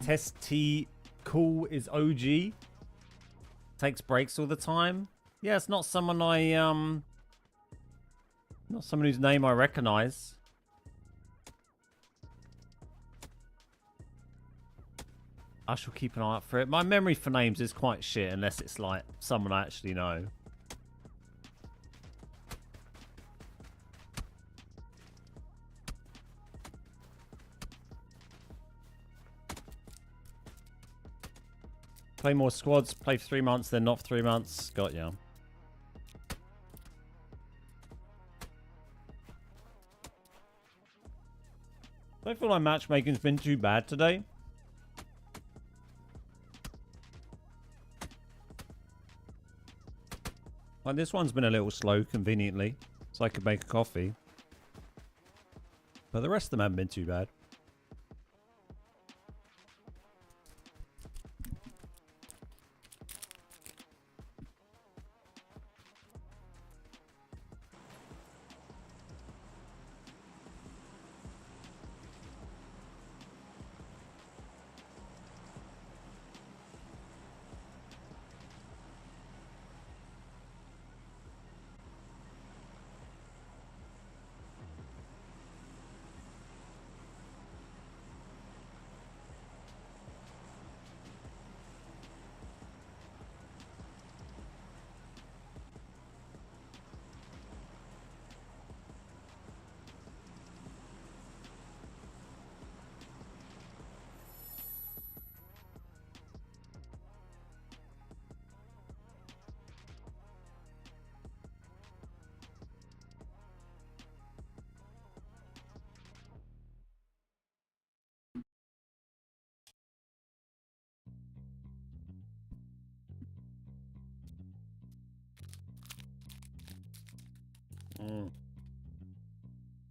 Test T Cool is OG. Takes breaks all the time. Yeah, it's not someone not someone whose name I recognize. I shall keep an eye out for it. My memory for names is quite shit unless it's like someone I actually know. Play more squads, play for 3 months, then not for 3 months. Got ya. I don't feel like matchmaking's been too bad today. Like this one's been a little slow, conveniently, so I could make a coffee. But the rest of them haven't been too bad.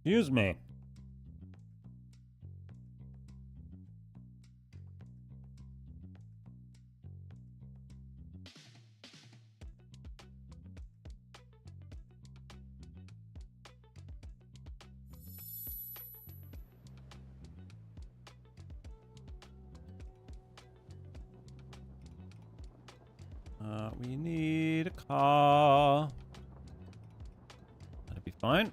Excuse me. We need a car. That'll be fine.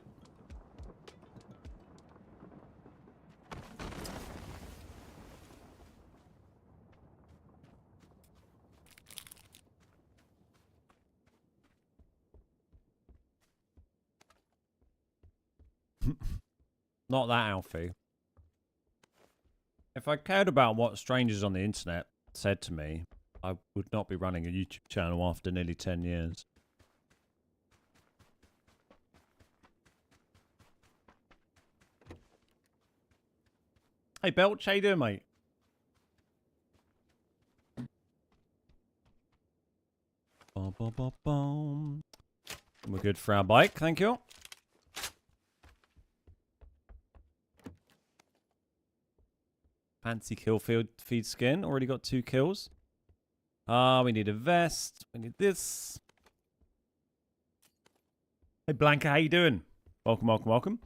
Not that, Alfie. If I cared about what strangers on the internet said to me, I would not be running a YouTube channel after nearly 10 years. Hey, Belch, how you doing, mate? Bum, bum, bum, bum. We're good for our bike, thank you. Fancy kill feed skin. Already got 2 kills. We need a vest. We need this. Hey, Blanca, how you doing? Welcome, welcome, welcome.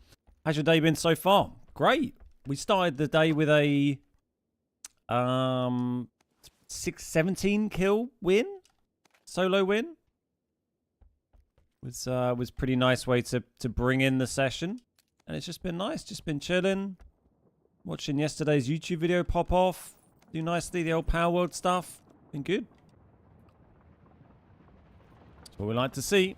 How's your day been so far? Great. We started the day with a 17 kill win, solo win. Was pretty nice way to bring in the session, and it's just been nice. Just been chilling, watching yesterday's YouTube video pop off, do nicely the old Power World stuff. Been good. That's what we like to see.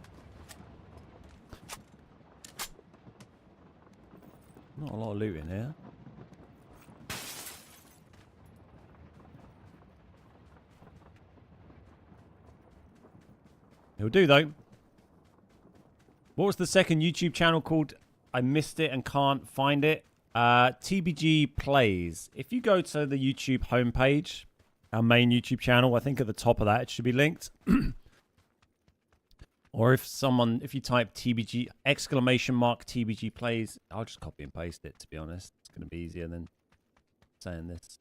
Not a lot of loot in here. It'll do, though. What was the second YouTube channel called? I missed it and can't find it. TBG Plays. If you go to the YouTube homepage, our main YouTube channel, I think at the top of that, it should be linked. Or if you type TBG, !TBG Plays, I'll just copy and paste it, to be honest. It's going to be easier than saying this.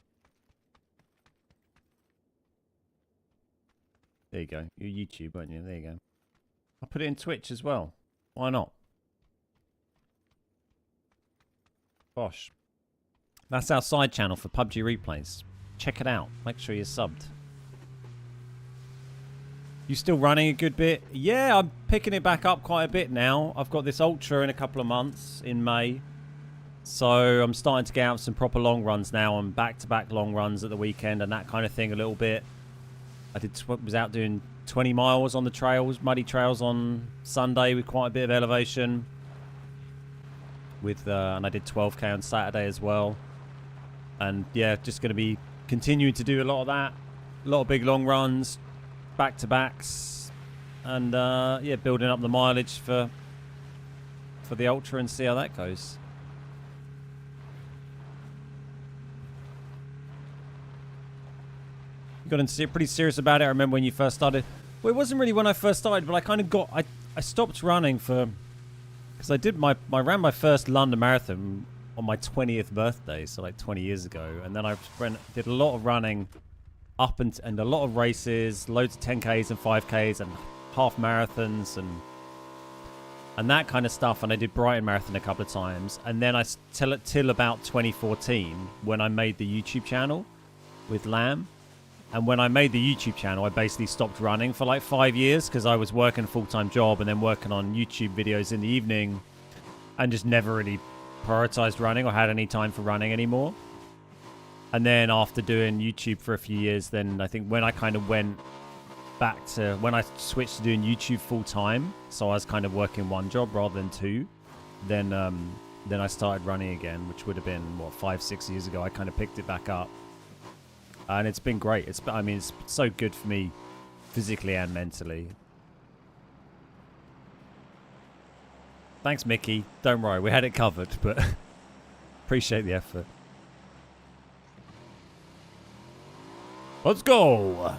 There you go. You're YouTube, aren't you? There you go. I'll put it in Twitch as well. Why not? Gosh. That's our side channel for PUBG replays. Check it out. Make sure you're subbed. You still running a good bit? Yeah, I'm picking it back up quite a bit now. I've got this Ultra in a couple of months in May. So I'm starting to get out some proper long runs now. I'm back-to-back long runs at the weekend and that kind of thing a little bit. I was out doing 20 miles on the trails, muddy trails on Sunday with quite a bit of elevation. And I did 12k on Saturday as well. And yeah, just going to be continuing to do a lot of that. A lot of big long runs, back-to-backs. And yeah, building up the mileage for the Ultra and see how that goes. You got pretty serious about it. I remember when you first started. Well, it wasn't really when I first started, but I kind of got... I stopped running for... Because I did I ran my first London Marathon on my 20th birthday, so like 20 years ago. And then I did a lot of running up and a lot of races, loads of 10Ks and 5Ks and half marathons and that kind of stuff. And I did Brighton Marathon a couple of times. And then till about 2014 when I made the YouTube channel with Lamb. And when I made the YouTube channel, I basically stopped running for like 5 years because I was working a full-time job and then working on YouTube videos in the evening and just never really prioritized running or had any time for running anymore. And then after doing YouTube for a few years, then I think when I kind of went back to when I switched to doing YouTube full-time, so I was kind of working one job rather than two, then I started running again, which would have been, what, 5-6 years ago. I kind of picked it back up. And it's been great. It's so good for me physically and mentally. Thanks, Mickey. Don't worry, we had it covered, but appreciate the effort. Let's go.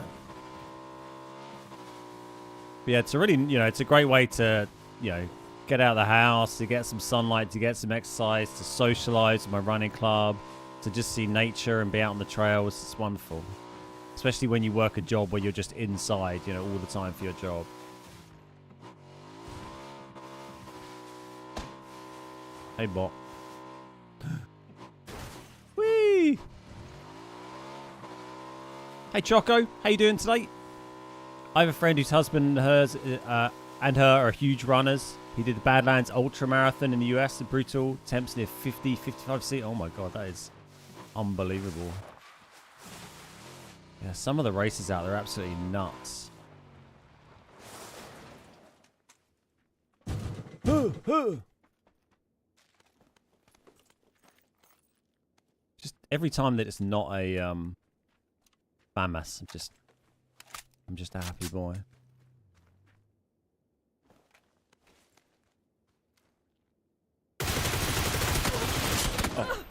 But yeah, it's a really, it's a great way to, get out of the house, to get some sunlight, to get some exercise, to socialize with my running club. To just see nature and be out on the trails, it's wonderful. Especially when you work a job where you're just inside, all the time for your job. Hey, bot. Whee! Hey, Choco. How you doing today? I have a friend whose husband and her are huge runners. He did the Badlands Ultra Marathon in the US, the brutal temps near 55 feet. Oh my god, that is unbelievable. Yeah, some of the races out there are absolutely nuts. Just every time that it's not a FAMAS, I'm just a happy boy. Oh.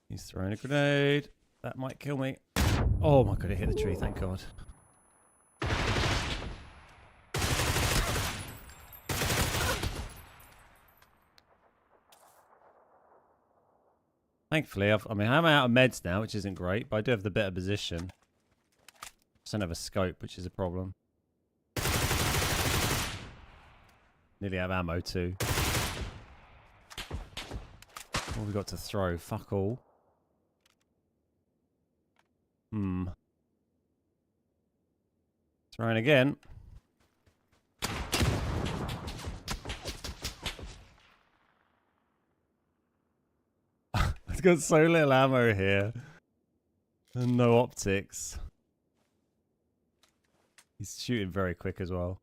He's throwing a grenade. That might kill me. Oh my god, it hit the tree, thank god. Thankfully, I'm out of meds now, which isn't great, but I do have the better position. Just don't have a scope, which is a problem. Nearly out of ammo too. What have we got to throw? Fuck all. Throwing again. I've got so little ammo here. And no optics. He's shooting very quick as well.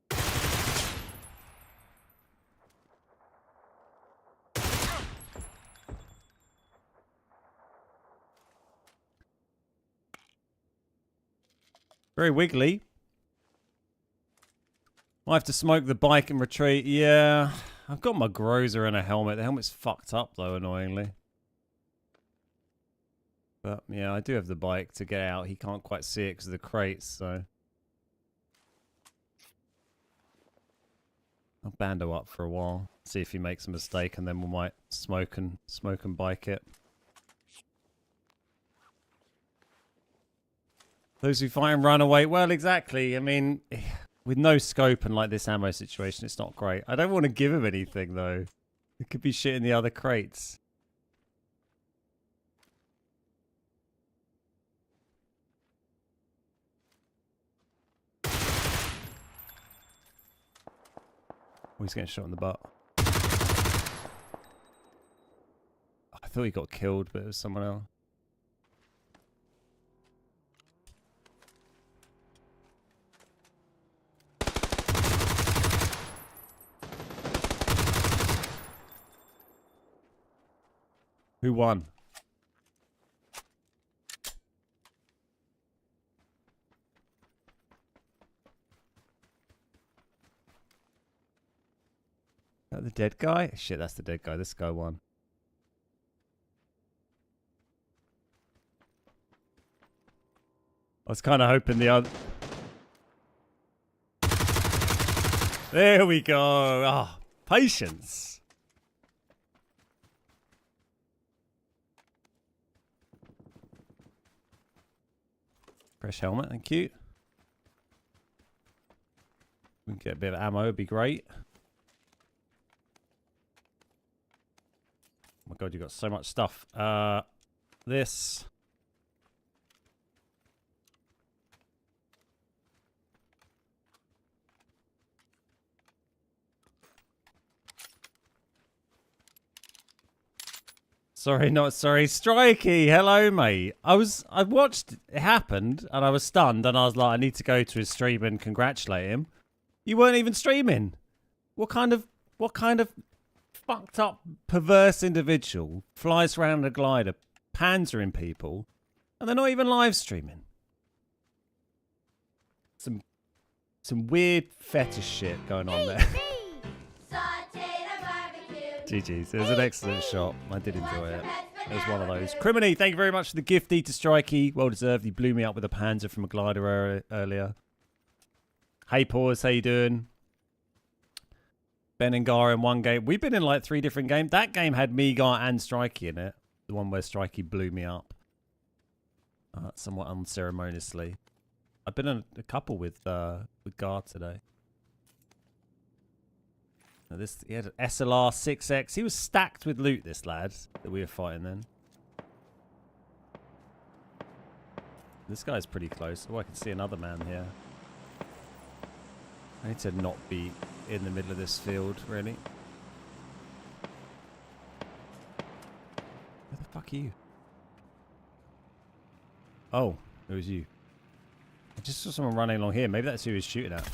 Very wiggly. I have to smoke the bike and retreat. Yeah, I've got my Groza and a helmet. The helmet's fucked up though, annoyingly. But yeah, I do have the bike to get out. He can't quite see it because of the crates, so I'll bando up for a while. See if he makes a mistake, and then we might smoke and bike it. Those who fight and run away. Well, exactly. I mean, with no scope and like this ammo situation, it's not great. I don't want to give him anything, though. It could be shit in the other crates. Oh, he's getting shot in the butt. I thought he got killed, but it was someone else. Who won? Is that the dead guy? Shit, that's the dead guy. This guy won. I was kind of hoping the other... There we go. Ah, patience. Fresh helmet, thank you. We can get a bit of ammo, it'd be great. Oh my god, you got so much stuff. This. Sorry, not sorry. Strikey, hello, mate. I watched it happened and I was stunned and I was like, I need to go to his stream and congratulate him. You weren't even streaming. What kind of fucked up, perverse individual flies around a glider, panzering people, and they're not even live streaming? Some weird fetish shit going on there. GG's. It was an excellent shot. I did enjoy it. It was one of those. Criminy, thank you very much for the gifty to Strikey. Well deserved. He blew me up with a panzer from a glider earlier. Hey, Paws, how you doing? Ben and Gar in one game. We've been in like 3 different games. That game had me, Gar, and Strikey in it. The one where Strikey blew me up. Somewhat unceremoniously. I've been in a couple with Gar today. Now he had an SLR 6X. He was stacked with loot, this lad, that we were fighting then. This guy's pretty close. Oh, I can see another man here. I need to not be in the middle of this field, really. Where the fuck are you? Oh, it was you. I just saw someone running along here. Maybe that's who he was shooting at.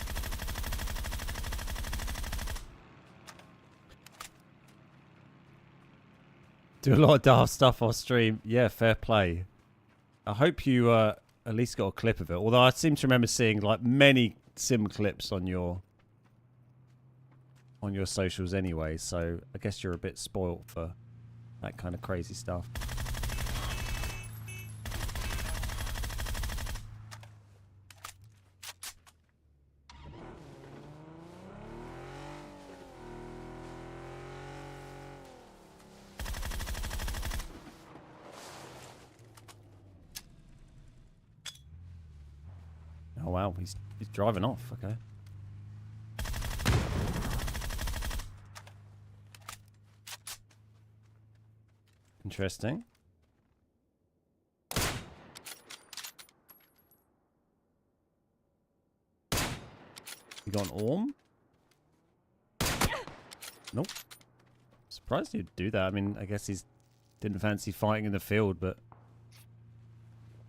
Do a lot of daft stuff off stream. Yeah, fair play. I hope you at least got a clip of it. Although I seem to remember seeing like many sim clips on your socials anyway, so I guess you're a bit spoilt for that kind of crazy stuff. Oh wow, he's driving off, okay. Interesting. You got an orm? Nope. Surprised he'd do that. I mean, I guess he's didn't fancy fighting in the field, but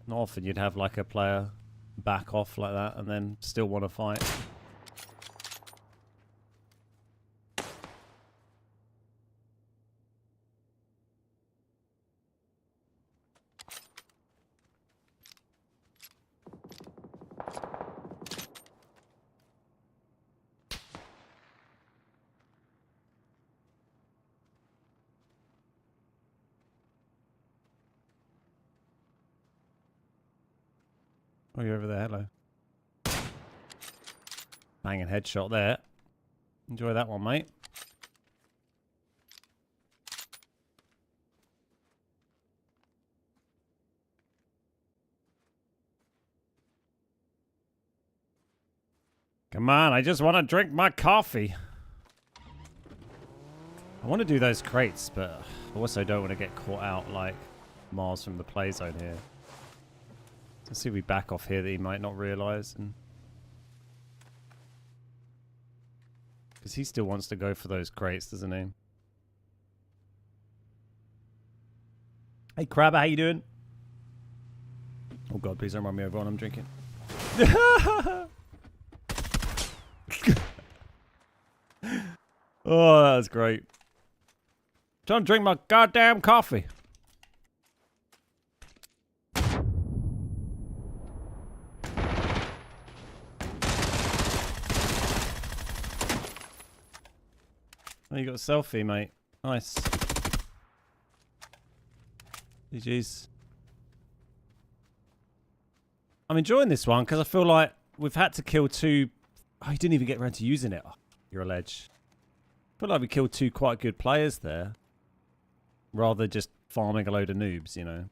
not often you'd have like a player back off like that and then still want to fight. Oh, you're over there. Hello. Banging headshot there. Enjoy that one, mate. Come on, I just want to drink my coffee. I want to do those crates, but I also don't want to get caught out like miles from the play zone here. Let's see if we back off here that he might not realise. Because he still wants to go for those crates, doesn't he? Hey, Crab, how you doing? Oh, God, please don't run me over when I'm drinking. Oh, that was great. Trying to drink my goddamn coffee. Oh, you got a selfie, mate. Nice. GG's. I'm enjoying this one because I feel like we've had to kill two... Oh, you didn't even get around to using it. Oh, you're a ledge. I feel like we killed two quite good players there. Rather than just farming a load of noobs, you know.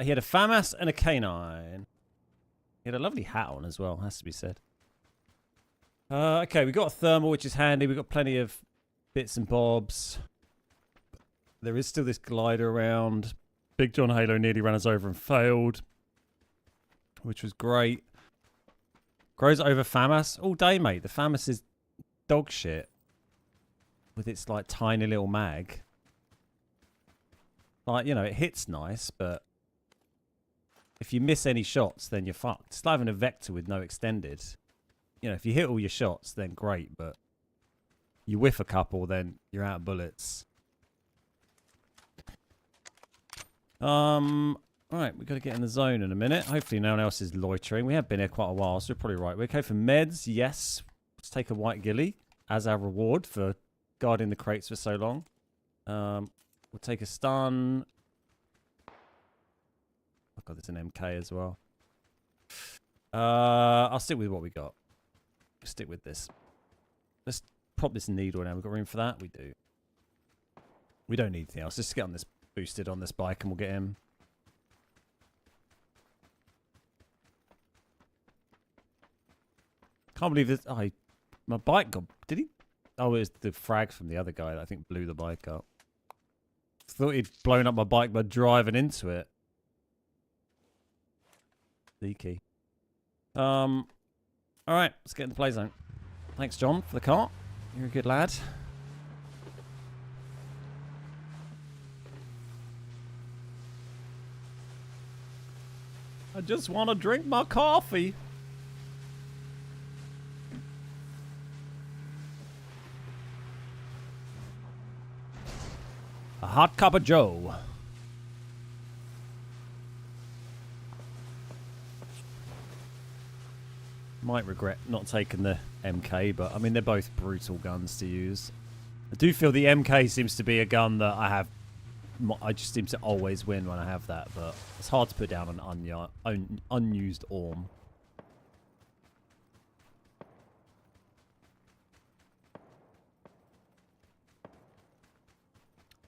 He had a FAMAS and a canine. He had a lovely hat on as well, has to be said. Okay, we got a thermal, which is handy. We've got plenty of bits and bobs. There is still this glider around. Big John Halo nearly ran us over and failed, which was great. Grows over FAMAS all day, mate. The FAMAS is dog shit with its like tiny little mag. Like, you know, it hits nice, but if you miss any shots, then you're fucked. It's like having a Vector with no extended. You know, if you hit all your shots, then great, but you whiff a couple, then you're out of bullets. Alright, we've got to get in the zone in a minute. Hopefully no one else is loitering. We have been here quite a while, so we're probably right. We're okay for meds, yes. Let's take a white ghillie as our reward for guarding the crates for so long. We'll take a stun. Oh god, there's an MK as well. I'll stick with what we got. Stick with this. Let's prop this needle now. We've got room for that? We do. We don't need anything else. Just get on this boosted on this bike and we'll get him. Can't believe this. Oh, my bike got... Did he? Oh, it was the frag from the other guy that I think blew the bike up. Thought he'd blown up my bike by driving into it. Leaky. Alright, let's get in the play zone. Thanks, John, for the cart. You're a good lad. I just want to drink my coffee. A hot cup of joe. Might regret not taking the MK, but I mean, they're both brutal guns to use. I do feel the MK seems to be a gun that I have. I just seem to always win when I have that, but it's hard to put down an unused ARM.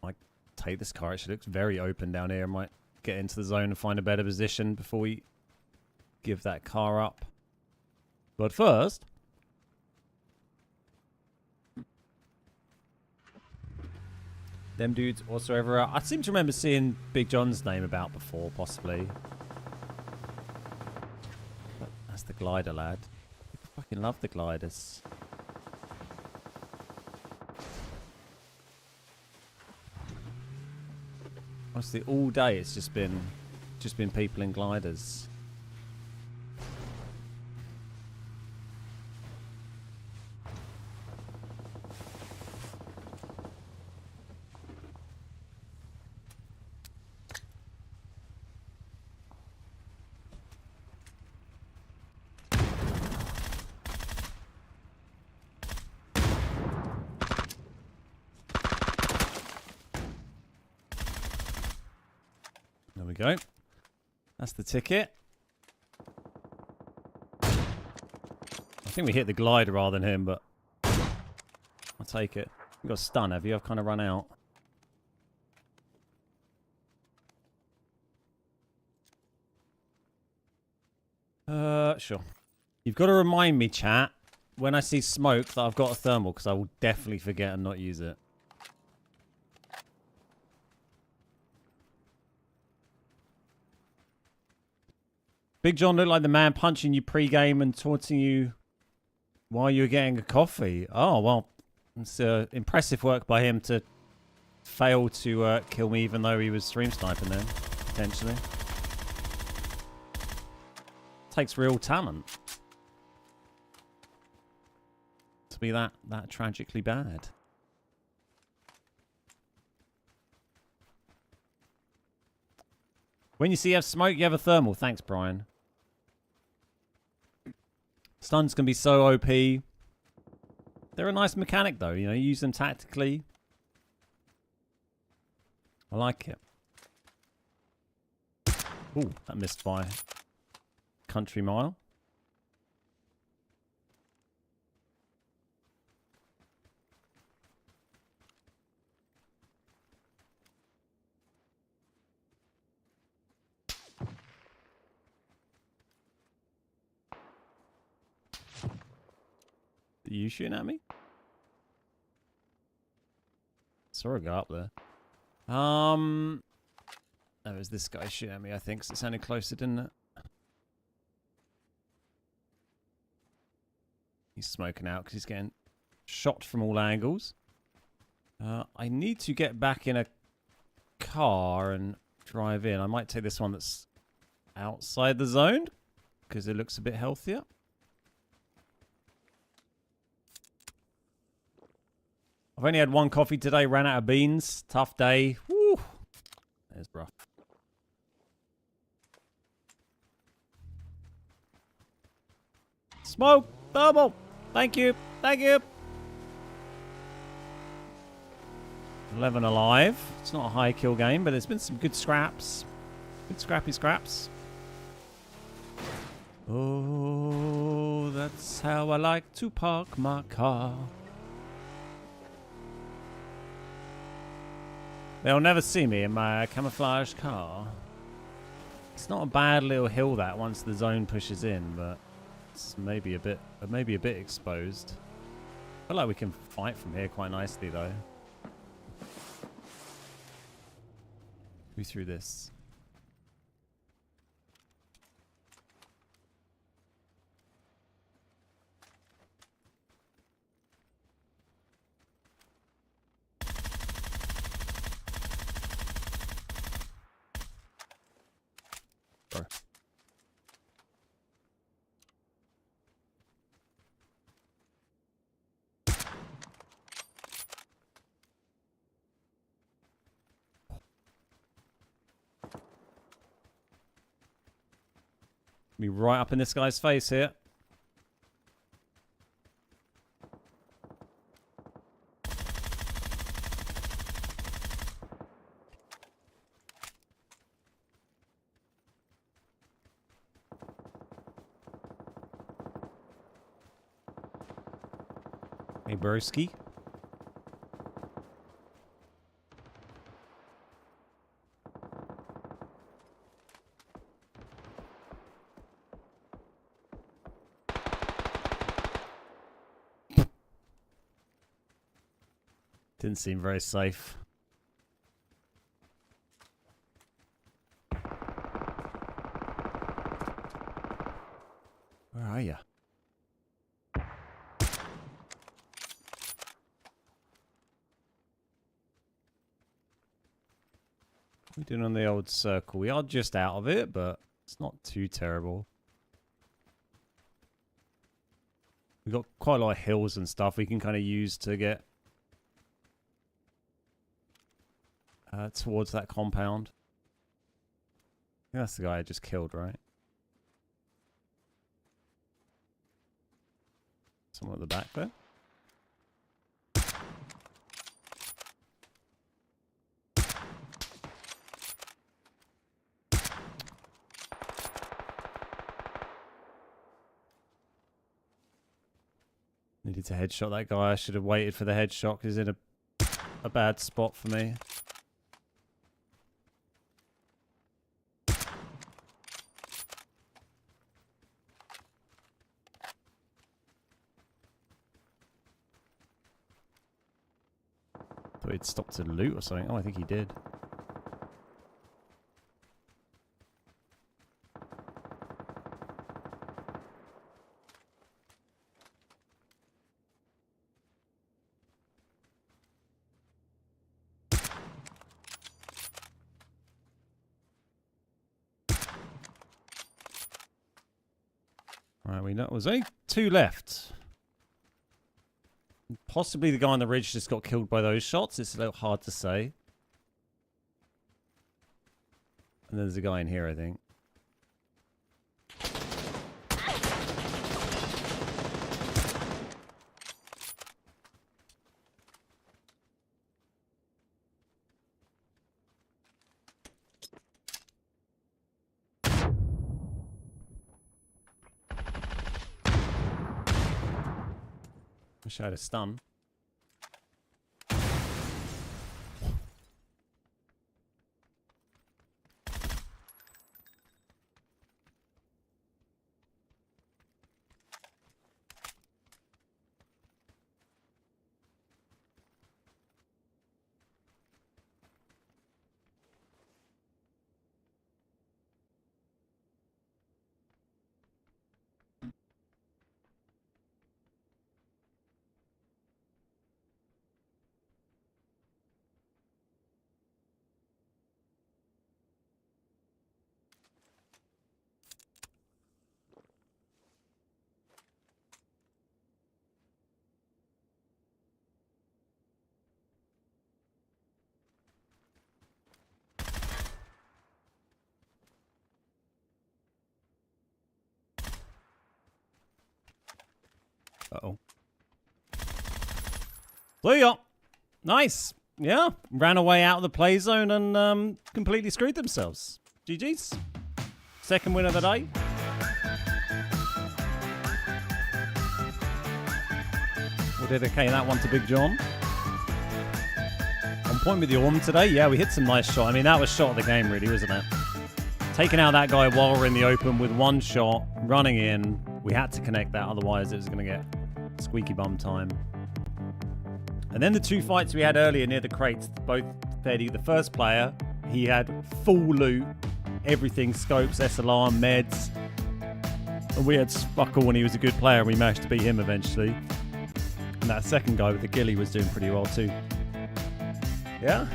I take this car. It looks very open down here. I might get into the zone and find a better position before we give that car up. But first, them dudes also ever out. I seem to remember seeing Big John's name about before, possibly. But that's the glider, lad. I fucking love the gliders. Honestly, all day it's just been people in gliders. There we go. That's the ticket. I think we hit the glider rather than him, but I'll take it. You got a stun, have you? I've kind of run out. Sure. You've got to remind me, chat, when I see smoke that I've got a thermal, because I will definitely forget and not use it. Big John looked like the man punching you pre-game and taunting you while you were getting a coffee. Oh, well, it's impressive work by him to fail to kill me even though he was stream sniping then, potentially. Takes real talent to be that tragically bad. When you see you have smoke, you have a thermal. Thanks, Brian. Stuns can be so OP. They're a nice mechanic, though. You know, you use them tactically. I like it. Ooh, that missed by country mile. Are you shooting at me? Saw a guy up there. Oh, it was this guy shooting at me, I think, 'cause it sounded closer, didn't it? He's smoking out because he's getting shot from all angles. I need to get back in a car and drive in. I might take this one that's outside the zone because it looks a bit healthier. I've only had one coffee today, ran out of beans. Tough day. Woo! It's rough. Smoke! Double! Thank you! Thank you! 11 alive. It's not a high kill game, but there's been some good scraps. Good scrappy scraps. Oh, that's how I like to park my car. They'll never see me in my camouflage car. It's not a bad little hill that once the zone pushes in, but it's maybe a bit exposed. I feel like we can fight from here quite nicely though. Who threw this? Bro. Be right up in this guy's face here. Hey, broski. Didn't seem very safe. Where are you? We're doing on the old circle. We are just out of it, but it's not too terrible. We've got quite a lot of hills and stuff we can kind of use to get towards that compound. I think that's the guy I just killed, right? Someone at the back there. Needed to headshot that guy. I should have waited for the headshot because he's in a bad spot for me. Thought he'd stopped to loot or something. Oh, I think he did. Right, we know there's only 2 left. Possibly the guy on the ridge just got killed by those shots. It's a little hard to say. And there's a guy in here, I think. Wish I had a stun. Uh-oh. See ya. Nice. Yeah. Ran away out of the play zone and completely screwed themselves. GG's. Second win of the day. We'll dedicate that one to Big John. On point with the Orm today. Yeah, we hit some nice shot. I mean, that was shot of the game, really, wasn't it? Taking out that guy while we're in the open with one shot, running in. We had to connect that, otherwise it was going to get squeaky bum time. And then the two fights we had earlier near the crates, both Feddy, the first player, he had full loot, everything, scopes, SLR, meds. And we had Spuckle when he was a good player, and we managed to beat him eventually. And that second guy with the ghillie was doing pretty well too. Yeah.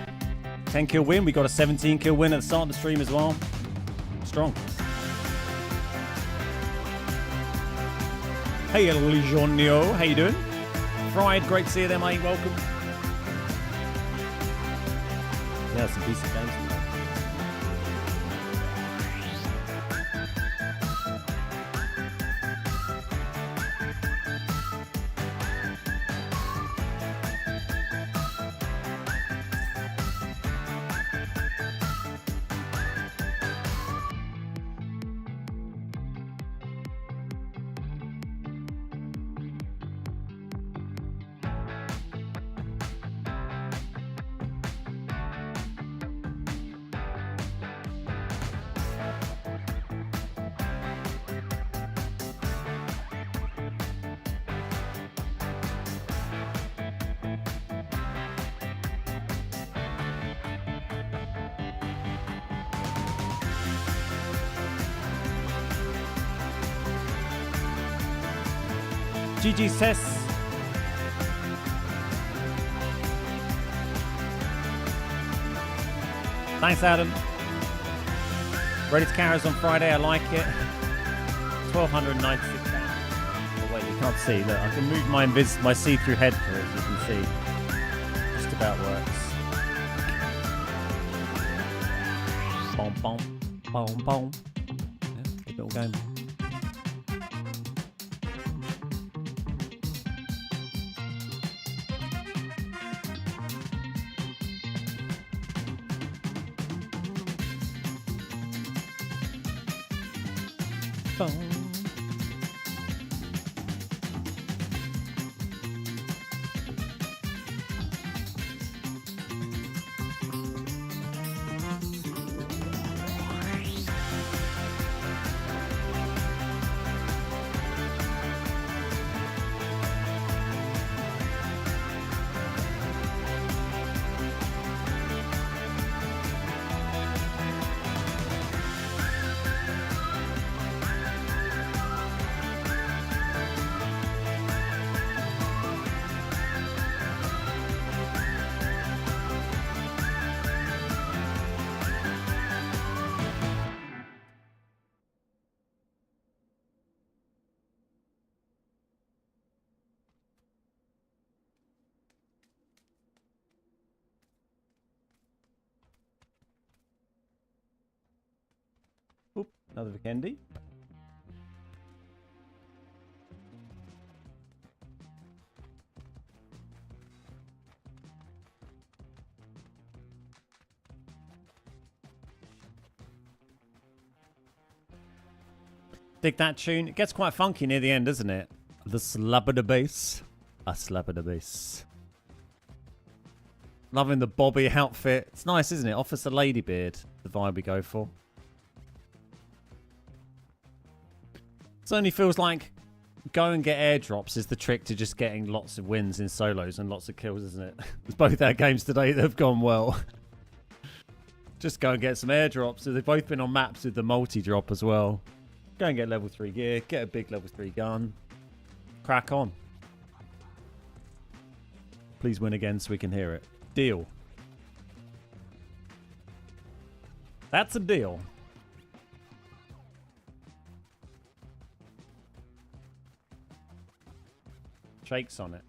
10 kill win. We got a 17 kill win at the start of the stream as well. Strong. Hey, Legionio. How you doing? Fried, great to see you there, mate. Welcome. Yeah, some decent games. GG's Tess. Thanks, Adam. Ready to carries on Friday. I like it. 1,296 pounds. Oh, wait, you can't see. Look, I can move my see-through head for it, as you can see. Just about works. Boom, boom, boom, boom. Yeah, keep it all going. Oop, another Vikendi. Dig that tune. It gets quite funky near the end, doesn't it? The slap of the bass. A slap in the face. Loving the Bobby outfit. It's nice, isn't it? Officer Ladybeard, the vibe we go for. It only feels like go and get airdrops is the trick to just getting lots of wins in solos and lots of kills, isn't it? There's both our games today that have gone well. Just go and get some airdrops. So they've both been on maps with the multi-drop as well. Go and get level 3 gear. Get a big level 3 gun. Crack on. Please win again so we can hear it. Deal. That's a deal. Shakes on it.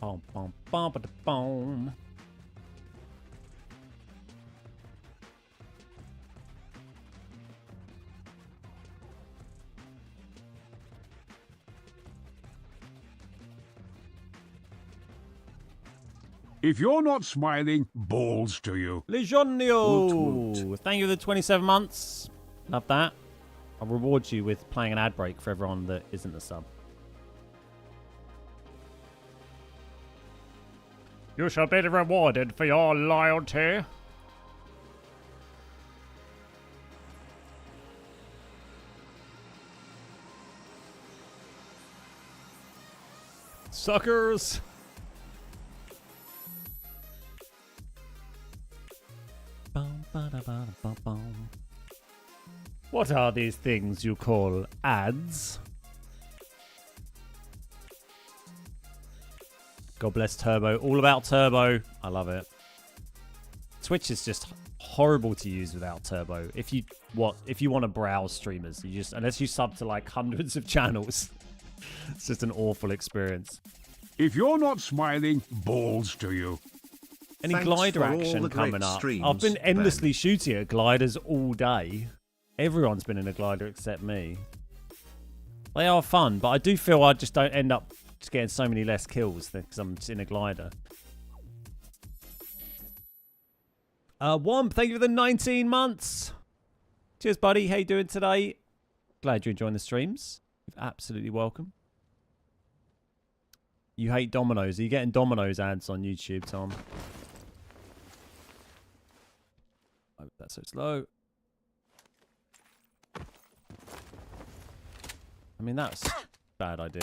Boom, boom, boom, boom, boom. If you're not smiling, balls to you. Legionio! Woot woot. Thank you for the 27 months. Love that. I'll reward you with playing an ad break for everyone that isn't a sub. You shall be rewarded for your loyalty. Suckers! What are these things you call ads? God bless Turbo. All about Turbo. I love it. Twitch is just horrible to use without Turbo. If you want to browse streamers, you just unless you sub to like hundreds of channels, it's just an awful experience. If you're not smiling, balls to you. Any Thanks glider for all action the great coming up? streams, I've been endlessly Ben. shooting at gliders all day. Everyone's been in a glider except me. They are fun, but I do feel I just don't end up just getting so many less kills because I'm just in a glider. Womp, thank you for the 19 months. Cheers, buddy. How you doing today? Glad you're enjoying the streams. You're absolutely welcome. You hate Domino's. Are you getting Domino's ads on YouTube, Tom? Oh, that's so slow. I mean, that's a bad idea.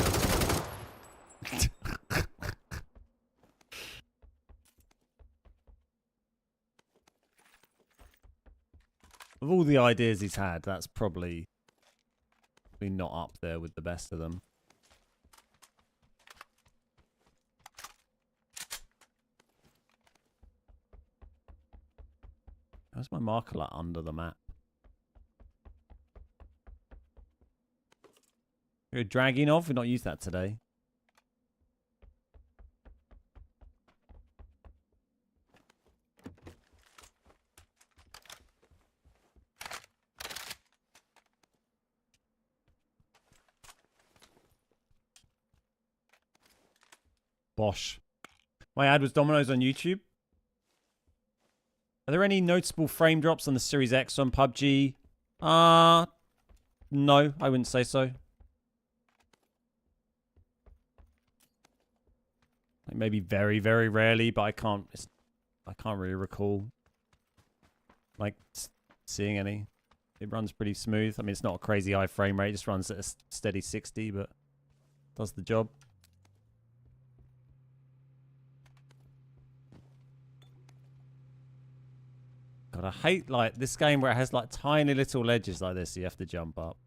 Of all the ideas he's had, that's probably not up there with the best of them. How's my marker like under the map? You're dragging off? We've not used that today. Bosh. My ad was Domino's on YouTube. Are there any noticeable frame drops on the Series X on PUBG? No, I wouldn't say so. Like maybe very, very rarely, but I can't really recall like seeing any. It runs pretty smooth. I mean, it's not a crazy high frame rate. It just runs at a steady 60, but does the job. God, I hate like this game where it has like tiny little ledges like this. So you have to jump up.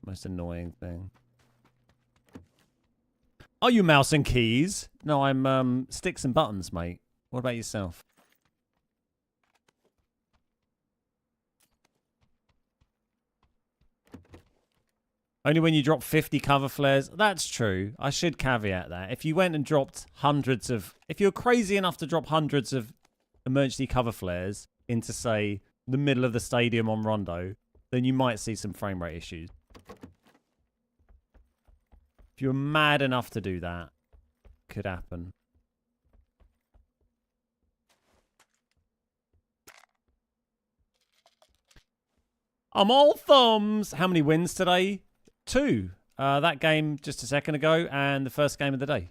Most annoying thing. Are you mouse and keys? No, I'm sticks and buttons, mate. What about yourself? Only when you drop 50 cover flares. That's true. I should caveat that. If you went and dropped hundreds of... If you're crazy enough to drop hundreds of emergency cover flares into, say, the middle of the stadium on Rondo, then you might see some frame rate issues. If you're mad enough to do that, could happen. I'm all thumbs. How many wins today? 2. That game just a second ago, and the first game of the day.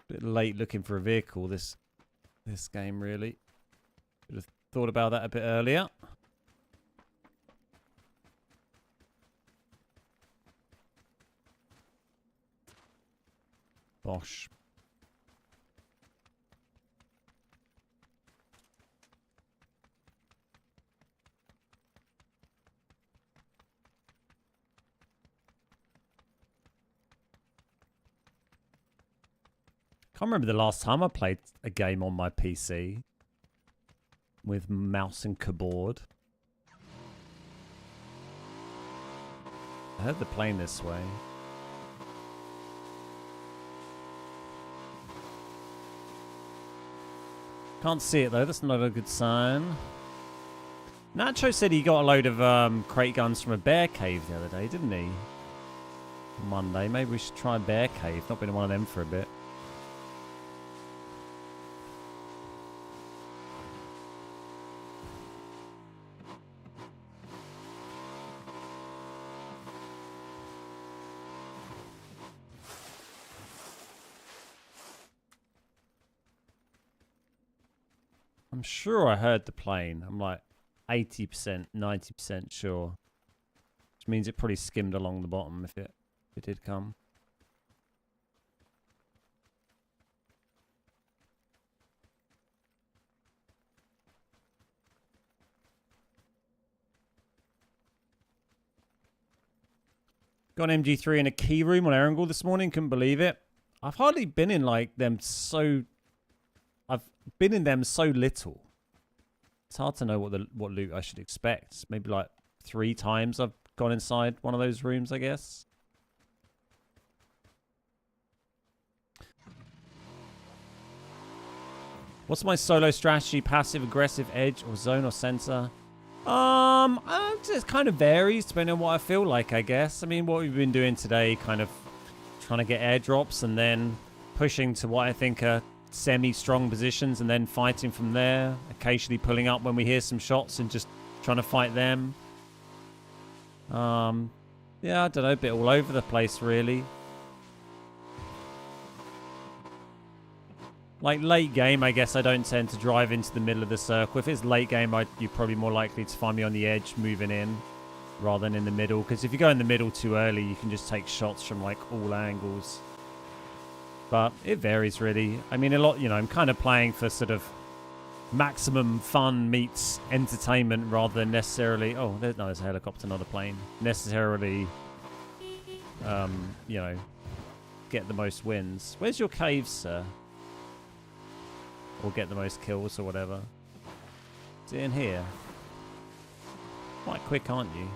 Bit late looking for a vehicle this game, really. Should have thought about that a bit earlier. Bosh. Can't remember the last time I played a game on my PC with mouse and keyboard. I heard the plane this way. Can't see it though, that's not a good sign. Nacho said he got a load of crate guns from a bear cave the other day, didn't he? Monday, maybe we should try bear cave. Not been in one of them for a bit. I'm sure I heard the plane. I'm like 80%, 90% sure. Which means it probably skimmed along the bottom if it did come. Got an MG3 in a key room on Erangel this morning. Couldn't believe it. I've hardly been in like them so... I've been in them so little. It's hard to know what loot I should expect. Maybe like 3 times I've gone inside one of those rooms, I guess. What's my solo strategy? Passive, aggressive, edge, or zone or center? It kind of varies depending on what I feel like, I guess. I mean, what we've been doing today, kind of trying to get airdrops and then pushing to what I think are semi-strong positions and then fighting from there. Occasionally pulling up when we hear some shots and just trying to fight them. Yeah, I don't know, a bit all over the place, really. Like late game, I guess I don't tend to drive into the middle of the circle. If it's late game, you're probably more likely to find me on the edge moving in rather than in the middle. Because if you go in the middle too early, you can just take shots from like all angles. But it varies really. I mean, a lot, you know, I'm kind of playing for sort of maximum fun meets entertainment rather than necessarily, oh, there's a helicopter, not a plane. Necessarily, you know, get the most wins. Where's your cave, sir? Or get the most kills or whatever. Is it in here? Quite quick, aren't you?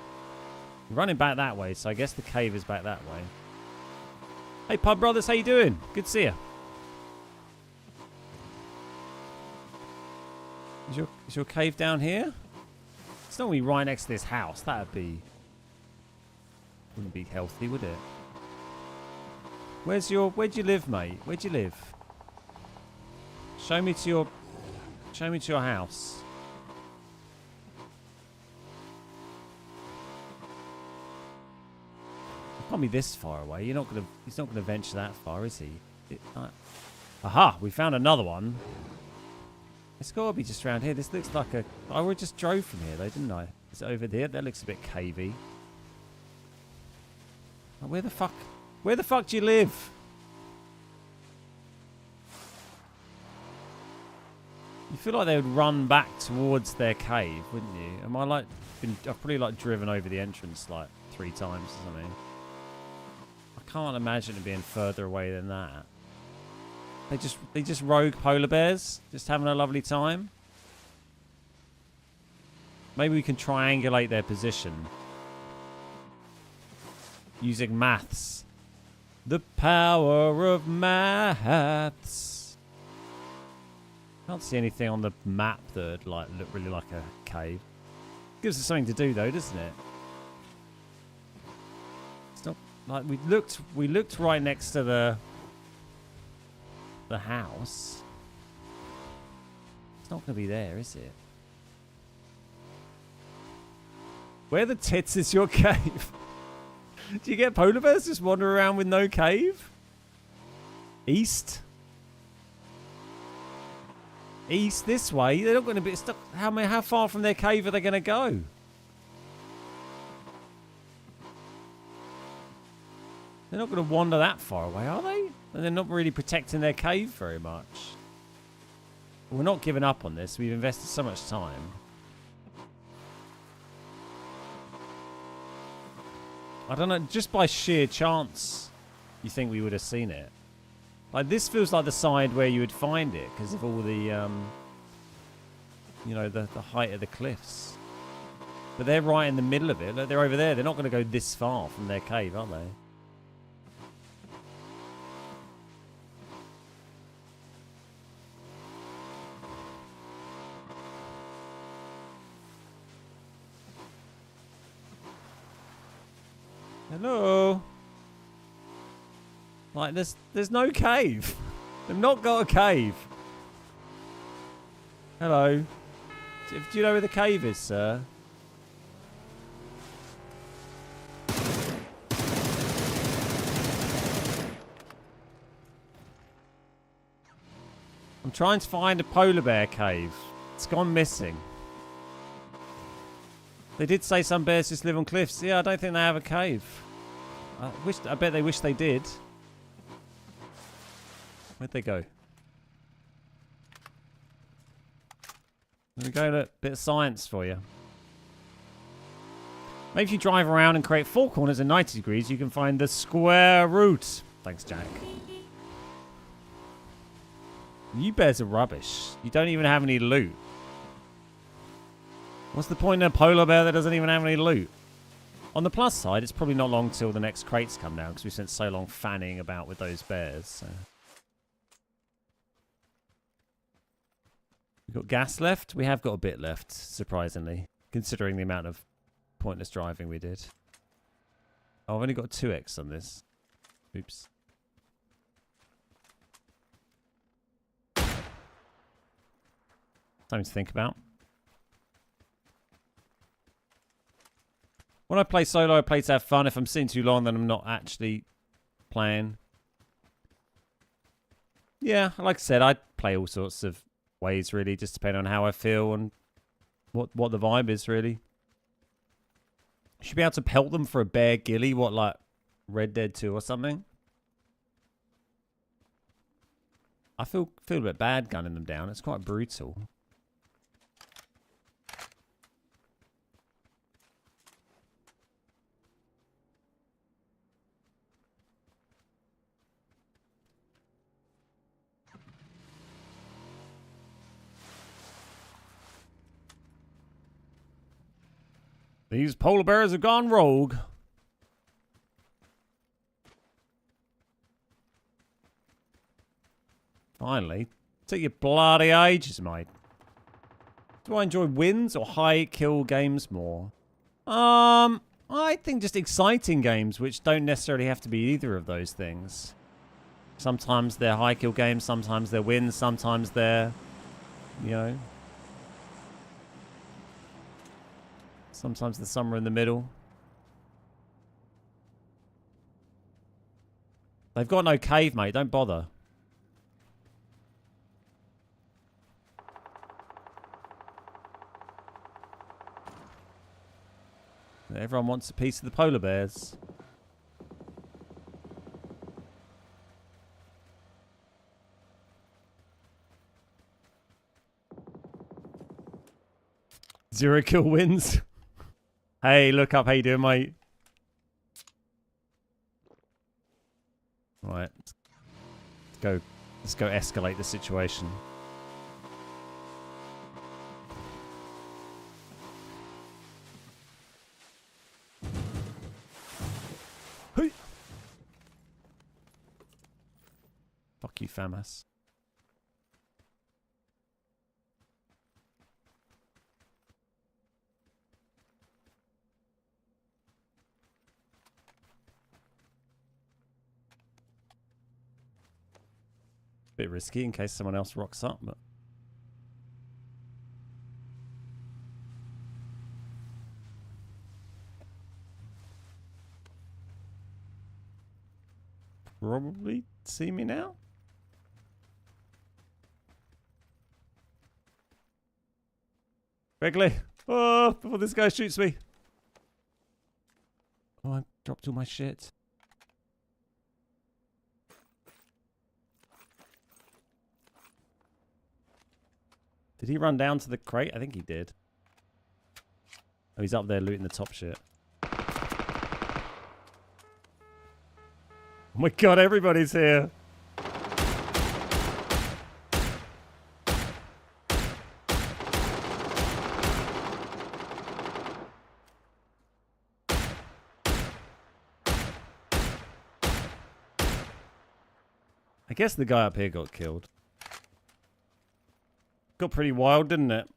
You're running back that way, so I guess the cave is back that way. Hey, Pub Brothers, how you doing? Good to see you. Is your cave down here? It's not going to be right next to this house. Wouldn't be healthy, would it? Where'd you live, mate? Where'd you live? Show me to your house. You can't be this far away. He's not gonna venture that far, is he? Aha! We found another one. It's got to be just around here. This looks like a... I just drove from here, though, didn't I? Is it over there? That looks a bit cavey. Oh, where the fuck do you live? You feel like they would run back towards their cave, wouldn't you? Am I like... I've probably like driven over the entrance like 3 times or something. I can't imagine it being further away than that. They just rogue polar bears, just having a lovely time. Maybe we can triangulate their position using maths. The power of maths. Can't see anything on the map that like look really like a cave. Gives us something to do though, doesn't it? It's not like we looked right next to the house. It's not going to be there, is it? Where the tits is your cave? Do you get polar bears just wandering around with no cave? East? East this way? They're not going to be stuck. How far from their cave are they going to go? They're not going to wander that far away, are they? And they're not really protecting their cave very much. We're not giving up on this. We've invested so much time. I don't know. Just by sheer chance, you think we would have seen it. Like, this feels like the side where you would find it because of all the, you know, the height of the cliffs. But they're right in the middle of it. Look, they're over there. They're not going to go this far from their cave, are they? Hello? Like, there's no cave. They've not got a cave. Hello? Do you know where the cave is, sir? I'm trying to find a polar bear cave. It's gone missing. They did say some bears just live on cliffs. Yeah, I don't think they have a cave. I bet they wish they did. Where'd they go? There we go, look. Bit of science for you. Maybe if you drive around and create 4 corners at 90 degrees, you can find the square root. Thanks, Jack. You bears are rubbish. You don't even have any loot. What's the point in a polar bear that doesn't even have any loot? On the plus side, it's probably not long till the next crates come down because we spent so long fanning about with those bears. So. We've got gas left. We have got a bit left, surprisingly, considering the amount of pointless driving we did. Oh, I've only got 2x on this. Oops. Something to think about. When I play solo, I play to have fun. If I'm sitting too long, then I'm not actually playing. Yeah, like I said, I play all sorts of ways, really, just depending on how I feel and what the vibe is, really. You should be able to pelt them for a bear ghillie, what, like Red Dead 2 or something? I feel a bit bad gunning them down. It's quite brutal. These polar bears have gone rogue. Finally. Took you bloody ages, mate. Do I enjoy wins or high kill games more? I think just exciting games, which don't necessarily have to be either of those things. Sometimes they're high kill games, sometimes they're wins, sometimes they're, you know... Sometimes there's somewhere in the middle. They've got no cave, mate. Don't bother. Everyone wants a piece of the polar bears. 0 kill wins. Hey, look up. How you doing, mate? Right. Let's go. Let's go escalate the situation. Hey. Fuck you, FAMAS. Bit risky in case someone else rocks up, but probably see me now. Quickly! Oh, before this guy shoots me. Oh, I dropped all my shit. Did he run down to the crate? I think he did. Oh, he's up there looting the top shit. Oh my god, everybody's here. I guess the guy up here got killed. Got pretty wild, didn't it?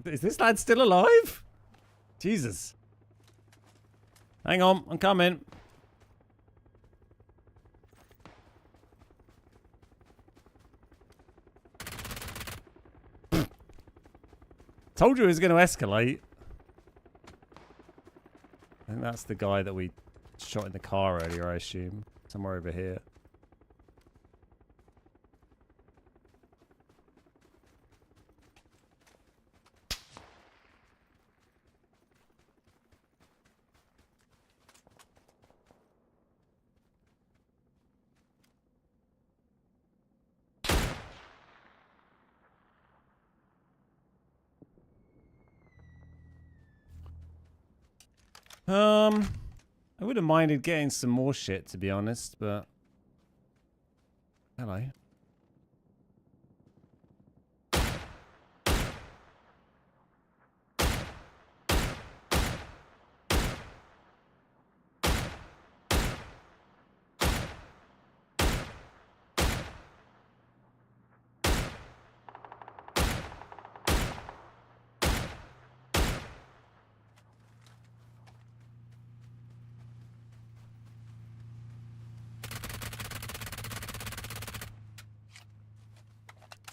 Is this lad still alive? Jesus. Hang on, I'm coming. Told you it was going to escalate. I think that's the guy that we shot in the car earlier, I assume. Somewhere over here. I would have minded getting some more shit, to be honest, but... Hello.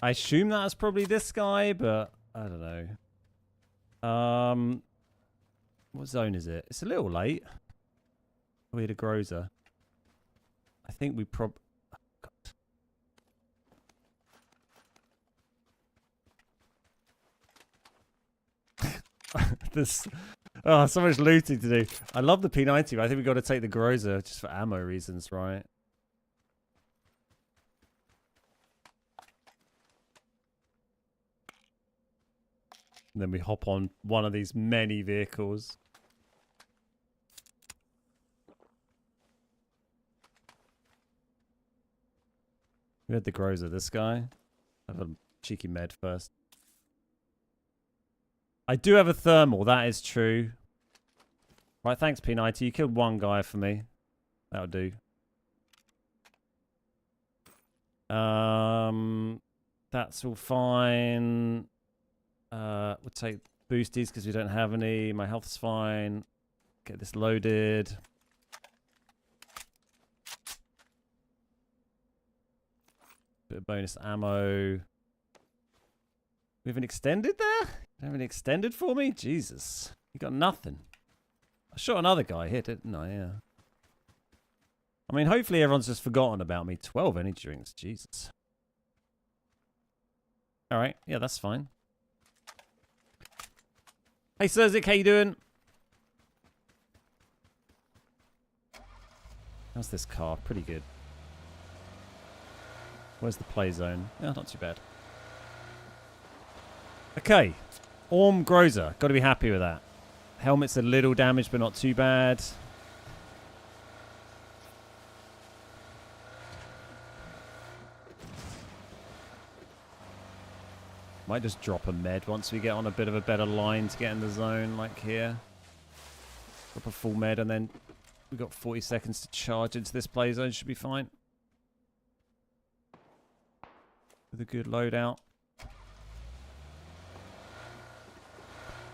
I assume that's probably this guy, but I don't know. What zone is it? It's a little late. We had a grozer. I think we oh, God. This. Oh, so much looting to do. I love the P90, but I think we got to take the grozer just for ammo reasons, right? And then we hop on one of these many vehicles. We had the grozer, this guy. Have a cheeky med first. I do have a thermal, that is true. Right, thanks P90. You killed one guy for me. That'll do. That's all fine. We'll take boosties because we don't have any. My health's fine. Get this loaded. Bit of bonus ammo. We have an extended there? You have an extended for me? Jesus. You got nothing. I shot another guy here, didn't I? Yeah. I mean, hopefully everyone's just forgotten about me. 12 energy drinks. Jesus. All right. Yeah, that's fine. Hey, Surzik, how you doing? How's this car? Pretty good. Where's the play zone? Yeah, not too bad. Okay. Orm Grozer. Got to be happy with that. Helmet's a little damaged, but not too bad. Might just drop a med once we get on a bit of a better line to get in the zone, like here. Drop a full med, and then we've got 40 seconds to charge into this play zone. Should be fine. With a good loadout.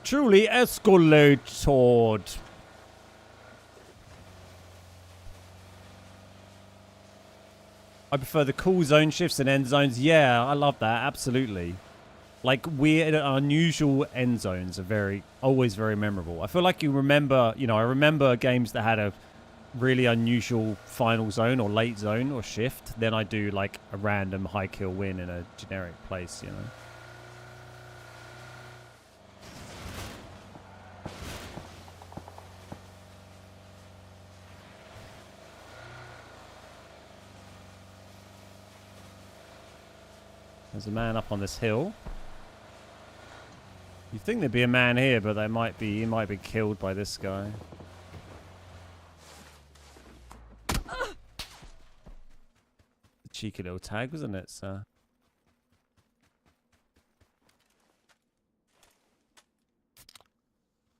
Truly escalated. I prefer the cool zone shifts and end zones. Yeah, I love that. Absolutely. Like weird, unusual end zones are always very memorable. I feel like you remember, I remember games that had a really unusual final zone or late zone or shift. Then I do like a random high kill win in a generic place, There's a man up on this hill. You'd think there'd be a man here, but he might be killed by this guy. A cheeky little tag, wasn't it, sir?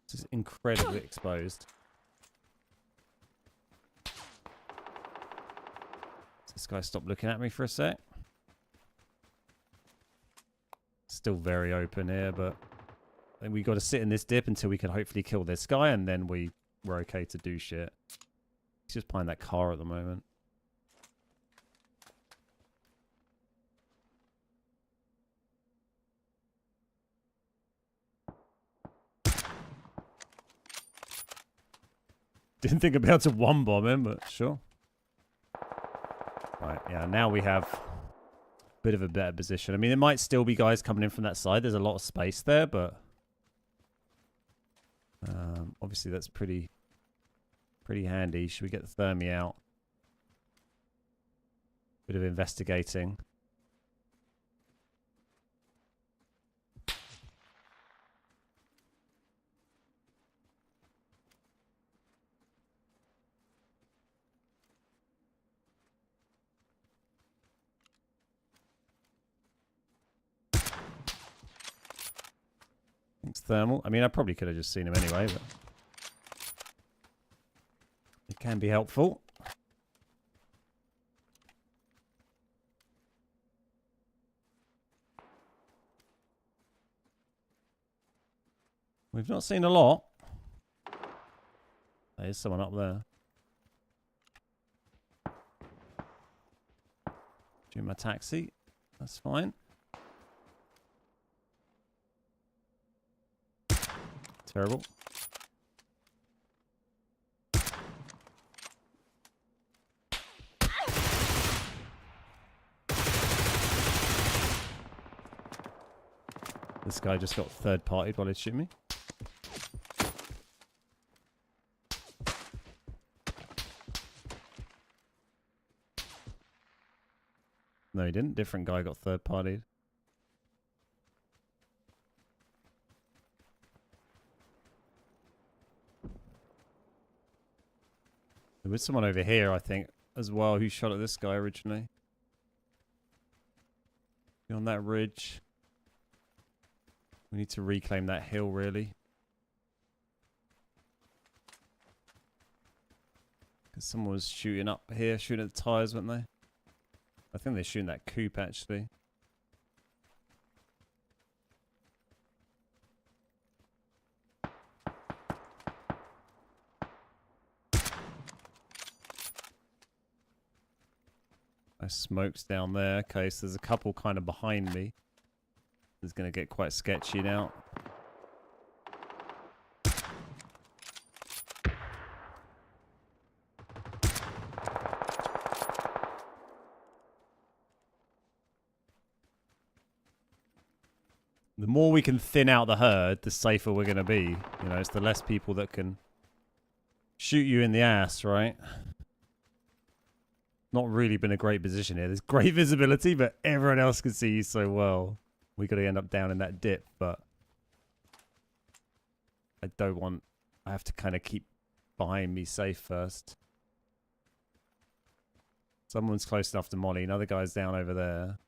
This is incredibly exposed. Does this guy stop looking at me for a sec? Still very open here, but I think we got to sit in this dip until we can hopefully kill this guy, and then we're okay to do shit. He's just behind that car at the moment. Didn't think about to one bomb him, but sure. Right, yeah, now we have a bit of a better position. I mean, there might still be guys coming in from that side. There's a lot of space there, but obviously that's pretty handy. Should we get the thermi out? Bit of investigating. It's thermal. I mean, I probably could have just seen him anyway, but it can be helpful. We've not seen a lot. There's someone up there. Do my taxi. That's fine. Terrible. This guy just got third-partied while he's shooting me. No, he didn't. Different guy got third-partied. There was someone over here, I think, as well, who shot at this guy originally. On that ridge. We need to reclaim that hill, really. Because someone was shooting up here, shooting at the tyres, weren't they? I think they're shooting that coupe, actually. Smokes down there. Okay, so there's a couple kind of behind me. It's going to get quite sketchy now. The more we can thin out the herd, the safer we're going to be. You know, it's the less people that can shoot you in the ass, right? Not really been a great position here. There's great visibility, but everyone else can see you so well. We got to end up down in that dip, but I don't want... I have to kind of keep behind me safe first. Someone's close enough to Molly. Another guy's down over there.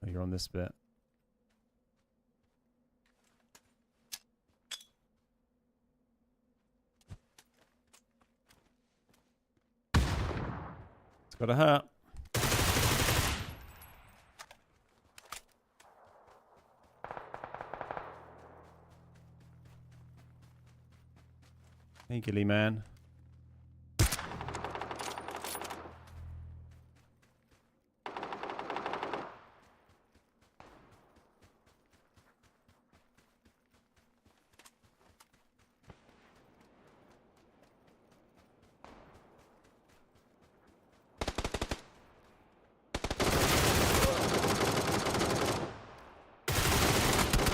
Oh, you're on this bit. It's gotta hurt. Hey, Gilly man.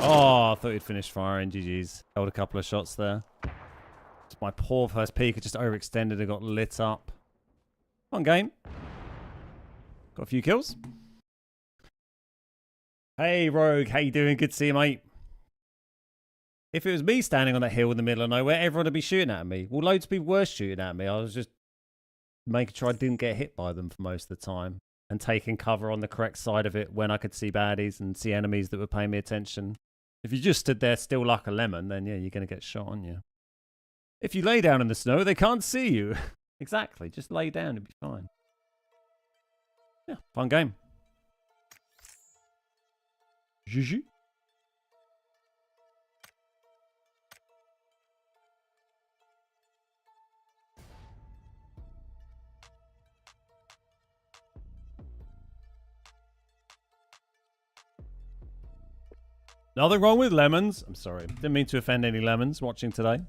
Oh, I thought he'd finished firing. GG's. Held a couple of shots there. It's my poor first peek. I just overextended and got lit up. Fun game. Got a few kills. Hey, Rogue. How you doing? Good to see you, mate. If it was me standing on that hill in the middle of nowhere, everyone would be shooting at me. Well, loads of people were shooting at me. I was just making sure I didn't get hit by them for most of the time. And taking cover on the correct side of it when I could see baddies and see enemies that were paying me attention. If you just stood there still like a lemon, then yeah, you're going to get shot, aren't you? If you lay down in the snow, they can't see you. Exactly. Just lay down, it'll be fine. Yeah, fun game. Juju. Nothing wrong with lemons. I'm sorry. Didn't mean to offend any lemons watching today.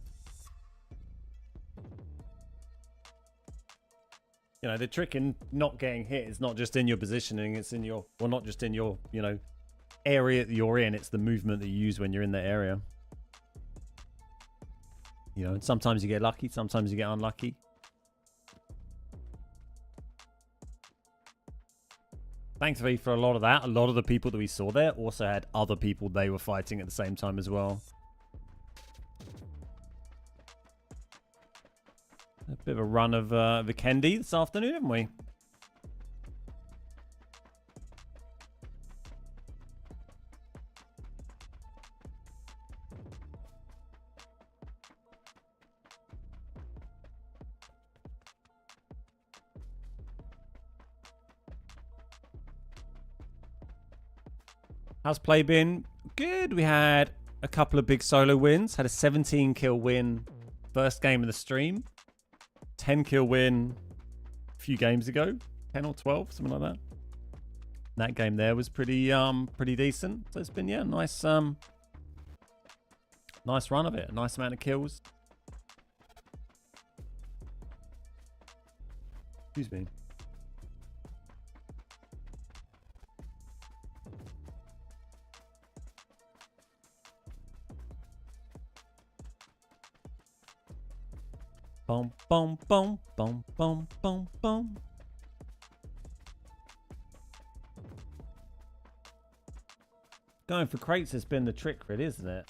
You know, the trick in not getting hit is not just in your positioning, it's in your... Well, not just in your, you know, area that you're in. It's the movement that you use when you're in that area. You know, and sometimes you get lucky, sometimes you get unlucky. Thankfully for a lot of that, a lot of the people that we saw there also had other people they were fighting at the same time as well. A bit of a run of Vikendi this afternoon, haven't we? How's play been? Good. We had a couple of big solo wins. Had a 17 kill win first game of the stream. 10 kill win a few games ago. 10 or 12, something like that. That game there was pretty decent. So it's been, yeah, nice nice run of it. A nice amount of kills. Excuse me. Boom, boom, boom, boom, boom, boom, boom. Going for crates has been the trick, really, isn't it?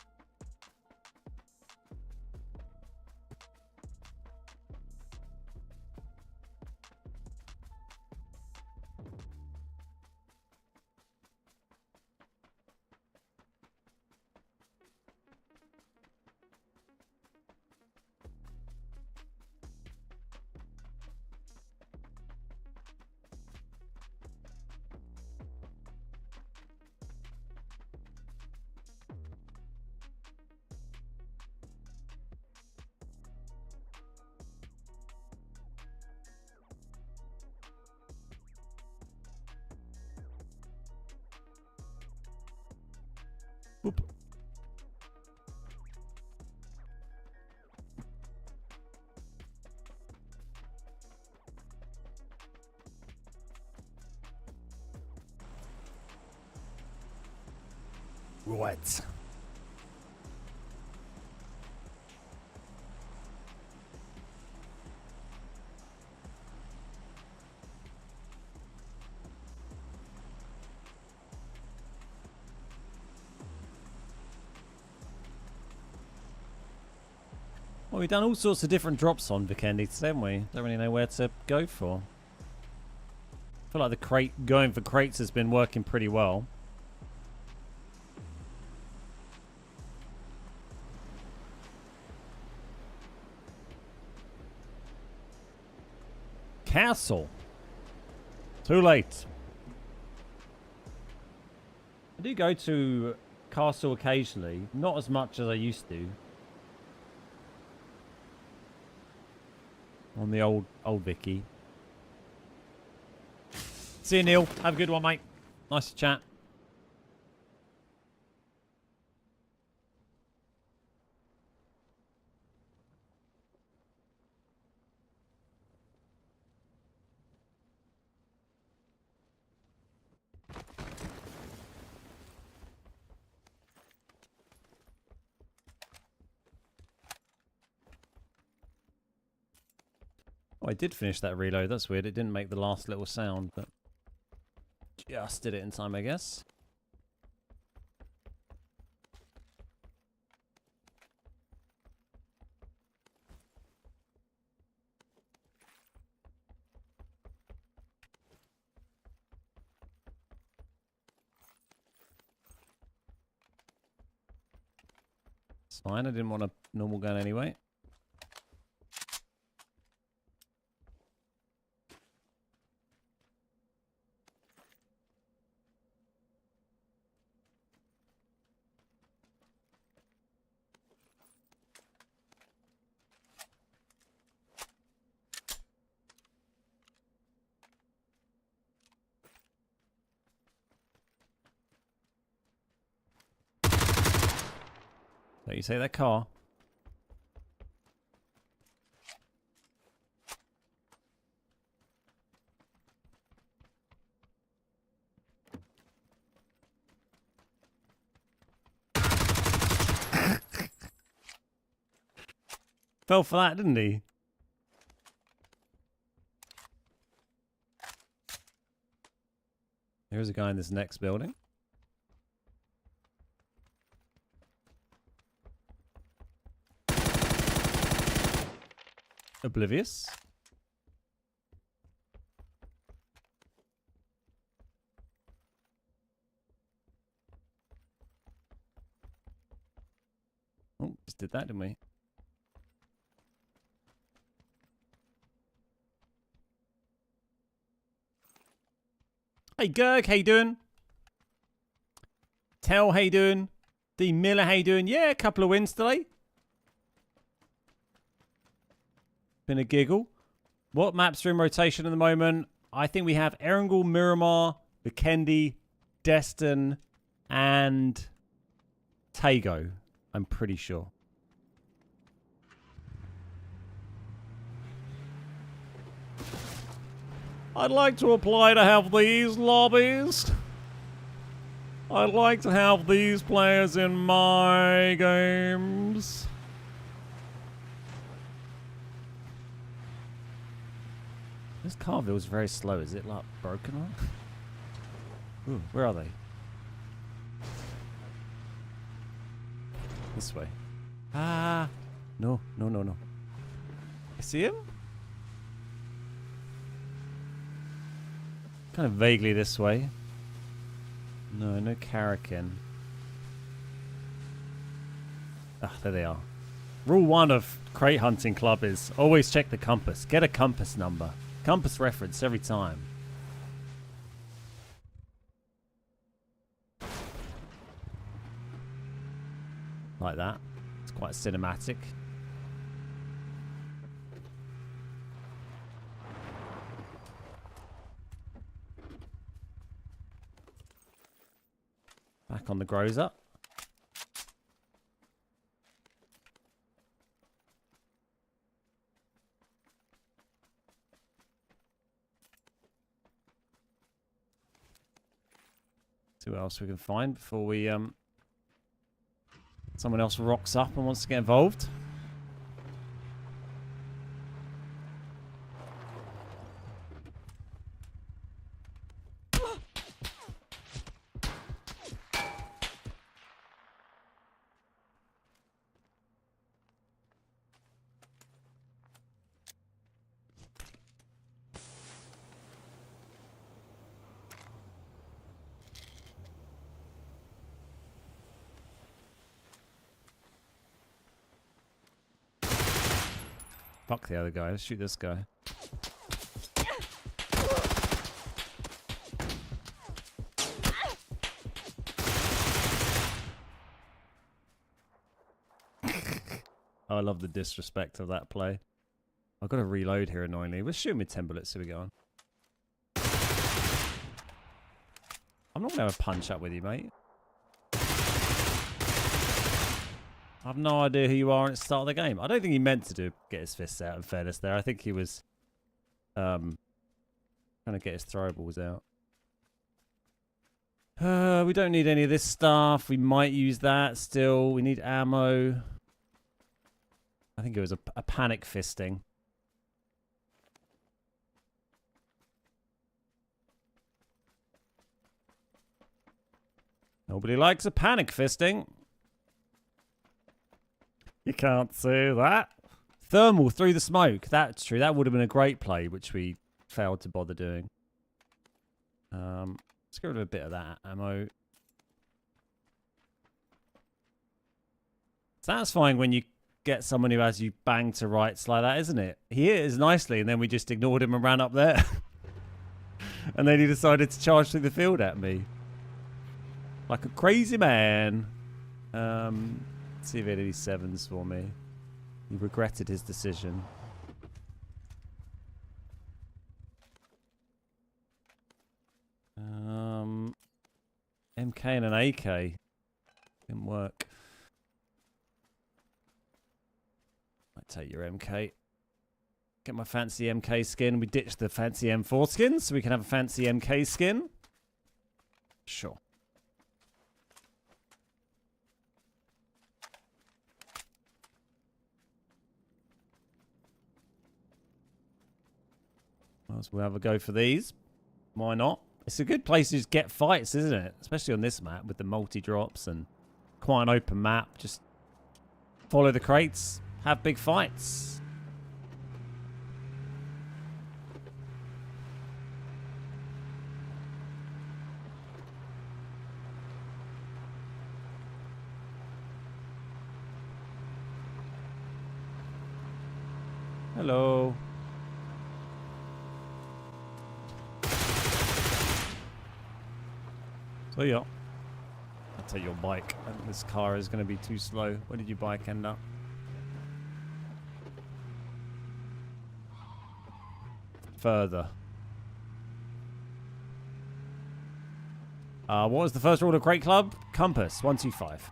Boop. Right. Well, we've done all sorts of different drops on Vikendi today, haven't we? Don't really know where to go for. I feel like the crate going for crates has been working pretty well. Castle. Too late. I do go to Castle occasionally, not as much as I used to. On the old Vicky. See you, Neil. Have a good one, mate. Nice to chat. Oh, I did finish that reload. That's weird. It didn't make the last little sound, but just did it in time, I guess. It's fine. I didn't want a normal gun anyway. So you say that car? Fell for that, didn't he? There's a guy in this next building. Oblivious. Oh, just did that, didn't we? Hey, Gerg, how you doing? Tell, how you doing? D. Miller, how you doing? Yeah, a couple of wins today. Been a giggle. What maps are in rotation at the moment? I think we have Erangel, Miramar, Vikendi, Destin, and Tago. I'm pretty sure. I'd like to apply to have these lobbies. I'd like to have these players in my games. This car feels very slow. Is it like broken? Ooh, where are they? This way. Ah, no, no, no, no. I see him? Kind of vaguely this way. No, no Karakin. Ah, there they are. Rule 1 of crate hunting club is always check the compass. Get a compass number. Compass reference every time. Like that. It's quite cinematic. Back on the Groza. See what else we can find before we Someone else rocks up and wants to get involved. Fuck the other guy. Let's shoot this guy. Oh, I love the disrespect of that play. I've got to reload here annoyingly. We're shooting with 10 bullets, so we go on. I'm not going to have a punch up with you, mate. I have no idea who you are at the start of the game. I don't think he meant to get his fists out, in fairness there. I think he was trying to get his throwables out. We don't need any of this stuff. We might use that still. We need ammo. I think it was a panic fisting. Nobody likes a panic fisting. You can't say that. Thermal through the smoke. That's true. That would have been a great play, which we failed to bother doing. Let's get rid of a bit of that ammo. Satisfying when you get someone who has you bang to rights like that, isn't it? He is nicely, and then we just ignored him and ran up there. And then he decided to charge through the field at me. Like a crazy man. Let's see if he had any sevens for me. He regretted his decision. MK and an AK. Didn't work. I'll take your MK. Get my fancy MK skin. We ditched the fancy M4 skin so we can have a fancy MK skin. Sure. Might as well have a go for these. Why not? It's a good place to just get fights, isn't it? Especially on this map with the multi-drops and quite an open map. Just follow the crates, have big fights. Hello. So yeah, I'll take your bike. I think this car is going to be too slow. Where did your bike end up? Further. What was the first rule of Crate Club? Compass 125.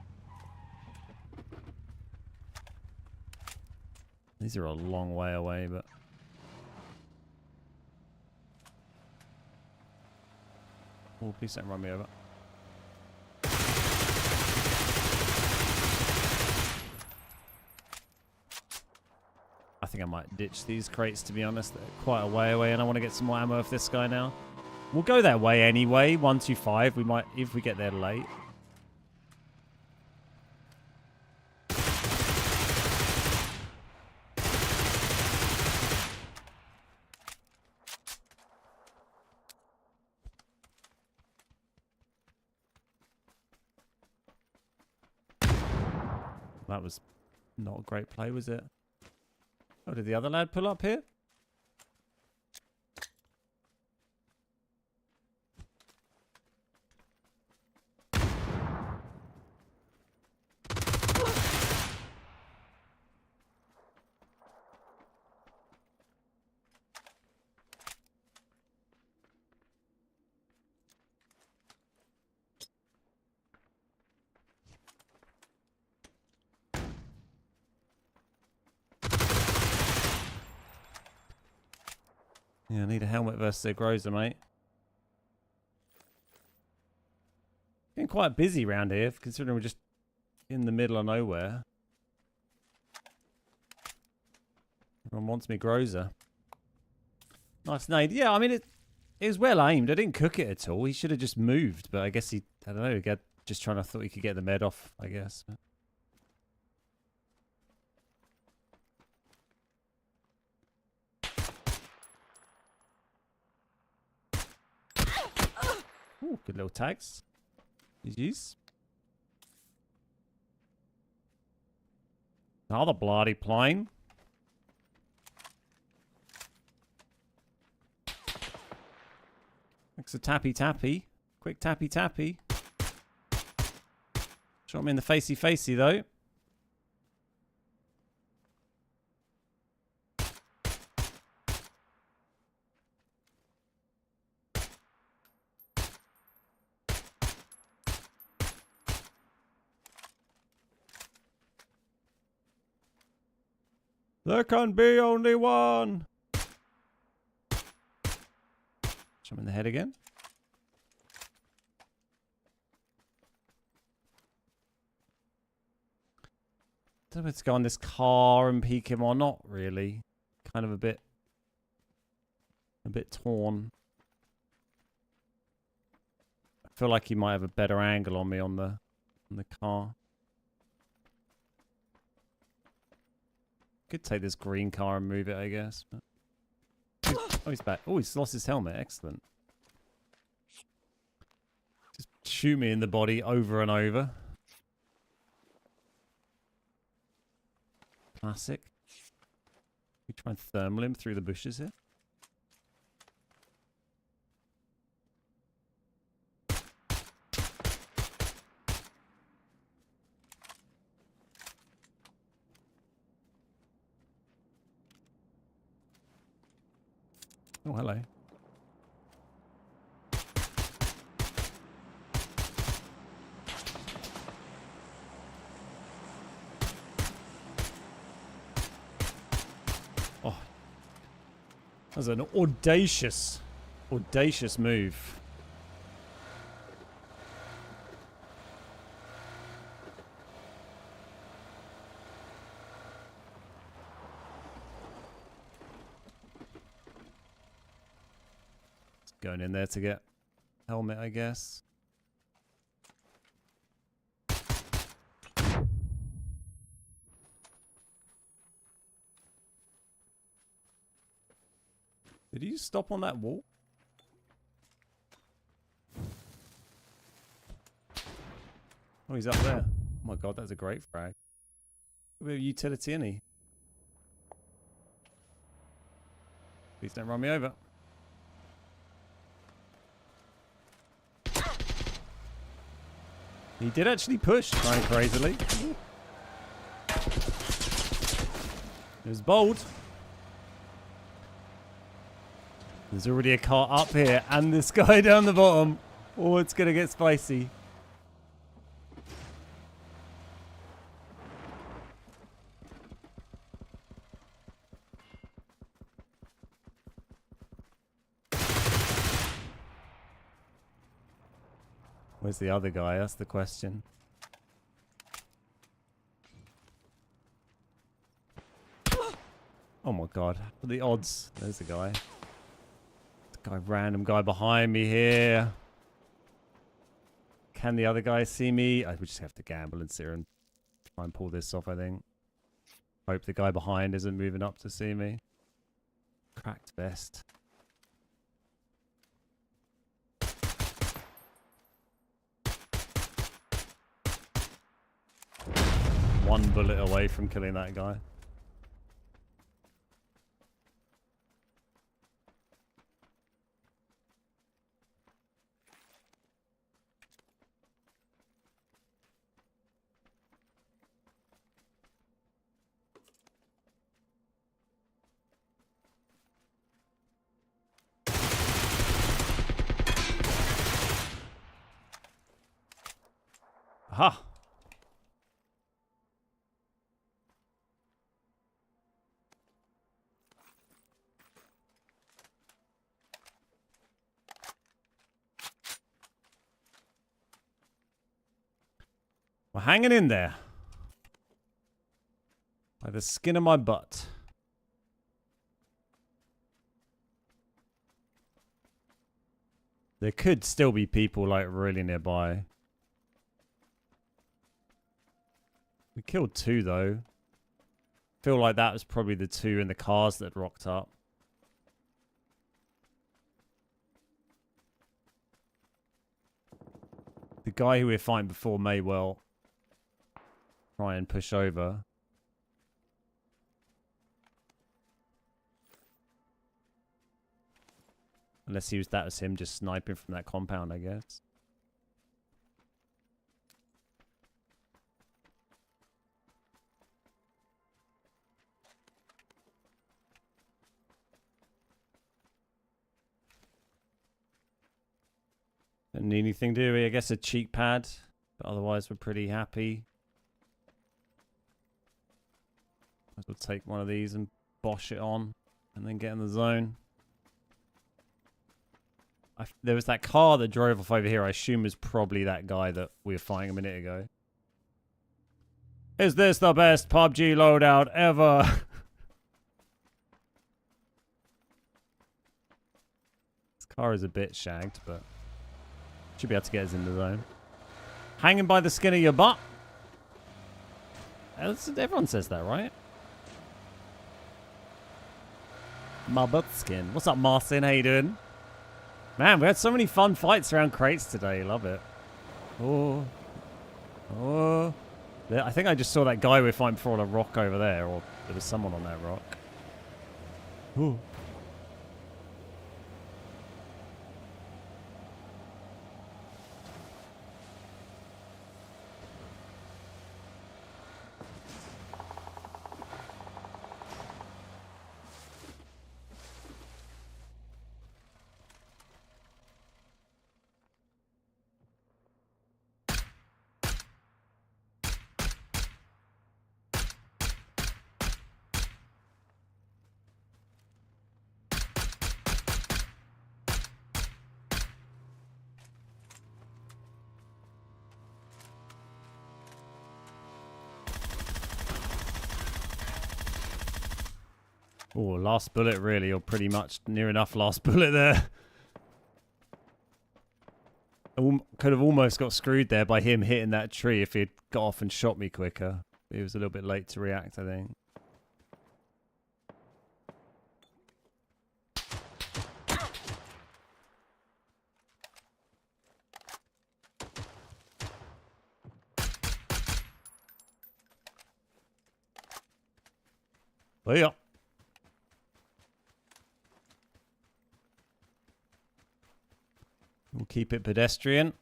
These are a long way away, but oh, please don't run me over. I think I might ditch these crates, to be honest. They're quite a way away, and I want to get some more ammo of this guy now. We'll go that way anyway. 125. We might, if we get there late. That was not a great play, was it? Oh, did the other lad pull up here? Yeah, I need a helmet versus a Groza, mate. Getting quite busy around here, considering we're just in the middle of nowhere. Everyone wants me Grozer. Nice nade. Yeah, I mean, it was well aimed. I didn't cook it at all. He should have just moved, but I guess I don't know, just trying to thought he could get the med off, I guess. Ooh, good little tags. GG's. Another bloody plane. Looks a tappy tappy. Quick tappy tappy. Shot me in the facey though. There can be only one. Shot him in the head again. Don't know if to go on this car and peek him or not, really. Kind of a bit torn. I feel like he might have a better angle on me on the car. Could take this green car and move it, I guess. But... Oh, he's back. Oh, he's lost his helmet. Excellent. Just shoot me in the body over and over. Classic. We try and thermal him through the bushes here. Oh, hello. Oh. That was an audacious move. Going in there to get helmet, I guess. Did you stop on that wall? Oh, he's up there. Oh my god, that's a great frag. A bit of utility, isn't he? Please don't run me over. He did actually push, trying crazily. It was bold. There's already a car up here and this guy down the bottom. Oh, it's going to get spicy. Where's the other guy? That's the question. Oh my god. What are the odds? There's the guy. Random guy behind me here. Can the other guy see me? I would just have to gamble and sit here and try and pull this off, I think. Hope the guy behind isn't moving up to see me. Cracked vest. One bullet away from killing that guy. Aha! We're hanging in there. By the skin of my butt. There could still be people like really nearby. We killed 2 though. Feel like that was probably the 2 in the cars that rocked up. The guy who we were fighting before may well try and push over. Unless that was him just sniping from that compound, I guess. Don't need anything, do we? I guess a cheek pad. But otherwise, we're pretty happy. Might as well take one of these and bosh it on. And then get in the zone. There was that car that drove off over here. I assume is probably that guy that we were fighting a minute ago. Is this the best PUBG loadout ever? This car is a bit shagged, but should be able to get us in the zone. Hanging by the skin of your butt. Everyone says that, right? My butt skin. What's up, Martin? How you doing? Man, we had so many fun fights around crates today. Love it. Oh. Oh. I think I just saw that guy we were fighting before on a rock over there. Or there was someone on that rock. Ooh. Oh, last bullet really, or pretty much near enough last bullet there. I could have almost got screwed there by him hitting that tree if he'd got off and shot me quicker. He was a little bit late to react, I think. Well, yeah. We'll keep it pedestrian.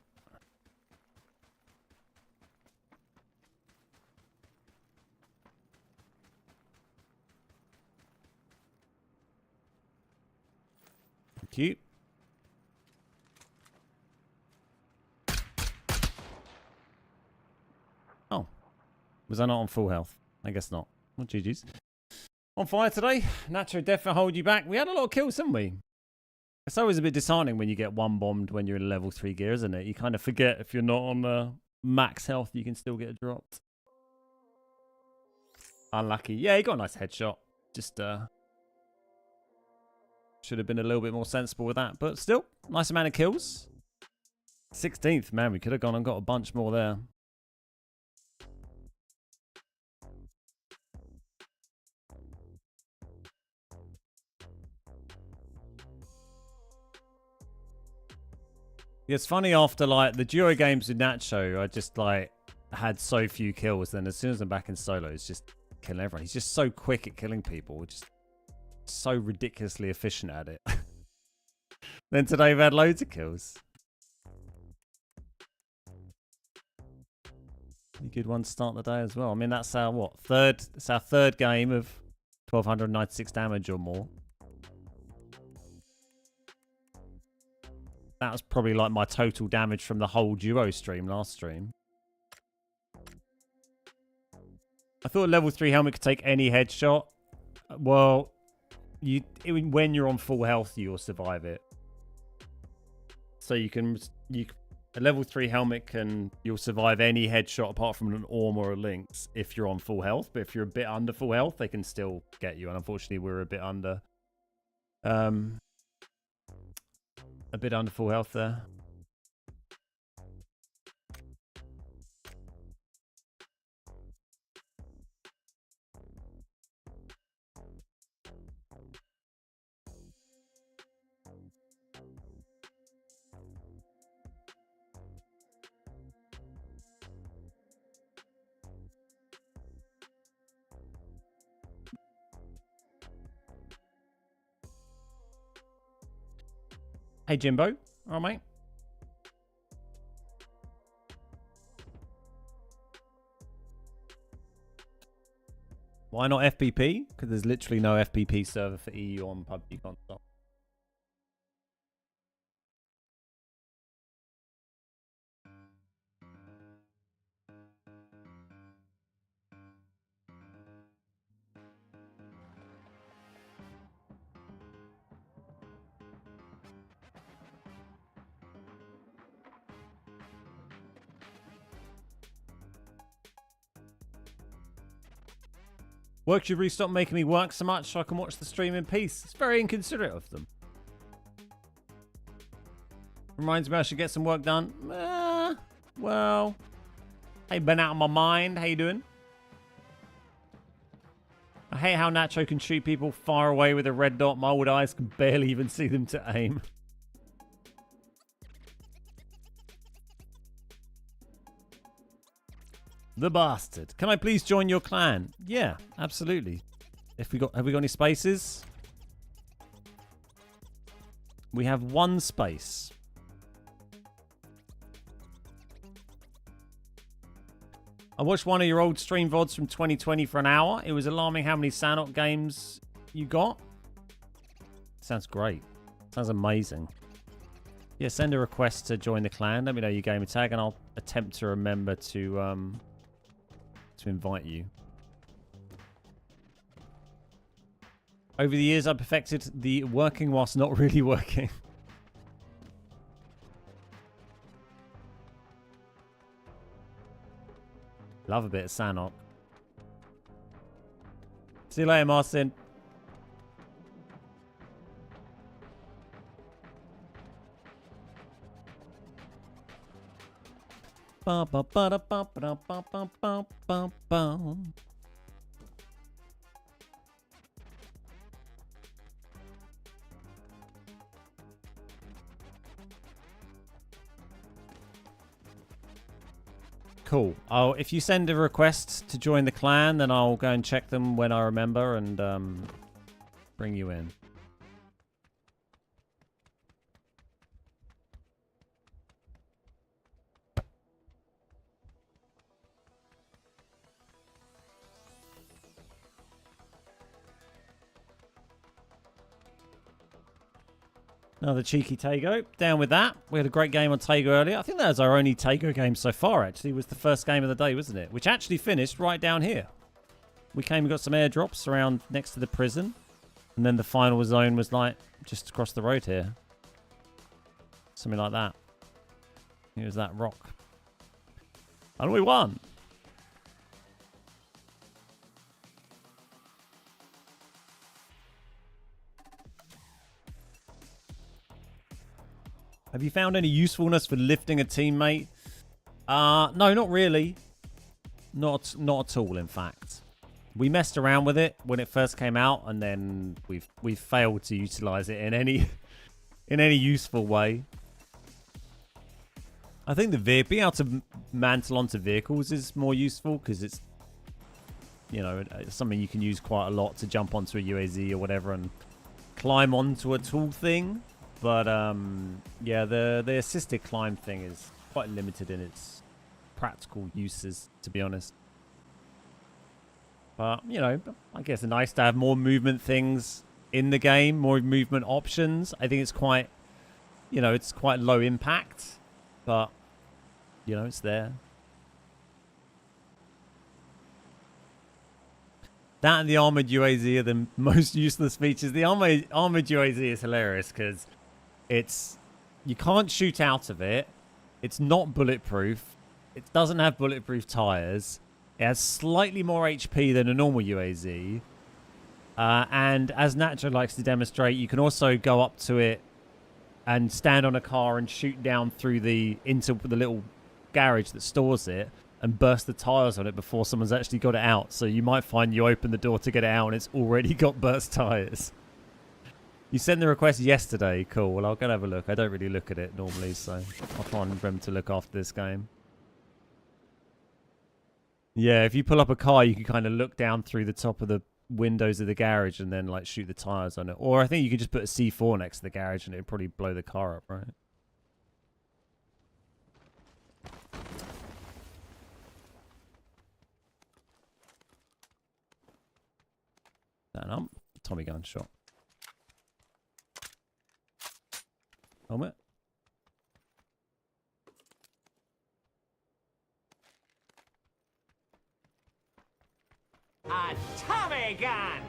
Cute. Oh. Was I not on full health? I guess not. Well, GG's. On fire today. Nacho definitely hold you back. We had a lot of kills, didn't we? It's always a bit disheartening when you get one bombed when you're in level 3 gear, isn't it? You kind of forget if you're not on max health, you can still get dropped. Unlucky. Yeah, he got a nice headshot. Just should have been a little bit more sensible with that. But still, nice amount of kills. 16th. Man, we could have gone and got a bunch more there. It's funny after like the duo games with Nacho, I just like had so few kills. Then as soon as I'm back in solo, it's just killing everyone. He's just so quick at killing people, just so ridiculously efficient at it. Then today we've had loads of kills. A good one to start the day as well. I mean, that's our what third? It's our third game of 1296 damage or more. That was probably like my total damage from the whole duo stream last stream. I thought level 3 helmet could take any headshot. Well, when you're on full health, you'll survive it. So you can A level 3 helmet you'll survive any headshot apart from an Orm or a Lynx if you're on full health. But if you're a bit under full health, they can still get you. And unfortunately, we're a bit under full health there. Hey, Jimbo. All right, mate. Why not FPP? Because there's literally no FPP server for EU on PUBG console. Work should really stop making me work so much so I can watch the stream in peace. It's very inconsiderate of them. Reminds me I should get some work done. Well, hey, been out of my mind. How you doing? I hate how Nacho can shoot people far away with a red dot. My old eyes can barely even see them to aim. The bastard. Can I please join your clan? Yeah, absolutely. Have we got any spaces? We have one space. I watched one of your old stream VODs from 2020 for an hour. It was alarming how many Sanok games you got. Sounds great. Sounds amazing. Yeah, send a request to join the clan. Let me know your gamer tag and I'll attempt to remember to invite you. Over the years, I perfected the working whilst not really working. Love a bit of Sanok. See you later, Martin. Ba ba ba da ba ba da ba ba ba ba ba. Cool. Oh, if you send a request to join the clan, then I'll go and check them when I remember and bring you in. Another cheeky Tago. Down with that. We had a great game on Tago earlier. I think that was our only Tago game so far, actually. It was the first game of the day, wasn't it? Which actually finished right down here. We came and got some airdrops around next to the prison. And then the final zone was like just across the road here. Something like that. It was that rock. And we won. Have you found any usefulness for lifting a teammate? No, not really. Not at all, in fact. We messed around with it when it first came out, and then we've failed to utilize it in any useful way. I think being able to mantle onto vehicles is more useful because it's, you know, it's something you can use quite a lot to jump onto a UAZ or whatever and climb onto a tool thing. But yeah, the assisted climb thing is quite limited in its practical uses, to be honest. But, you know, I guess it's nice to have more movement things in the game, more movement options. I think it's quite, you know, it's quite low impact, but, you know, it's there. That and the armored UAZ are the most useless features. The armored UAZ is hilarious because you can't shoot out of it, It's not bulletproof. It doesn't have bulletproof tires. It has slightly more HP than a normal UAZ. And as Nacho likes to demonstrate, you can also go up to it and stand on a car and shoot down through into the little garage that stores it and burst the tires on it before someone's actually got it out. So you might find you open the door to get it out and it's already got burst tires. You sent the request yesterday. Cool. Well, I'll go and have a look. I don't really look at it normally, so I'll try and remember to look after this game. Yeah, if you pull up a car, you can kind of look down through the top of the windows of the garage and then like shoot the tires on it. Or I think you could just put a C4 next to the garage and it'd probably blow the car up, right? Stand up. Tommy gun shot. Helmet. A Tommy gun!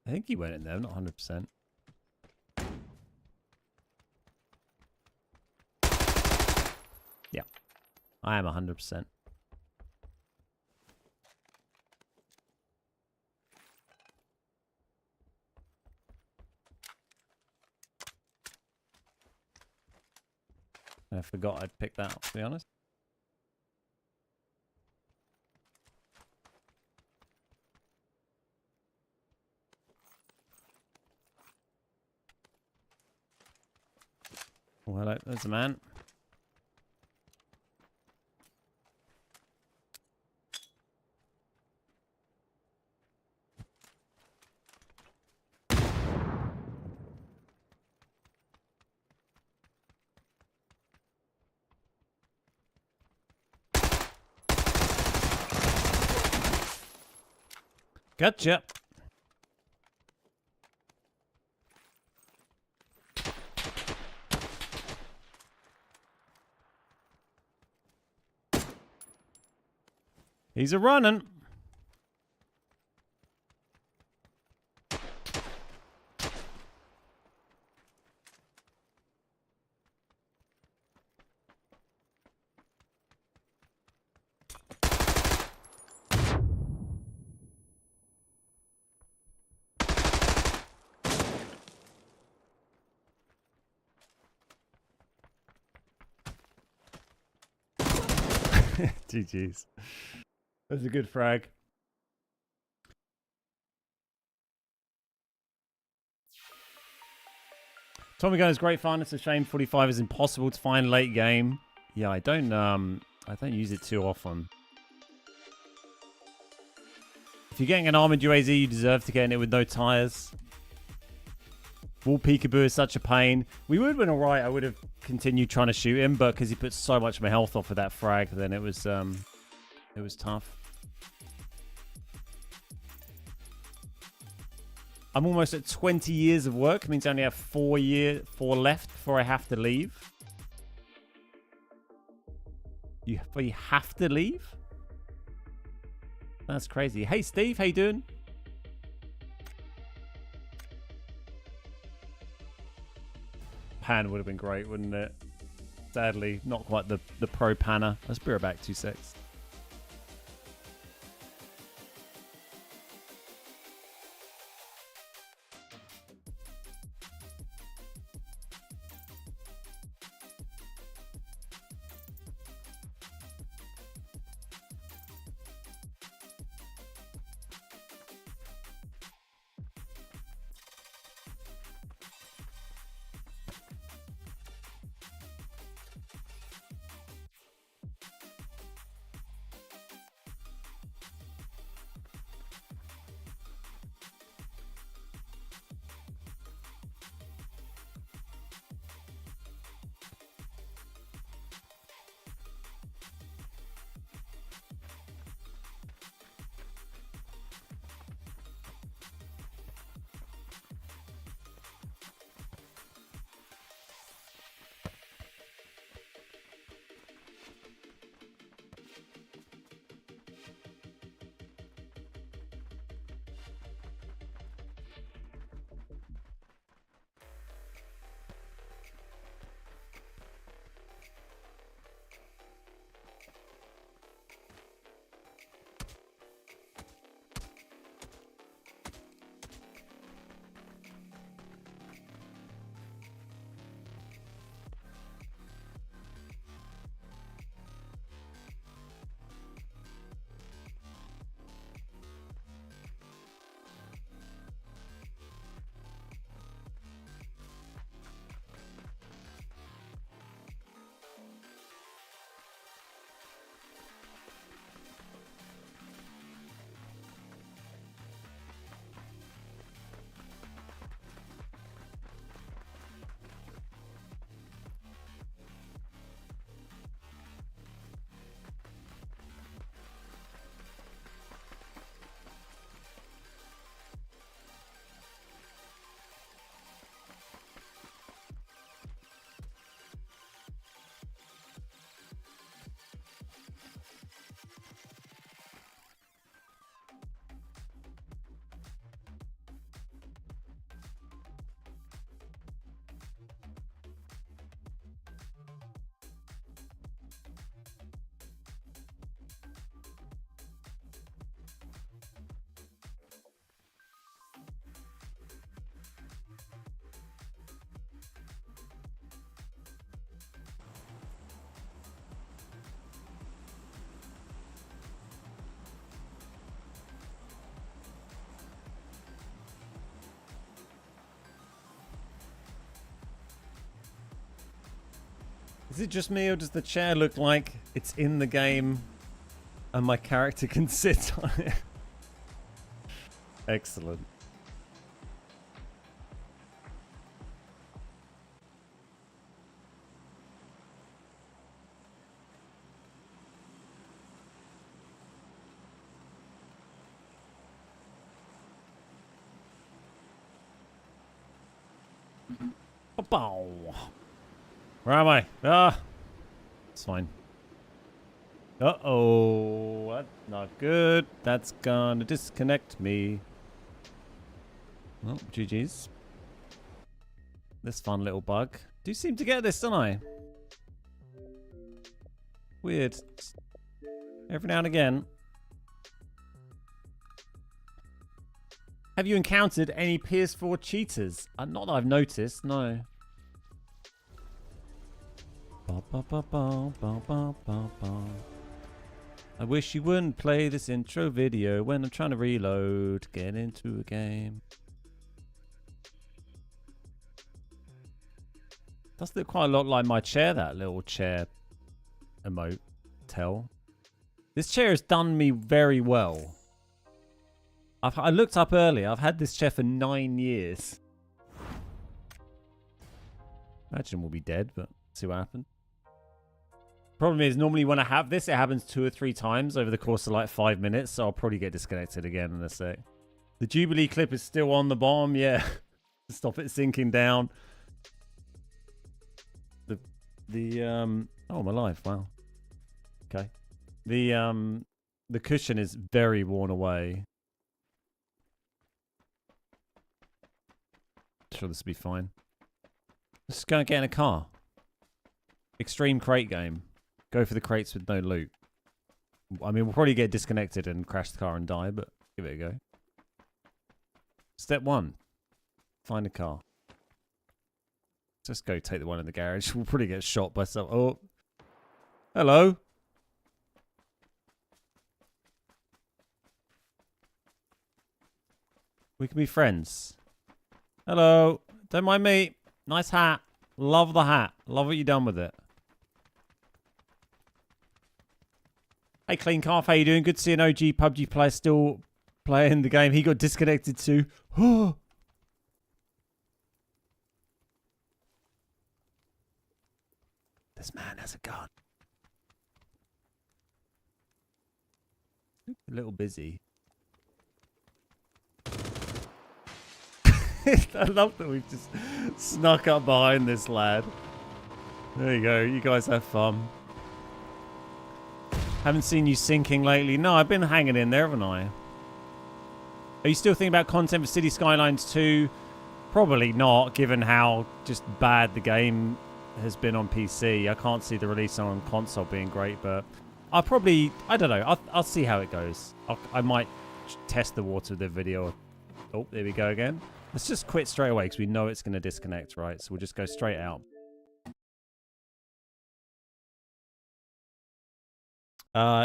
I think he went in there, not 100%. Yeah. I am 100%. I forgot I'd picked that up, to be honest. Oh, hello. There's a man. Gotcha. He's a running. GG's. That's a good frag. Tommy gun is great fun. It's a shame 45 is impossible to find late game. Yeah, I don't use it too often. If you're getting an armored UAZ, you deserve to get in it with no tires. Wall peekaboo is such a pain. We would have been alright. I would have continued trying to shoot him, but because he put so much of my health off with that frag, then it was tough. I'm almost at 20 years of work. It means I only have 4 left before I have to leave. You have to leave? That's crazy. Hey, Steve, how you doing? Pan would have been great, wouldn't it? Sadly, not quite the pro panner. Let's be right back, 2 secs. Is it just me or does the chair look like it's in the game and my character can sit on it? Excellent. Bow. Where am I? Ah, it's fine. Uh-oh, that's not good. That's gonna disconnect me. Well, GG's. This fun little bug. Do seem to get this, don't I? Weird. Every now and again. Have you encountered any PS4 cheaters? Not that I've noticed, no. I wish you wouldn't play this intro video when I'm trying to reload, get into a game. Does look quite a lot like my chair, that little chair emote tell. This chair has done me very well. I looked up earlier, I've had this chair for 9 years. Imagine we'll be dead, but see what happens. Problem is, normally when I have this, it happens 2 or 3 times over the course of like 5 minutes, so I'll probably get disconnected again in a sec. The Jubilee clip is still on the bottom, yeah. Stop it sinking down. Oh, I'm alive, wow. Okay. The cushion is very worn away. Sure this will be fine. Let's go and get in a car. Extreme crate game. Go for the crates with no loot. I mean, we'll probably get disconnected and crash the car and die, but give it a go. Step 1. Find a car. Let's go take the one in the garage. We'll probably get shot by some... Oh. Hello. We can be friends. Hello. Don't mind me. Nice hat. Love the hat. Love what you've done with it. Hey, Clean Calf, how you doing? Good to see an OG PUBG player still playing the game. He got disconnected too. Oh. This man has a gun. A little busy. I love that we've just snuck up behind this lad. There you go. You guys have fun. Haven't seen you sinking lately. No, I've been hanging in there, haven't I? Are you still thinking about content for City Skylines 2? Probably not, given how just bad the game has been on PC. I can't see the release on console being great, but I'll probably... I don't know. I'll see how it goes. I might test the water with the video. Oh, there we go again. Let's just quit straight away because we know it's going to disconnect, right? So we'll just go straight out.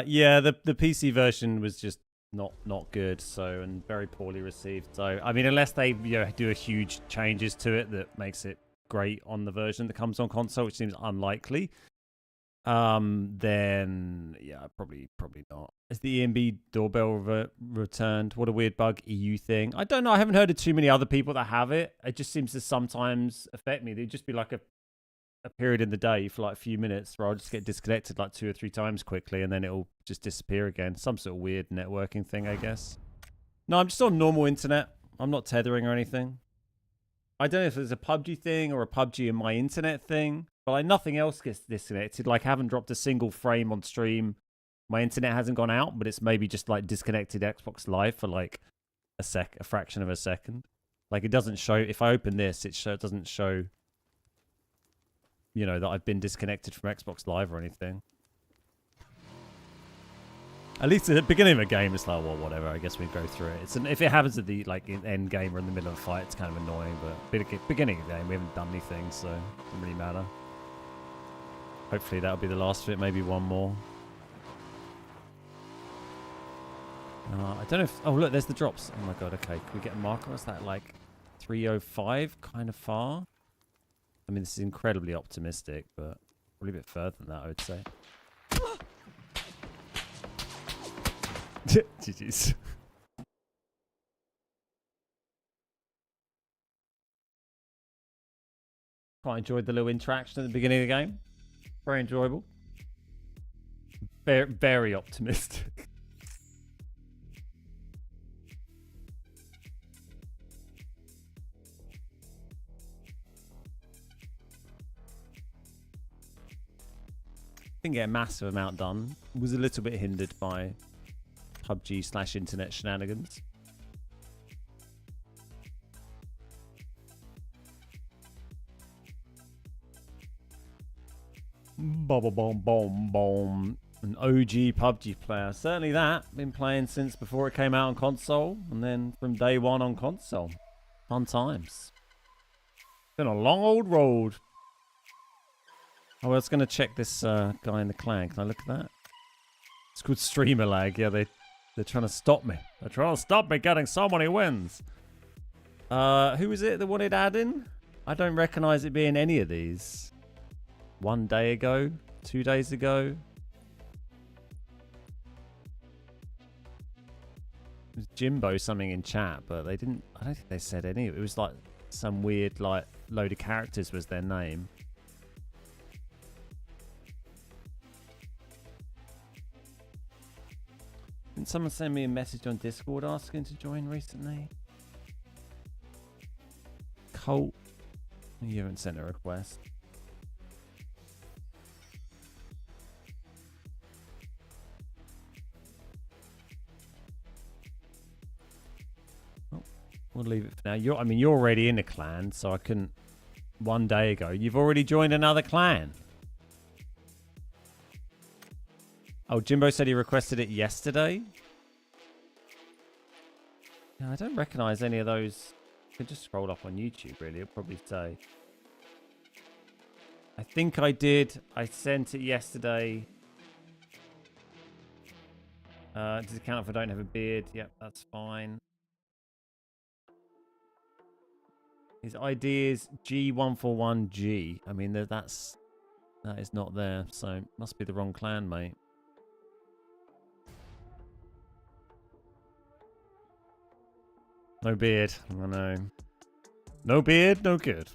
Yeah, the PC version was just not good, so, and very poorly received. So, I mean, unless they do a huge changes to it that makes it great on the version that comes on console, which seems unlikely, then yeah, probably not. Is the EMB doorbell returned? What a weird bug EU thing. I don't know. I haven't heard of too many other people that have it. It just seems to sometimes affect me. There'd just be like a period in the day for like a few minutes where I'll just get disconnected like 2 or 3 times quickly and then it'll just disappear again. Some sort of weird networking thing, I guess. No, I'm just on normal internet. I'm not tethering or anything. I don't know if it's a PUBG thing or a PUBG in my internet thing, but like nothing else gets disconnected. Like I haven't dropped a single frame on stream. My internet hasn't gone out, but it's maybe just like disconnected Xbox Live for like a fraction of a second. Like it doesn't show, if I open this, it doesn't show, you know, that I've been disconnected from Xbox Live or anything. At least at the beginning of a game, it's like, well, whatever. I guess we go through it. If it happens at the end game or in the middle of a fight, it's kind of annoying. But beginning of the game, we haven't done anything, so it doesn't really matter. Hopefully that'll be the last of it. Maybe one more. I don't know if... Oh, look, there's the drops. Oh, my God. Okay. Can we get a marker? Is that like 305? Kind of far. I mean, this is incredibly optimistic, but... Probably a bit further than that, I would say. GG's. Quite enjoyed the little interaction at the beginning of the game. Very enjoyable. Very, very optimistic. Didn't get a massive amount done. Was a little bit hindered by PUBG/internet shenanigans. Boom, boom, boom, boom. An OG PUBG player. Certainly that. Been playing since before it came out on console. And then from day one on console. Fun times. Been a long old road. Oh, I was going to check this guy in the clan. Can I look at that? It's called streamer lag. Yeah, they're trying to stop me. They're trying to stop me getting so many wins. Who is it that wanted add-in? I don't recognize it being any of these. 1 day ago? 2 days ago? It was Jimbo something in chat, but they didn't... I don't think they said any. It was like some weird like load of characters was their name. Didn't someone send me a message on Discord asking to join recently? Colt. You haven't sent a request. Oh, we'll leave it for now. You're already in a clan, so I couldn't. 1 day ago, you've already joined another clan. Oh, Jimbo said he requested it yesterday. Yeah, I don't recognize any of those. You could just scroll up on YouTube, really. It'll probably say. I think I did. I sent it yesterday. Does it count if I don't have a beard? Yep, that's fine. His ID is G141G. I mean, that is not there, so must be the wrong clan, mate. No beard. I know. No beard, no good.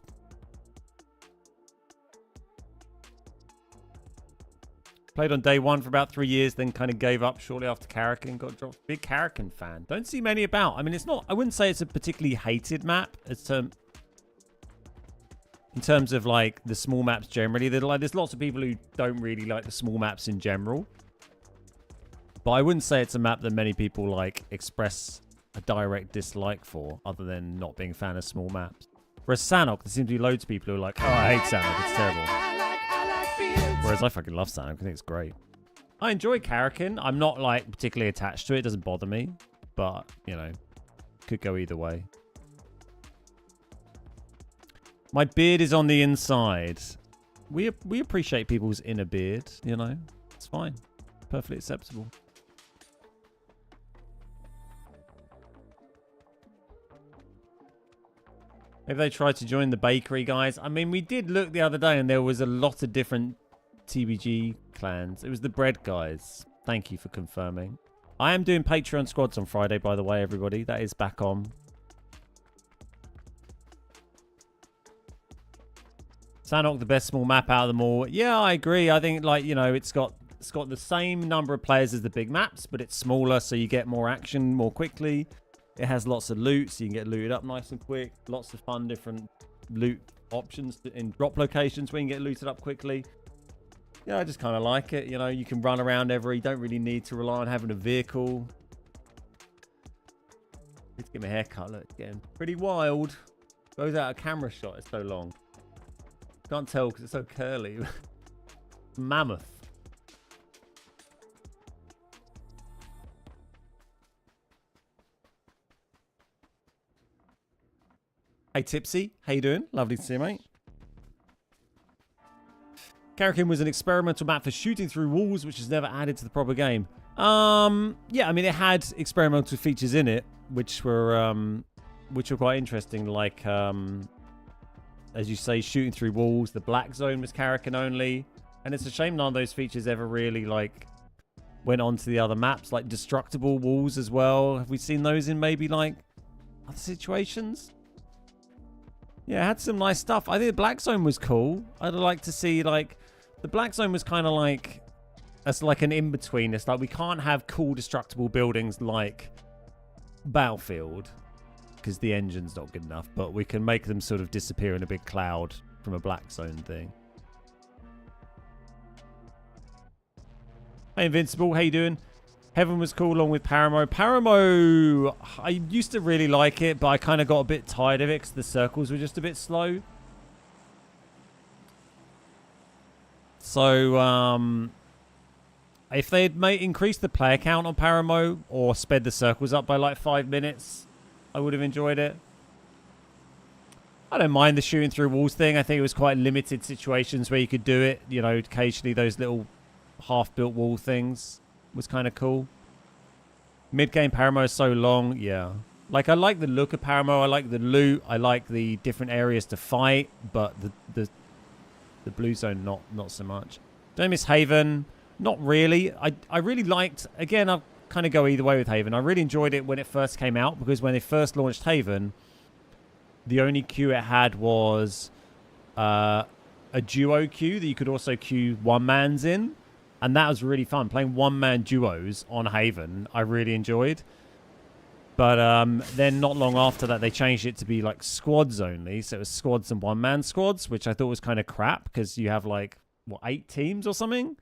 Played on day one for about 3 years, then kind of gave up shortly after Karakin got dropped. Big Karakin fan. Don't see many about. I mean, it's not... I wouldn't say it's a particularly hated map. It's in terms of, like, the small maps generally. There's lots of people who don't really like the small maps in general. But I wouldn't say it's a map that many people, like, express a direct dislike for, other than not being a fan of small maps. Whereas Sanhok, there seems to be loads of people who are like, oh, I hate Sanhok, it's terrible. Whereas I fucking love Sanhok, I think it's great. I enjoy Karakin. I'm not, like, particularly attached to it. It doesn't bother me. But, you know, could go either way. My beard is on the inside. We appreciate people's inner beard, you know. It's fine. Perfectly acceptable. Maybe they tried to join the bakery guys. I mean, we did look the other day and there was a lot of different TBG clans. It was the bread guys. Thank you for confirming. I am doing Patreon squads on Friday, by the way, everybody. That is back on. Sanhok, the best small map out of them all. Yeah, I agree. I think, like, you know, it's got the same number of players as the big maps, but it's smaller, so you get more action more quickly. It has lots of loot, so you can get looted up nice and quick. Lots of fun, different loot options in drop locations where you can get looted up quickly. Yeah, I just kind of like it. You know, you can run around you don't really need to rely on having a vehicle. Let's get my haircut. Look, it's getting pretty wild. Goes out of camera shot. It's so long. Can't tell because it's so curly. Mammoth. Hey Tipsy, how you doing? Lovely to see you, mate. Karakin was an experimental map for shooting through walls, which was never added to the proper game. Yeah, I mean it had experimental features in it, which were quite interesting. Like, as you say, shooting through walls. The black zone was Karakin only. And it's a shame none of those features ever really, like, went on to the other maps. Like, destructible walls as well. Have we seen those in maybe, like, other situations? Yeah, it had some nice stuff. I think the Black Zone was cool. I'd like to see, like... The Black Zone was kind of like... That's like an in-between. It's like we can't have cool destructible buildings like Battlefield because the engine's not good enough, but we can make them sort of disappear in a big cloud from a Black Zone thing. Hey Invincible, how you doing? Heaven was cool along with Paramo. Paramo, I used to really like it, but I kind of got a bit tired of it because the circles were just a bit slow. So, if they had increased the player count on Paramo or sped the circles up by like 5 minutes, I would have enjoyed it. I don't mind the shooting through walls thing. I think it was quite limited situations where you could do it. You know, occasionally those little half-built wall things was kind of cool. Mid-game Paramo is so long. Yeah. Like, I like the look of Paramo. I like the loot. I like the different areas to fight. But the blue zone, not so much. Don't miss Haven. Not really. I really liked... Again, I'll kind of go either way with Haven. I really enjoyed it when it first came out. Because when they first launched Haven, the only queue it had was a duo queue that you could also queue one-mans in. And that was really fun. Playing one-man duos on Haven, I really enjoyed. But then not long after that, they changed it to be like squads only. So it was squads and one-man squads, which I thought was kind of crap. Because you have like, what, 8 teams or something?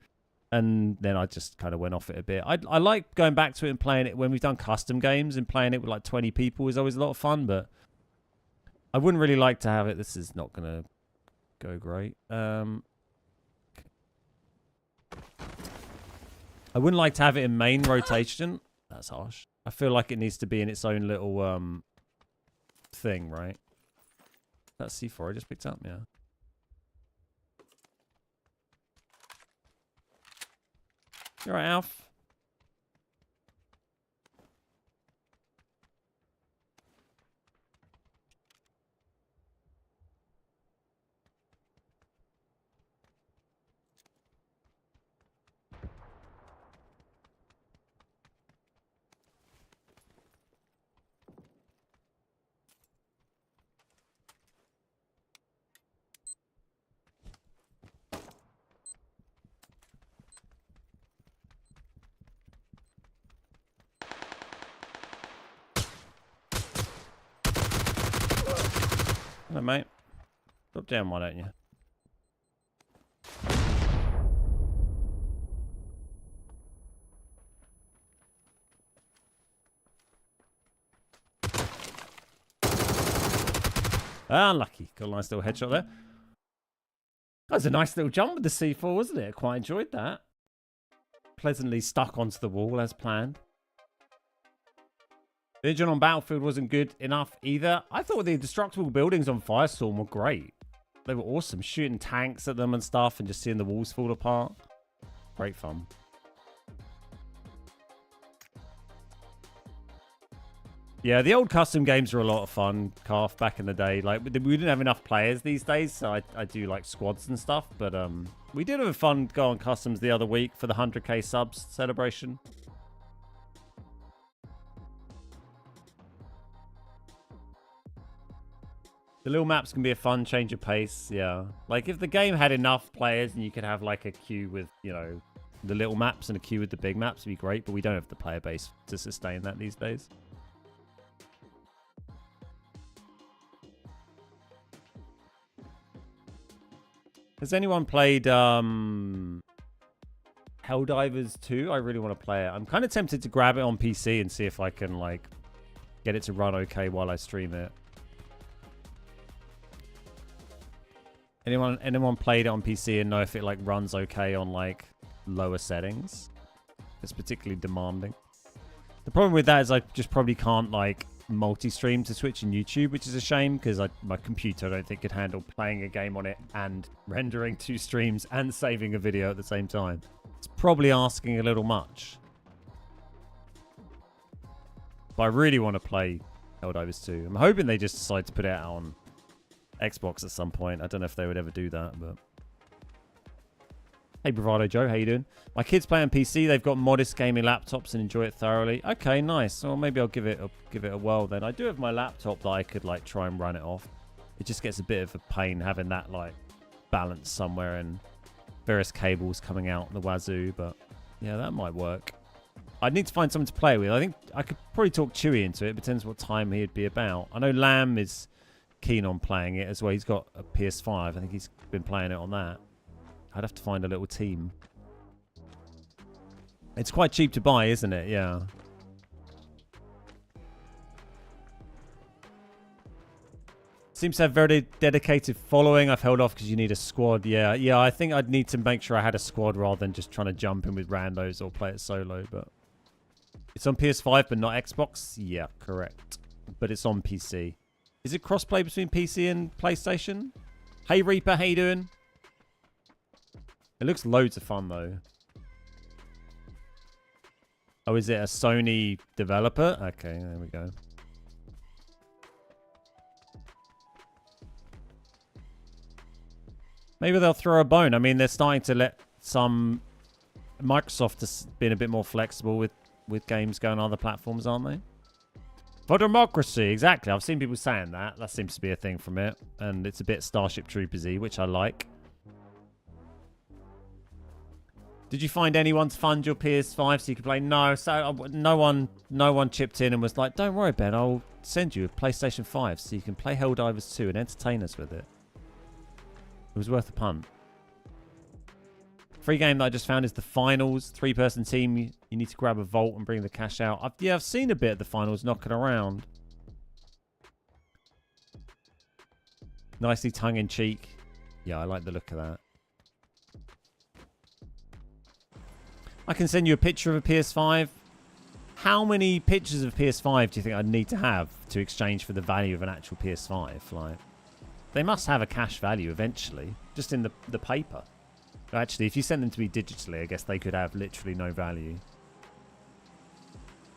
And then I just kind of went off it a bit. I like going back to it and playing it when we've done custom games, and playing it with like 20 people is always a lot of fun, but I wouldn't really like to have it. This is not going to go great. I wouldn't like to have it in main rotation. That's harsh. I feel like it needs to be in its own little thing, right? That's C4 I just picked up, yeah. You alright, Alf? Hello, mate. Drop down, why don't you? Ah, unlucky. Got a nice little headshot there. That was a nice little jump with the C4, wasn't it? I quite enjoyed that. Pleasantly stuck onto the wall as planned. The engine on Battlefield wasn't good enough either. I thought the destructible buildings on Firestorm were great. They were awesome. Shooting tanks at them and stuff and just seeing the walls fall apart. Great fun. Yeah, the old custom games were a lot of fun, Calf, back in the day. Like, we didn't have enough players these days, so I do like squads and stuff. But we did have a fun go on customs the other week for the 100k subs celebration. The little maps can be a fun change of pace, yeah. Like, if the game had enough players and you could have, like, a queue with, you know, the little maps and a queue with the big maps, it'd be great. But we don't have the player base to sustain that these days. Has anyone played Helldivers 2? I really want to play it. I'm kind of tempted to grab it on PC and see if I can, like, get it to run okay while I stream it. Anyone played it on PC and know if it like runs okay on like lower settings? It's particularly demanding. The problem with that is I just probably can't like multi-stream to Twitch and YouTube, which is a shame because my computer I don't think could handle playing a game on it and rendering 2 streams and saving a video at the same time. It's probably asking a little much. But I really want to play Helldivers 2. I'm hoping they just decide to put it out on Xbox at some point. I don't know if they would ever do that, but Hey, Bravado Joe, how you doing? My kids play on PC. They've got modest gaming laptops and enjoy it thoroughly. Okay, nice. Well, maybe I'll give it a whirl then. I do have my laptop that I could like try and run it off. It just gets a bit of a pain having that like balanced somewhere and various cables coming out the wazoo. But yeah, that might work. I'd need to find someone to play with. I think I could probably talk Chewy into it. Depends what time he'd be about. I know Lamb is keen on playing it as well. He's got a PS5. I think he's been playing it on that. I'd have to find a little team. It's quite cheap to buy, isn't it? Yeah. Seems to have very dedicated following. I've held off because you need a squad. Yeah, I think I'd need to make sure I had a squad rather than just trying to jump in with randos or play it solo. But it's on PS5 but not Xbox? Yeah, correct. But it's on PC. Is it crossplay between PC and PlayStation? Hey Reaper, how you doing? It looks loads of fun though. Oh, is it a Sony developer? Okay, there we go. Maybe they'll throw a bone. I mean, they're starting to let some... Microsoft has been a bit more flexible with games going on other platforms, aren't they? For democracy, exactly. I've seen people saying that. That seems to be a thing from it. And it's a bit Starship Troopers-y, which I like. Did you find anyone to fund your PS5 so you could play? No, so no one chipped in and was like, don't worry, Ben, I'll send you a PlayStation 5 so you can play Helldivers 2 and entertain us with it. It was worth a punt. Free game that I just found is the finals. 3-person team. You need to grab a vault and bring the cash out. I've seen a bit of the finals knocking around. Nicely tongue-in-cheek. Yeah, I like the look of that. I can send you a picture of a PS5. How many pictures of PS5 do you think I'd need to have to exchange for the value of an actual PS5? Like, they must have a cash value eventually, just in the paper. Actually, if you sent them to me digitally, I guess they could have literally no value.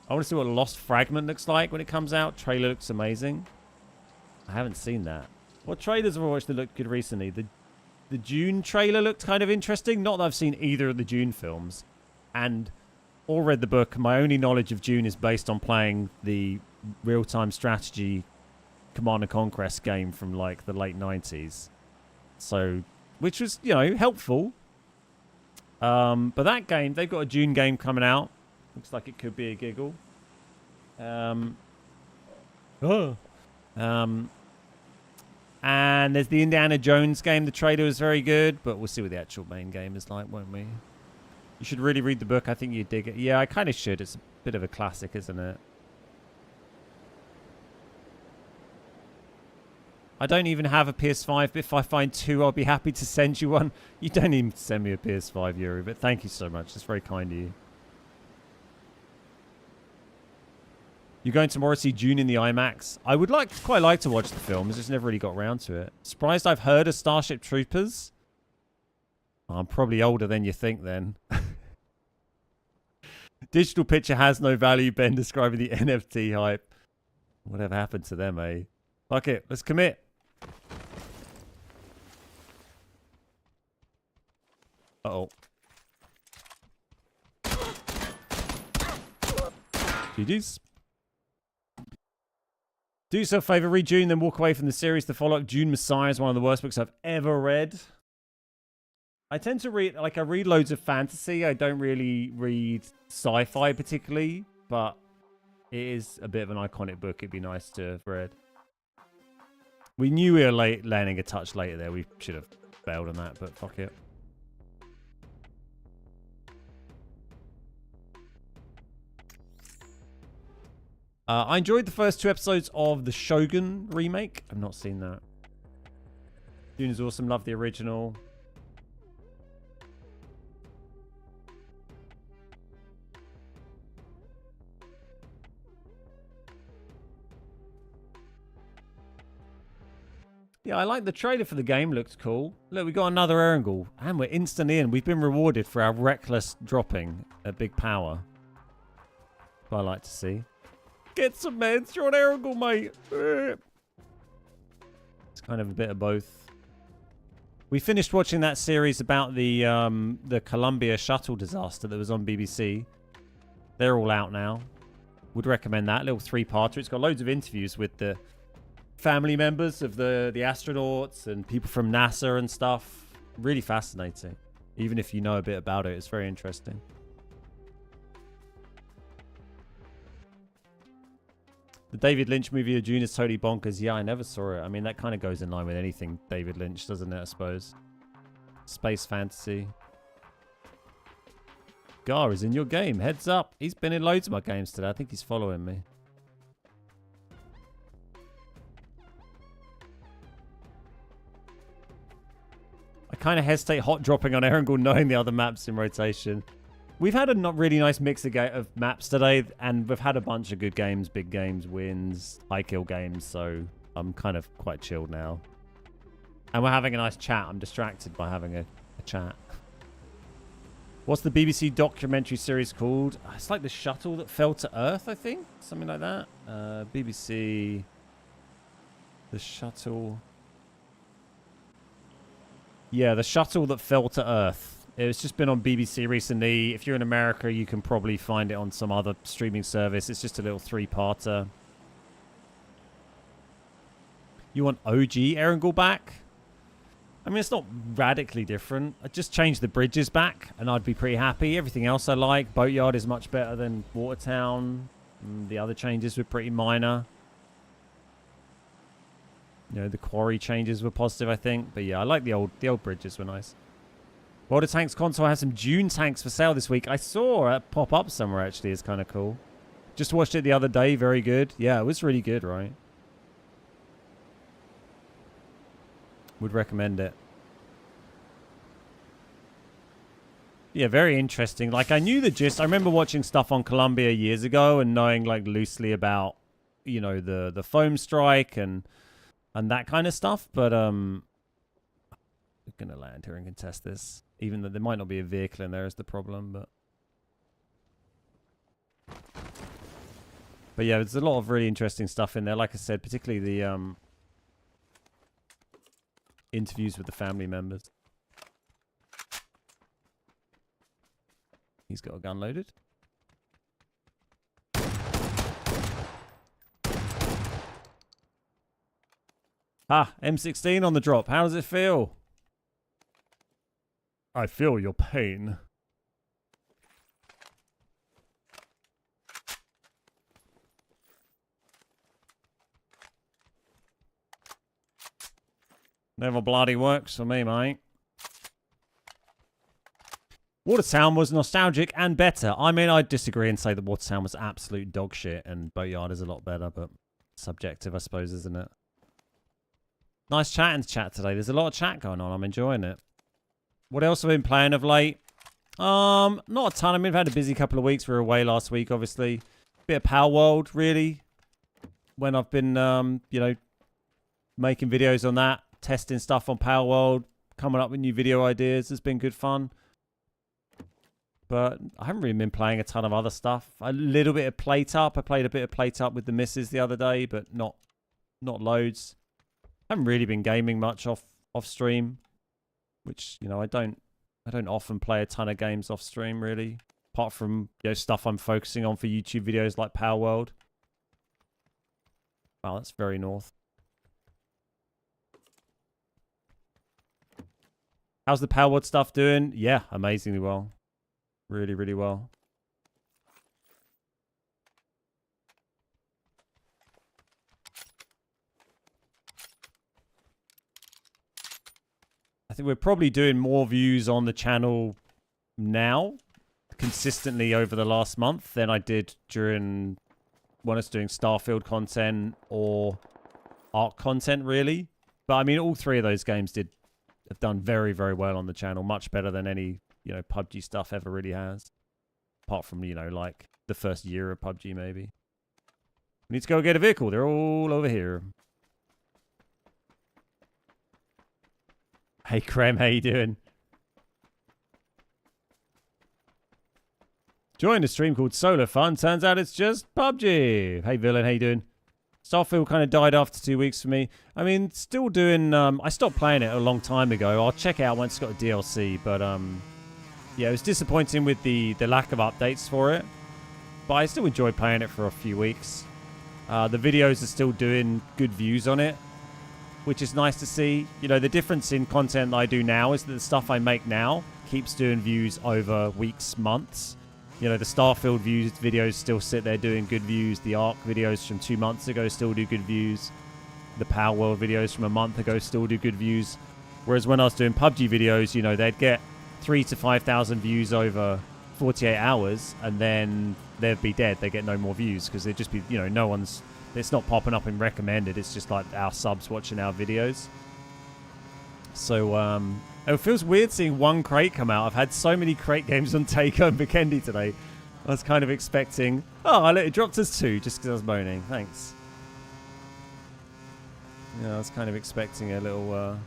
I want to see what Lost Fragment looks like when it comes out. Trailer looks amazing. I haven't seen that. What trailers have I watched that looked good recently? The Dune trailer looked kind of interesting. Not that I've seen either of the Dune films. And or read the book. My only knowledge of Dune is based on playing the real-time strategy Command & Conquest game from like the late 90s. So, which was, you know, helpful. But that game, they've got a Dune game coming out. Looks like it could be a giggle. And there's the Indiana Jones game. The trailer was very good, but we'll see what the actual main game is like, won't we? You should really read the book. I think you'd dig it. Yeah, I kind of should. It's a bit of a classic, isn't it? I don't even have a PS5, but if I find two, I'll be happy to send you one. You don't even send me a PS5, Yuri, but thank you so much. That's very kind of you. You're going tomorrow to see Dune in the IMAX? I would quite like to watch the film. I just never really got around to it. Surprised I've heard of Starship Troopers. I'm probably older than you think then. Digital picture has no value, Ben describing the NFT hype. Whatever happened to them, eh? Fuck it, let's commit. Uh-oh. GG's. Do yourself a favor, read Dune, then walk away from the series. The follow-up, Dune Messiah, is one of the worst books I've ever read. I tend to read, like, I read loads of fantasy. I don't really read sci-fi particularly, but it is a bit of an iconic book. It'd be nice to have read. We knew we were landing a touch later there. We should have bailed on that, but fuck it. I enjoyed the first 2 episodes of the Shogun remake. I've not seen that. Dune is awesome. Love the original. Yeah, I like the trailer for the game. Looked cool. Look, we got another Erangel. And we're instantly in. We've been rewarded for our reckless dropping at big power. What I like to see. Get some meds. You're an Erangel, mate. It's kind of a bit of both. We finished watching that series about the Columbia shuttle disaster that was on BBC. They're all out now. Would recommend that little 3-parter. It's got loads of interviews with the family members of the astronauts and people from NASA and stuff. Really fascinating. Even if you know a bit about it, it's very interesting. The David Lynch movie of June is totally bonkers. Yeah, I never saw it. I mean, that kind of goes in line with anything David Lynch, doesn't it, I suppose? Space fantasy. Gar is in your game. Heads up. He's been in loads of my games today. I think he's following me. I kind of hesitate hot dropping on Erangel knowing the other maps in rotation. We've had a not really nice mix of maps today, and we've had a bunch of good games, big games, wins, high kill games, so I'm kind of quite chilled now. And we're having a nice chat. I'm distracted by having a chat. What's the BBC documentary series called? It's like The Shuttle That Fell to Earth, I think. Something like that. BBC... The Shuttle... Yeah, The Shuttle That Fell to Earth. It's just been on BBC recently. If you're in America, you can probably find it on some other streaming service. It's just a little 3-parter. You want OG Erangel back? I mean, it's not radically different. I just changed the bridges back, and I'd be pretty happy. Everything else I like. Boatyard is much better than Watertown. The other changes were pretty minor. You know, the quarry changes were positive, I think. But yeah, I like the old bridges were nice. World of Tanks console has some Dune tanks for sale this week. I saw it pop up somewhere, actually. It's kind of cool. Just watched it the other day. Very good. Yeah, it was really good, right? Would recommend it. Yeah, very interesting. Like, I knew the gist. I remember watching stuff on Columbia years ago and knowing, like, loosely about, you know, the foam strike and that kind of stuff. But I'm going to land here and contest this. Even though there might not be a vehicle in there is the problem. But yeah, there's a lot of really interesting stuff in there. Like I said, particularly the interviews with the family members. He's got a gun loaded. Ah, M16 on the drop. How does it feel? I feel your pain. Never bloody works for me, mate. Watertown was nostalgic and better. I mean, I disagree and say that Watertown was absolute dog shit and Boatyard is a lot better, but subjective, I suppose, isn't it? Nice chatting today. There's a lot of chat going on. I'm enjoying it. What else have I been playing of late? Not a ton. I mean, I've had a busy couple of weeks. We were away last week, obviously. Bit of Power World, really. When I've been, you know, making videos on that, testing stuff on Power World, coming up with new video ideas. It's been good fun. But I haven't really been playing a ton of other stuff. A little bit of Plate Up. I played a bit of Plate Up with the missus the other day, but not loads. I haven't really been gaming much off stream, which, you know, I don't often play a ton of games off stream, really, apart from, you know, stuff I'm focusing on for YouTube videos like Power World. Wow, that's very north. How's the Power World stuff doing? Yeah, amazingly well. Really, really well. I think we're probably doing more views on the channel now, consistently over the last month, than I did during when I was doing Starfield content or Ark content, really. But I mean, all three of those games have done very, very well on the channel, much better than any, you know, PUBG stuff ever really has. Apart from, you know, like the first year of PUBG, maybe. We need to go get a vehicle. They're all over here. Hey, Krem, how you doing? Joined a stream called Solar Fun. Turns out it's just PUBG. Hey, Villain, how you doing? Starfield kind of died after 2 weeks for me. I mean, still doing... I stopped playing it a long time ago. I'll check it out once it's got a DLC. But, yeah, it was disappointing with the lack of updates for it. But I still enjoy playing it for a few weeks. The videos are still doing good views on it, which is nice to see. You know, the difference in content that I do now is that the stuff I make now keeps doing views over weeks, months. You know, the Starfield videos still sit there doing good views. The Ark videos from 2 months ago still do good views. The Power World videos from a month ago still do good views. Whereas when I was doing PUBG videos, you know, they'd get 3,000 to 5,000 views over 48 hours, and then they'd be dead. They get no more views because they'd just be, you know, no one's... It's not popping up in recommended. It's just like our subs watching our videos. So, it feels weird seeing one crate come out. I've had so many crate games on Taker and Vikendi today. I was kind of expecting... Oh, it dropped us 2 just because I was moaning. Thanks. Yeah, I was kind of expecting a little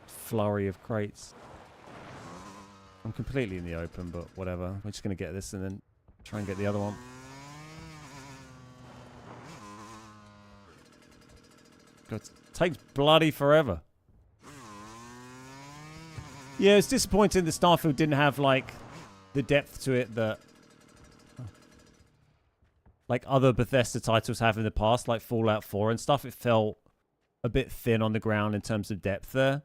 flurry of crates. I'm completely in the open, but whatever. We're just going to get this and then try and get the other one. God, it takes bloody forever. Yeah, it's disappointing that Starfield didn't have, like, the depth to it that, like, other Bethesda titles have in the past, like Fallout 4 and stuff. It felt a bit thin on the ground in terms of depth there.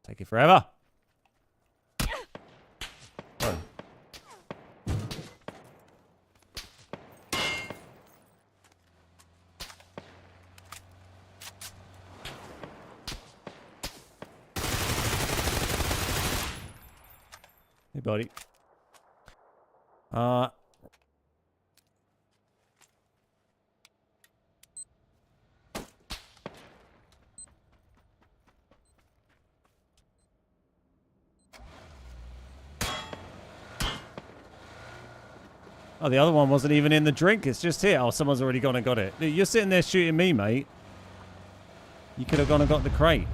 Take it forever. Oh. Hey, buddy. Oh, the other one wasn't even in the drink. It's just here. Oh, someone's already gone and got it. You're sitting there shooting me, mate. You could have gone and got the crate.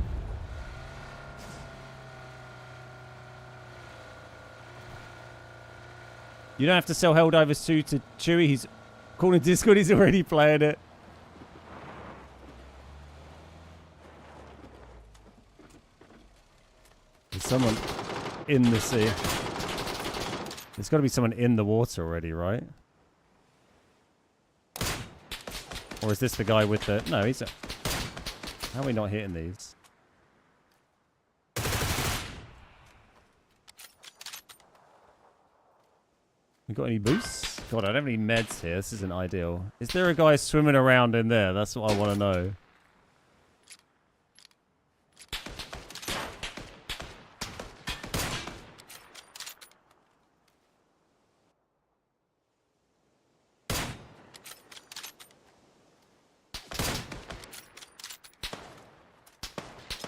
You don't have to sell Helldivers 2 to Chewy. He's calling Discord. He's already playing it. There's someone in the sea. There's got to be someone in the water already, right? Or is this the guy with the... No, he's... How are we not hitting these? We got any boosts? God, I don't have any meds here. This isn't ideal. Is there a guy swimming around in there? That's what I want to know.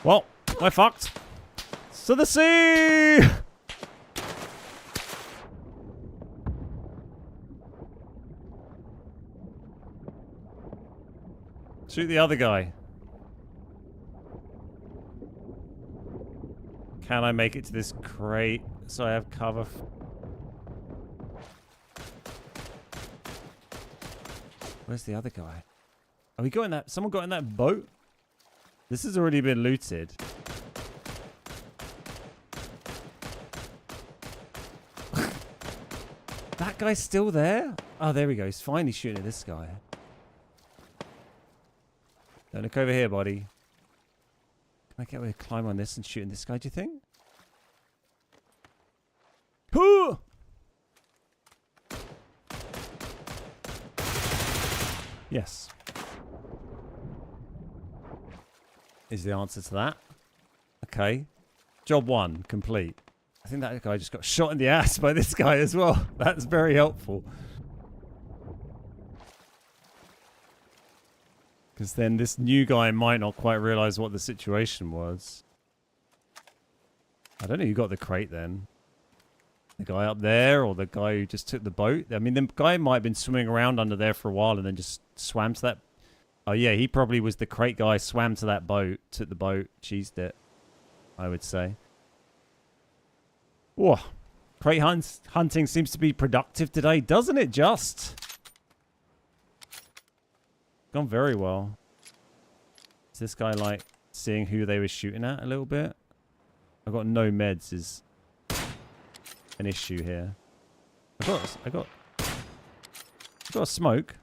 Well, we're fucked. To the sea! Shoot the other guy. Can I make it to this crate so I have cover? Where's the other guy? Are we got in that? Someone got in that boat? This has already been looted. That guy's still there? Oh, there we go. He's finally shooting at this guy. Don't look over here, buddy. Can I get away to climb on this and shoot this guy, do you think? Hoo! Yes. Is the answer to that. Okay. Job 1 complete. I think that guy just got shot in the ass by this guy as well. That's very helpful. Because then this new guy might not quite realize what the situation was. I don't know who got the crate then. The guy up there or the guy who just took the boat? I mean, the guy might have been swimming around under there for a while and then just swam to that. Oh, yeah, he probably was the crate guy, swam to that boat, took the boat, cheesed it, I would say. Whoa. Crate hunting seems to be productive today, doesn't it just? Gone very well. Is this guy like seeing who they were shooting at a little bit? I've got no meds is an issue here. I got a smoke.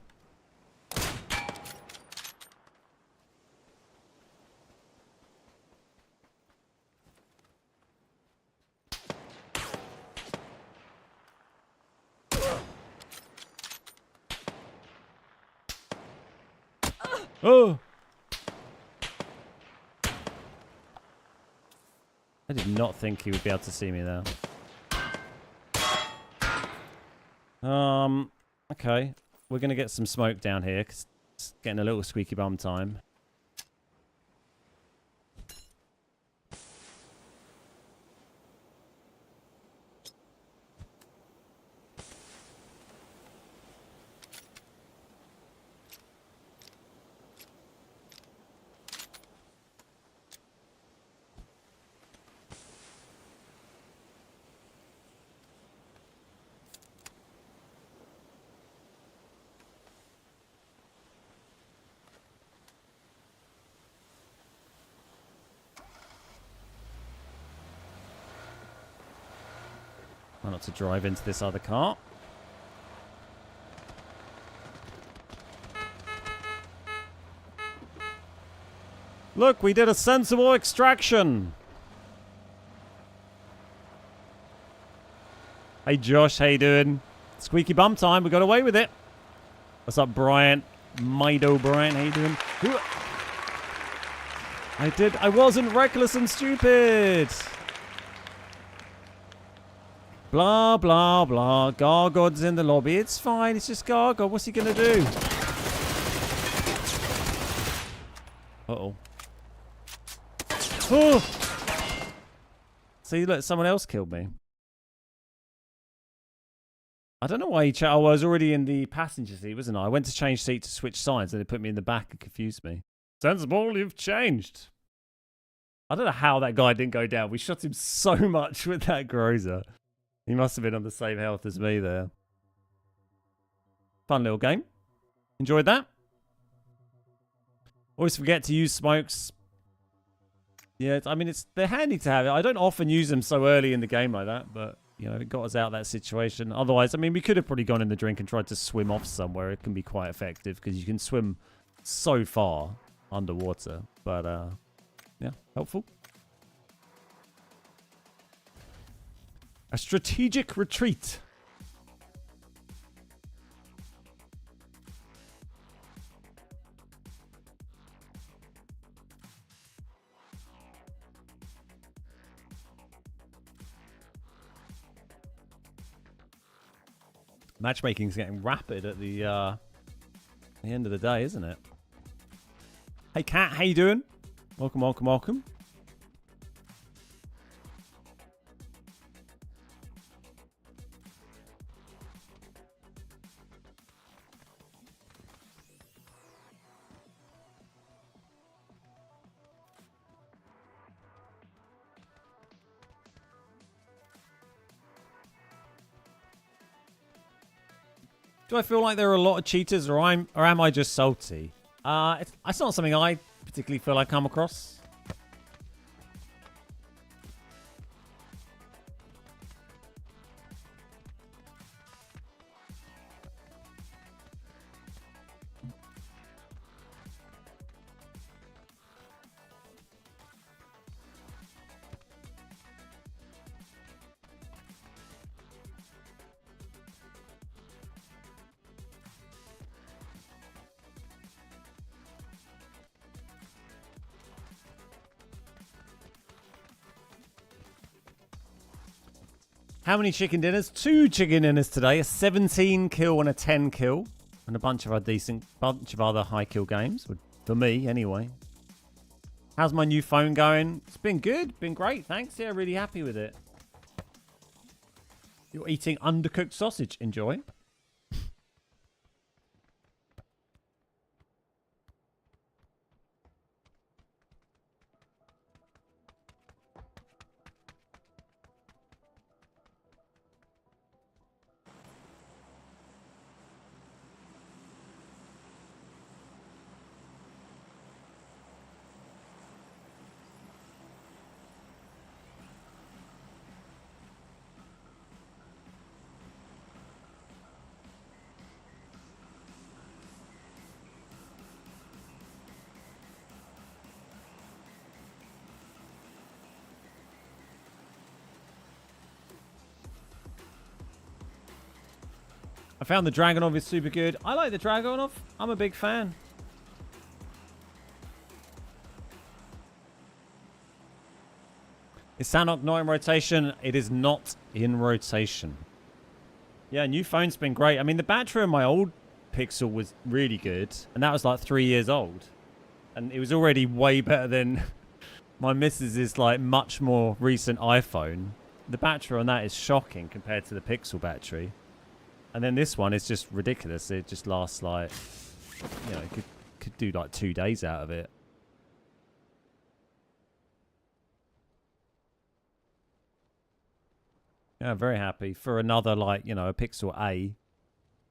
Oh! I did not think he would be able to see me there. Okay. We're going to get some smoke down here, because it's getting a little squeaky bum time. Try not to drive into this other car. Look, we did a sensible extraction. Hey Josh, how you doing? Squeaky bum time, we got away with it. What's up, Bryant? Mido Bryant, how you doing? I wasn't reckless and stupid. Blah, blah, blah. Gargod's in the lobby. It's fine. It's just Gargod. What's he going to do? Uh-oh. Oh! See, look, someone else killed me. I don't know why he I was already in the passenger seat, wasn't I? I went to change seat to switch sides, and they put me in the back and confused me. Sensible, you've changed. I don't know how that guy didn't go down. We shot him so much with that Groza. He must have been on the same health as me there. Fun little game. Enjoyed that. Always forget to use smokes. Yeah, I mean, they're handy to have. I don't often use them so early in the game like that, but, you know, it got us out of that situation. Otherwise, I mean, we could have probably gone in the drink and tried to swim off somewhere. It can be quite effective because you can swim so far underwater. But, yeah, helpful. A strategic retreat. Matchmaking's getting rapid at the end of the day, isn't it? Hey, Kat, how you doing? Welcome, welcome, welcome. Do I feel like there are a lot of cheaters, or am I just salty? It's not something I particularly feel I come across. How many chicken dinners? 2 chicken dinners today. A 17 kill and a 10 kill. And a bunch of other high kill games. For me, anyway. How's my new phone going? It's been good. Been great. Thanks. Yeah, really happy with it. You're eating undercooked sausage. Enjoy. I found the Dragonov is super good. I like the Dragonov. I'm a big fan. Is Sanok not in rotation? It is not in rotation. Yeah, new phone's been great. I mean, the battery on my old Pixel was really good. And that was like 3 years old. And it was already way better than my missus's like much more recent iPhone. The battery on that is shocking compared to the Pixel battery. And then this one is just ridiculous. It just lasts like, you know, could do like 2 days out of it. Yeah, very happy for another, like, you know, a Pixel A.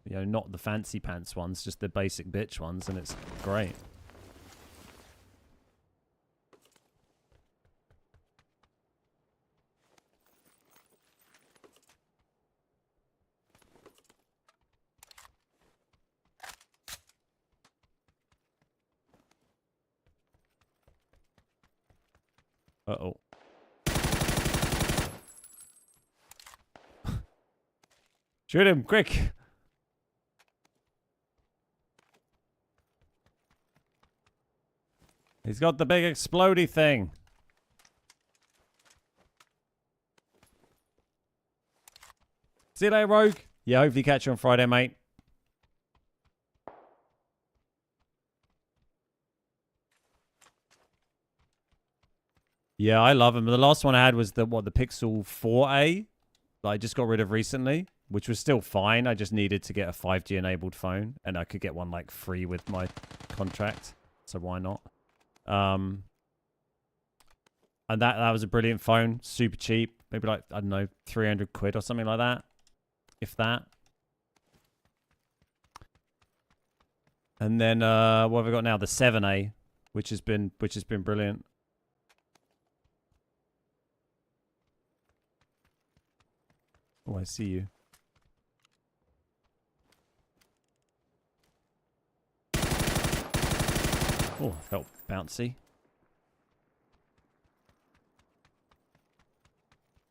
You know, not the fancy pants ones, just the basic bitch ones, and it's great. Uh-oh. Shoot him, quick! He's got the big explodey thing. See you later, Rogue. Yeah, hopefully catch you on Friday, mate. Yeah, I love them. The last one I had was the Pixel 4a that I just got rid of recently, which was still fine. I just needed to get a 5G enabled phone, and I could get one like free with my contract, so why not? And that was a brilliant phone, super cheap, maybe like, I don't know, 300 quid or something like that, if that. And then what have we got now? The 7a, which has been brilliant. Oh, I see you. Oh, felt bouncy.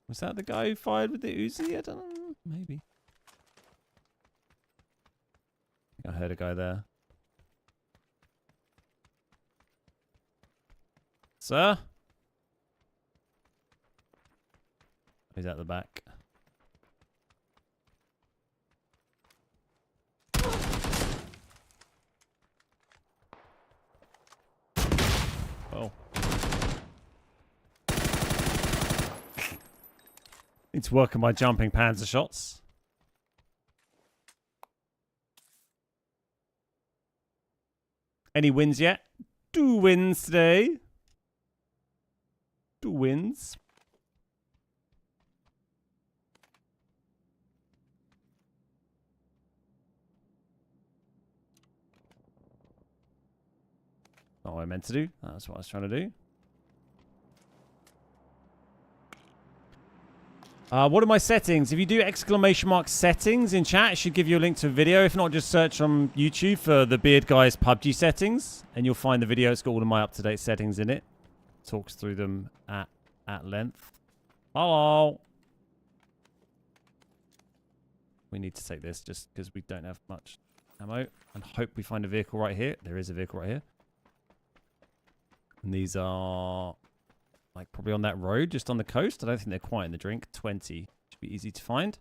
Was that the guy who fired with the Uzi? I don't know. Maybe. I heard a guy there. Sir? He's at the back. Oh. Need to work on my jumping panzer shots. Any wins yet? 2 wins today. 2 wins. Not what I meant to do. That's what I was trying to do. What are my settings? If you do ! settings in chat, it should give you a link to a video. If not, just search on YouTube for the Beard Guys PUBG settings, and you'll find the video. It's got all of my up-to-date settings in it. Talks through them at length. Hello. We need to take this just because we don't have much ammo, and hope we find a vehicle right here. There is a vehicle right here. And these are like probably on that road, just on the coast. I don't think they're quite in the drink. 20 should be easy to find.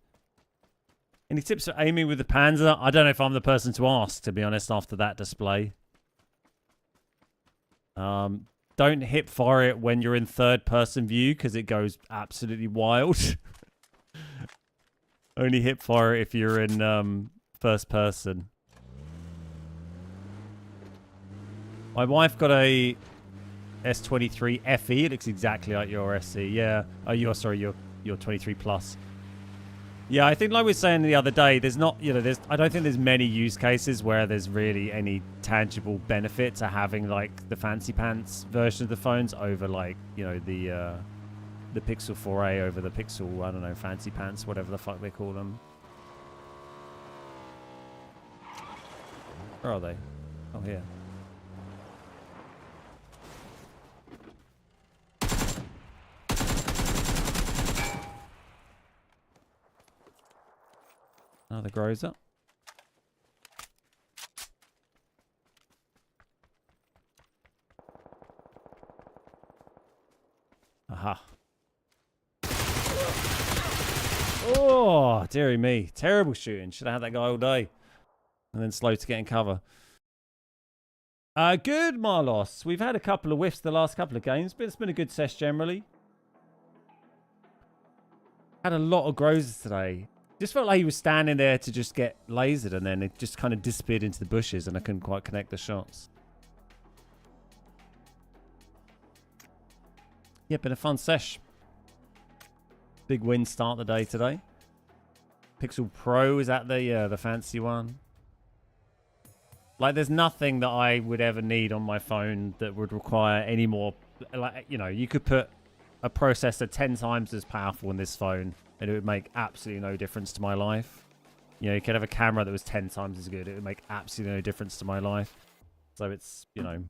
Any tips for aiming with the Panzer? I don't know if I'm the person to ask, to be honest, after that display. Don't hip fire it when you're in third-person view because it goes absolutely wild. Only hip fire it if you're in first person. My wife got a S23 FE. It looks exactly like your SE. Yeah. Oh, your 23 plus. Yeah, I think like we were saying the other day, there's not, you know, I don't think there's many use cases where there's really any tangible benefit to having like the fancy pants version of the phones over like, you know, the Pixel 4a over the Pixel, I don't know, fancy pants, whatever the fuck they call them. Where are they? Oh, here. Another grows up. Haha. Oh, dearie me. Terrible shooting. Should have had that guy all day. And then slow to get in cover. Good, Marlos. We've had a couple of whiffs the last couple of games, but it's been a good sesh generally. Had a lot of grozers today. Just felt like he was standing there to just get lasered, and then it just kind of disappeared into the bushes, and I couldn't quite connect the shots. Yeah, been a fun sesh. Big win start the day today. Pixel Pro, is that the fancy one? Like, there's nothing that I would ever need on my phone that would require any more. Like, you know, you could put a processor 10 times as powerful in this phone, and it would make absolutely no difference to my life. You know, you could have a camera that was 10 times as good. It would make absolutely no difference to my life. So it's, you know,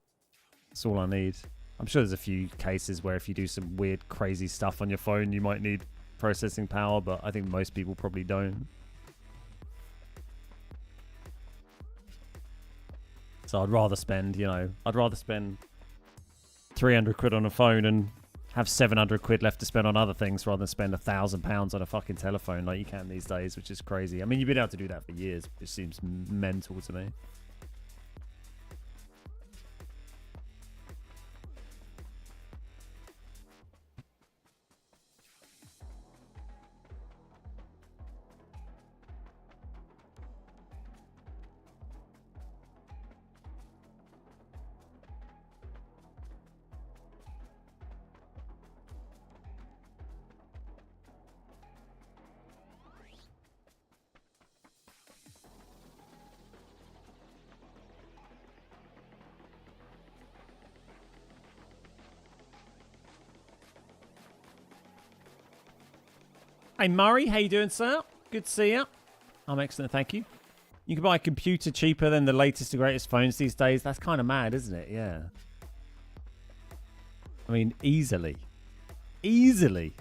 it's all I need. I'm sure there's a few cases where if you do some weird, crazy stuff on your phone, you might need processing power, but I think most people probably don't. So I'd rather spend, you know, I'd rather spend 300 quid on a phone and have 700 quid left to spend on other things rather than spend £1,000 on a fucking telephone like you can these days, which is crazy. I mean, you've been able to do that for years. It seems mental to me. Hey Murray, how you doing, sir? Good to see you. I'm excellent, thank you. You can buy a computer cheaper than the latest and greatest phones these days. That's kind of mad, isn't it? Yeah. I mean, easily. Easily.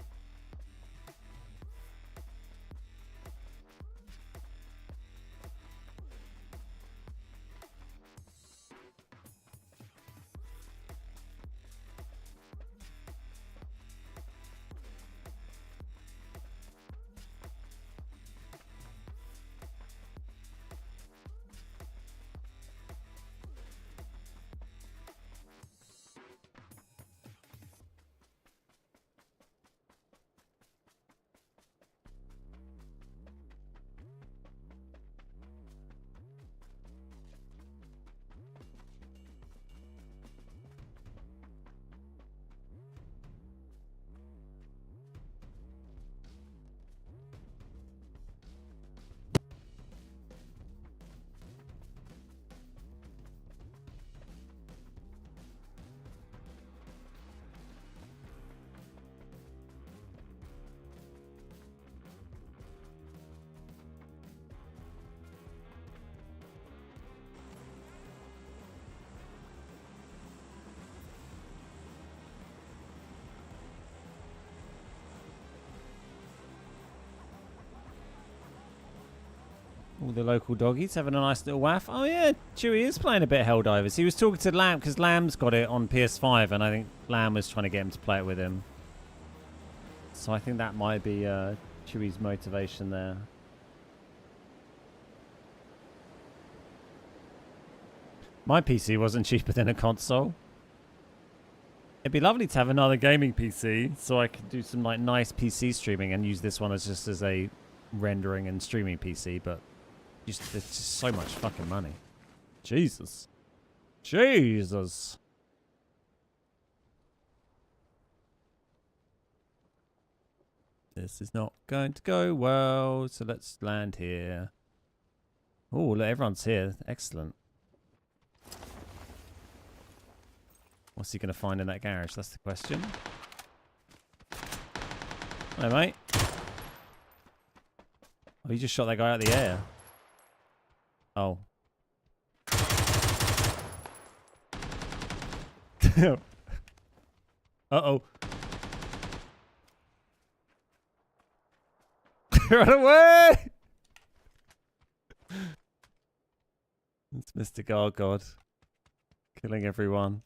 All the local doggies having a nice little waff. Oh yeah, Chewy is playing a bit of Helldivers. He was talking to Lamb because Lamb's got it on PS5, and I think Lamb was trying to get him to play it with him. So I think that might be Chewy's motivation there. My PC wasn't cheaper than a console. It'd be lovely to have another gaming PC so I could do some like nice PC streaming and use this one as just as a rendering and streaming PC, but it's just so much fucking money. Jesus. Jesus. This is not going to go well, so let's land here. Oh, look, everyone's here. Excellent. What's he going to find in that garage? That's the question. Hello, mate. Oh, you just shot that guy out of the air. Oh. Uh-oh. Run away! It's Mr. God. Killing everyone.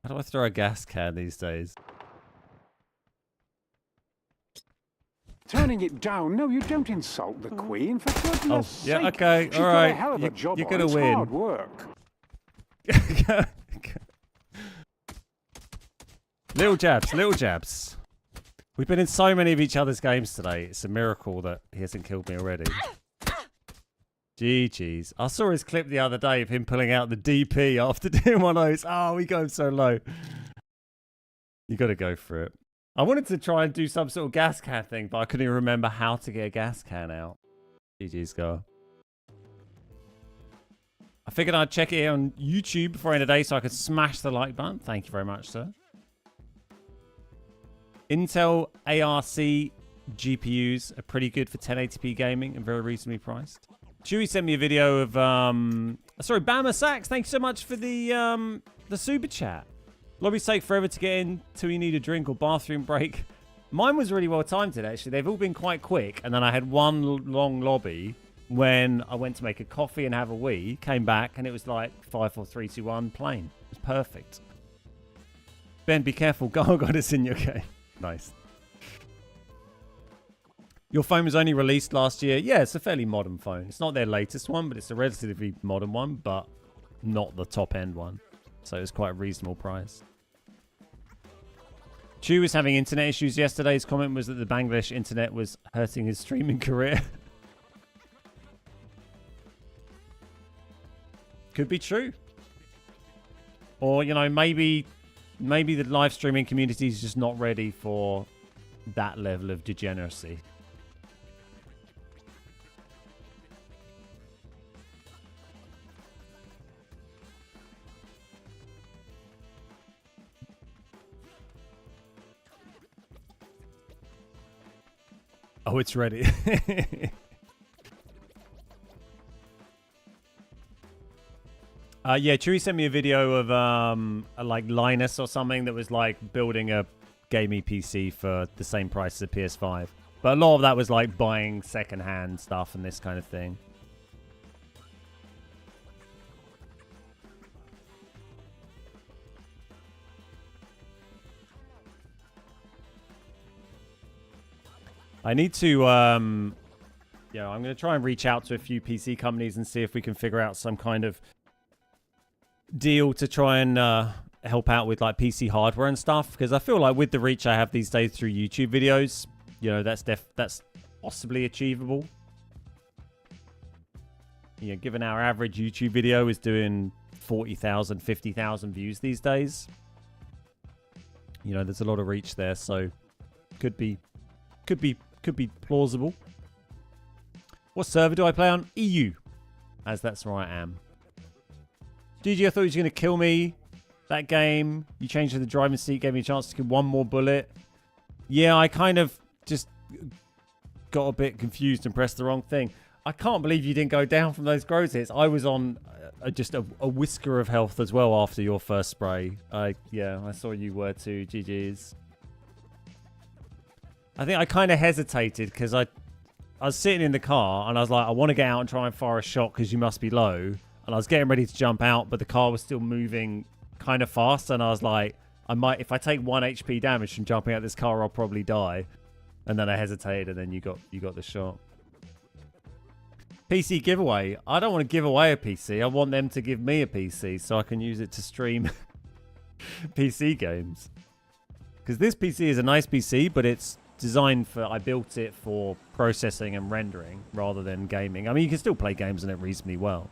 How do I throw a gas can these days? Turning it down? No, you don't insult the Queen, for goodness sake. Yeah, okay, She's all got right. a hell of a job You're on. gonna It's win. hard work. Little jabs, little jabs. We've been in so many of each other's games today. It's a miracle that he hasn't killed me already. GG's. I saw his clip the other day of him pulling out the DP after doing one of those. Oh, we go so low. You got to go for it. I wanted to try and do some sort of gas can thing, but I couldn't even remember how to get a gas can out. GG's go. I figured I'd check it on YouTube before end of the day so I could smash the like button. Thank you very much, sir. Intel ARC GPUs are pretty good for 1080p gaming and very reasonably priced. Chewy sent me a video of sorry, Bama Sachs. Thank you so much for the super chat. Lobby's take forever to get in till you need a drink or bathroom break. Mine was really well timed today, actually. They've all been quite quick, and then I had one long lobby when I went to make a coffee and have a wee, came back, and it was like 5, 4, 3, 2, 1, plain. It was perfect. Ben, be careful. God is in your game. Nice. Your phone was only released last year. Yeah, it's a fairly modern phone. It's not their latest one, but it's a relatively modern one, but not the top end one. So it's quite a reasonable price. Chu was having internet issues yesterday. His comment was that the Bangladesh internet was hurting his streaming career. Could be true. Or, you know, maybe the live streaming community is just not ready for that level of degeneracy. Oh, it's ready. Yeah, Chewy sent me a video of like Linus or something that was like building a gaming PC for the same price as a PS5. But a lot of that was like buying secondhand stuff and this kind of thing. I need to, I'm going to try and reach out to a few PC companies and see if we can figure out some kind of deal to try and help out with like PC hardware and stuff. Because I feel like with the reach I have these days through YouTube videos, you know, that's possibly achievable. You know, given our average YouTube video is doing 40,000, 50,000 views these days. You know, there's a lot of reach there, so could be plausible. What server do I play on? EU, as that's where I am. GG, I thought he was going to kill me. That game, you changed to the driving seat, gave me a chance to get one more bullet. Yeah, I kind of just got a bit confused and pressed the wrong thing. I can't believe you didn't go down from those grows hits. I was on just a whisker of health as well after your first spray. Yeah, I saw you were too. GG's. I think I kind of hesitated because I was sitting in the car and I was like, I want to get out and try and fire a shot because you must be low. And I was getting ready to jump out, but the car was still moving kind of fast. And I was like, if I take 1 HP damage from jumping out this car, I'll probably die. And then I hesitated, and then you got the shot. PC giveaway. I don't want to give away a PC. I want them to give me a PC so I can use it to stream PC games. Because this PC is a nice PC, but it's designed for, I built it for processing and rendering rather than gaming. I mean, you can still play games on it reasonably well.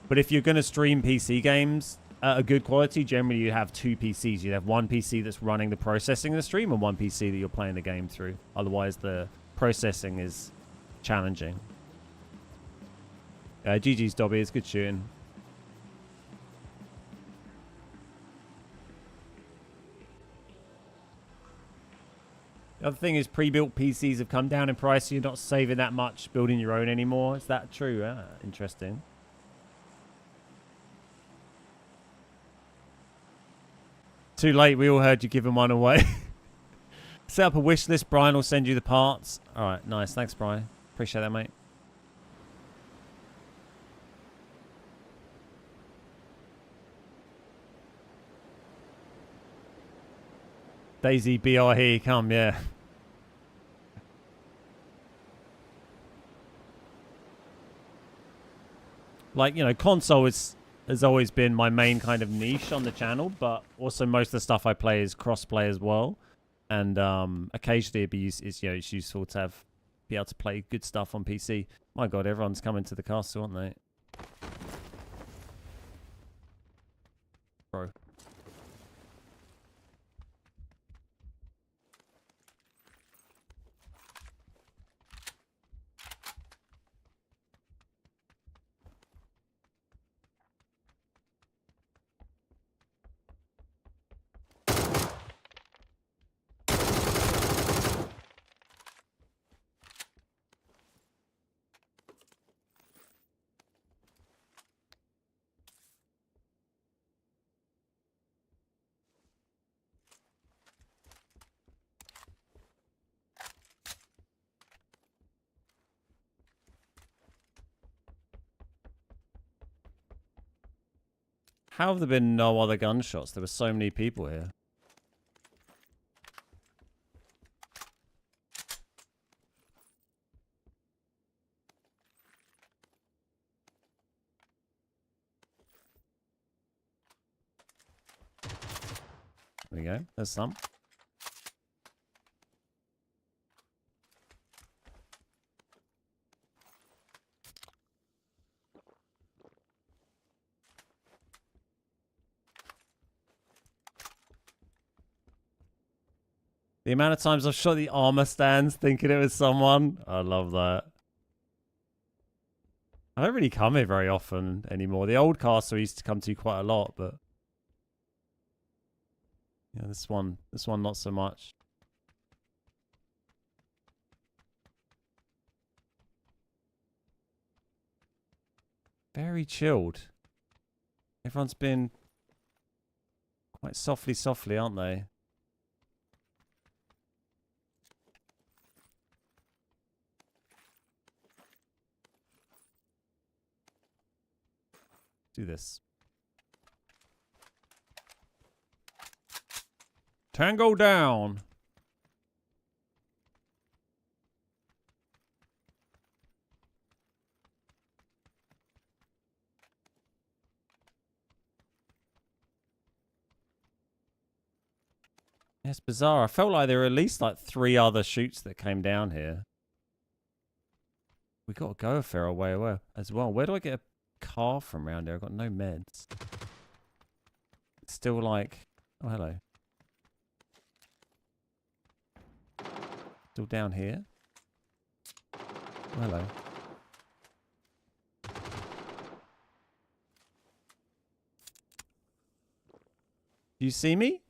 But if you're going to stream PC games at a good quality, generally you have two PCs. You have one PC that's running the processing of the stream and one PC that you're playing the game through. Otherwise, the processing is challenging. GG's Dobby, it's good shooting. The other thing is pre-built PCs have come down in price, so you're not saving that much building your own anymore. Is that true? Interesting. Too late, we all heard you giving one away. Set up a wish list, Brian will send you the parts. Alright, nice. Thanks, Brian. Appreciate that, mate. Daisy BR, here you come, yeah. Like, you know, console has always been my main kind of niche on the channel, but also most of the stuff I play is cross-play as well. And occasionally it's useful to be able to play good stuff on PC. My God, everyone's coming to the castle, aren't they? Bro. How have there been no other gunshots? There were so many people here. There we go. There's some. The amount of times I've shot the armor stands thinking it was someone. I love that. I don't really come here very often anymore. The old castle I used to come to quite a lot, but yeah, this one not so much. Very chilled. Everyone's been quite softly, aren't they? Do this. Tango down. Yeah, it's bizarre. I felt like there were at least like 3 other shoots that came down here. We got to go a fair way away as well. Where do I get a car from around here? I've got no meds. It's still like... Oh, hello. Still down here. Oh, hello. Do you see me?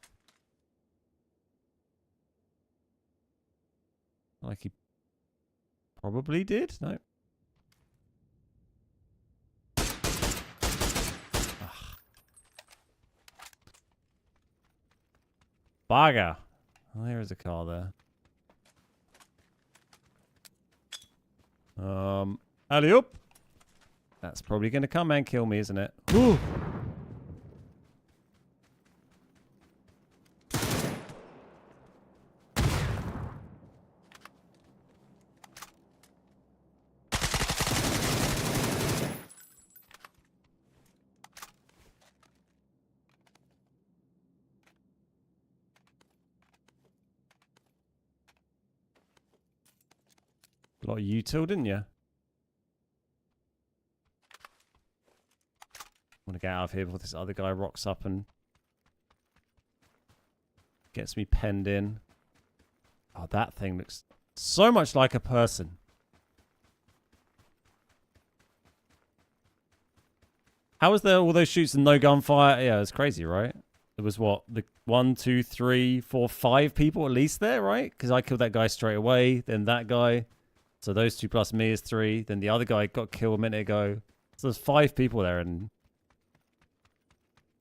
Like he probably did? No. Bugger. Oh, there is a car there. Alley-oop. That's probably going to come and kill me, isn't it? Ooh. A lot of util, didn't you? I want to get out of here before this other guy rocks up and gets me penned in. Oh, that thing looks so much like a person. How was there all those shoots and no gunfire? Yeah, it's crazy, right? There was what? The 1, 2, 3, 4, 5 people at least there, right? Because I killed that guy straight away, then that guy. So those 2 plus me is 3. Then the other guy got killed a minute ago. So there's 5 people there, and it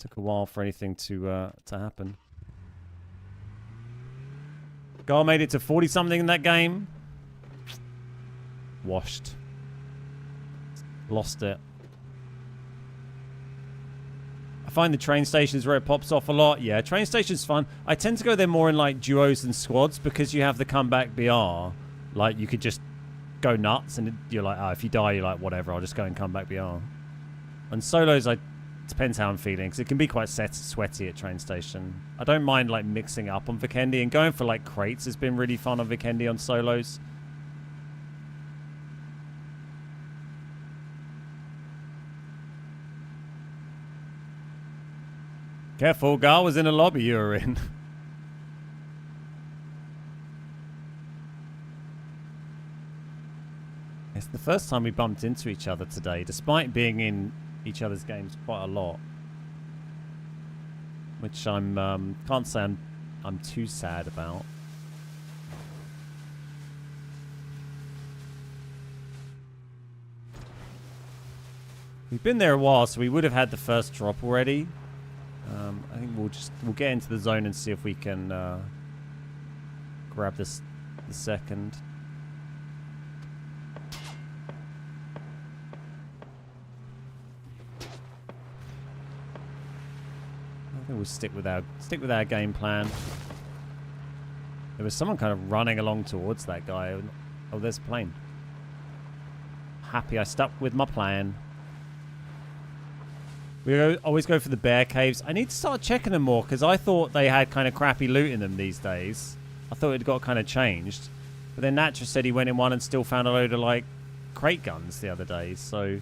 took a while for anything to happen. Guy made it to 40 something in that game. Washed. Lost it. I find the train stations where it pops off a lot. Yeah, train station's fun. I tend to go there more in like duos and squads because you have the comeback BR. Like you could just go nuts and you're like, oh, if you die, you're like, whatever, I'll just go and come back BR. And solos, depends how I'm feeling because it can be quite sweaty at train station. I don't mind like mixing up on Vikendi, and going for like crates has been really fun on Vikendi on solos. Careful, Gar was in a lobby you were in. It's the first time we bumped into each other today, despite being in each other's games quite a lot. Which I'm, can't say I'm too sad about. We've been there a while, so we would have had the first drop already. I think we'll get into the zone and see if we can grab the second. I think we'll stick with our game plan. There was someone kind of running along towards that guy. Oh, there's a plane. Happy I stuck with my plan. We always go for the bear caves. I need to start checking them more because I thought they had kind of crappy loot in them these days. I thought it got kind of changed. But then Natra said he went in one and still found a load of like crate guns the other day. So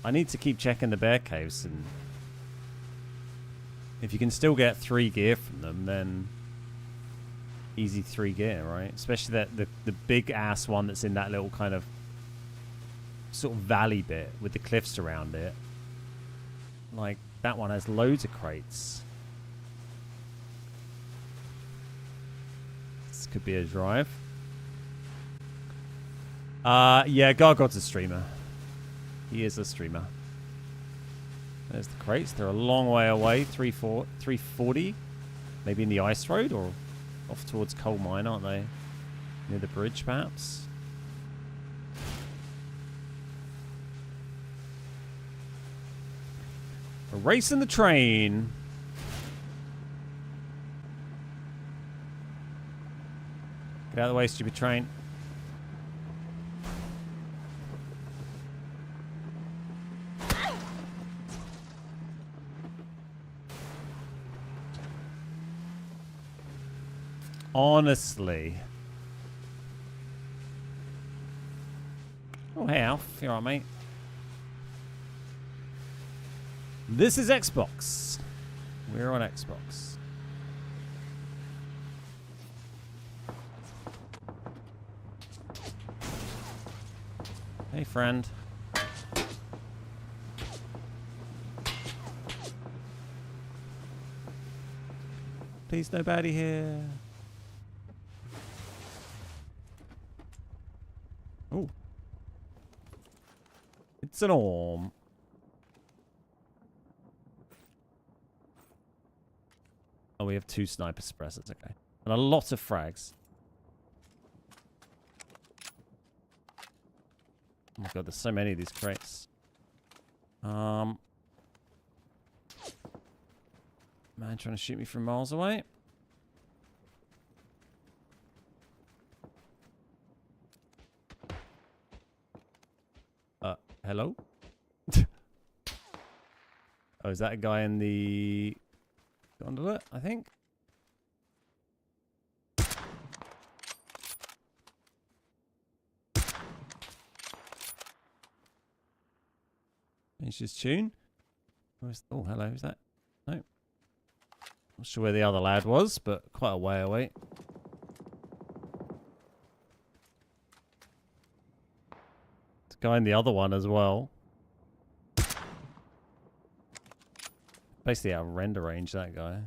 I need to keep checking the bear caves. And if you can still get 3 gear from them, then easy 3 gear, right? Especially the big ass one that's in that little kind of sort of valley bit with the cliffs around it. Like, that one has loads of crates. This could be a drive. Yeah, Gargod's a streamer. He is a streamer. There's the crates. They're a long way away. 340. Maybe in the ice road or off towards coal mine, aren't they? Near the bridge, perhaps? We're racing the train. Get out of the way, stupid train. Honestly. Oh, hey, Alf. You alright, mate? This is Xbox. We're on Xbox. Hey, friend. Please, nobody here. Oh. It's an orm. Oh, we have 2 sniper suppressors, okay. And a lot of frags. Oh my god, there's so many of these crates. Man trying to shoot me from miles away. Hello? Oh, is that a guy in the gondola, I think? Change his tune. Oh, hello, is that? No. Not sure where the other lad was, but quite a way away. There's a guy in the other one as well. Basically out of render range, that guy.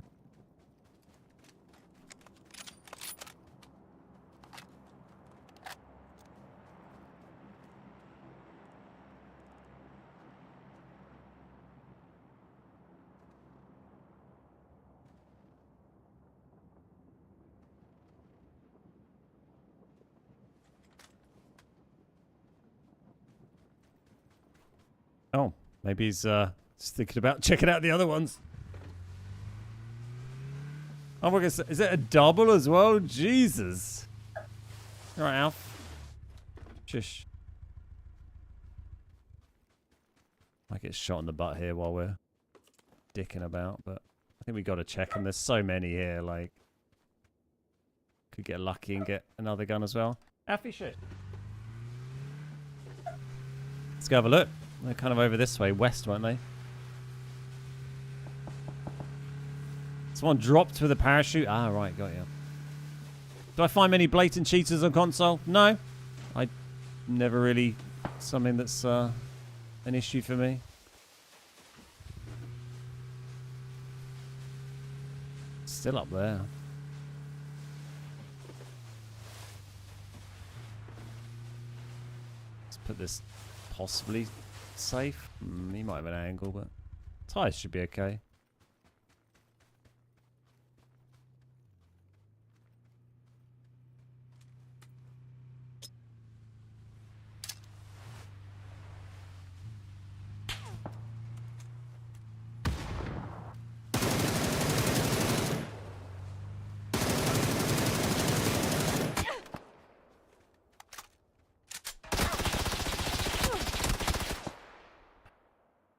Oh, maybe he's Just thinking about checking out the other ones. Oh my god, is it a double as well? Jesus. All right, Alf. Shush. Might get shot in the butt here while we're dicking about, but I think we got to check them. There's so many here, like... Could get lucky and get another gun as well. Alfie, shit. Let's go have a look. They're kind of over this way, west, weren't they? Someone dropped with a parachute. Ah, right, got you. Do I find many blatant cheaters on console? No. I never really... Something that's an issue for me. Still up there. Let's put this possibly safe. He might have an angle, but tires should be okay.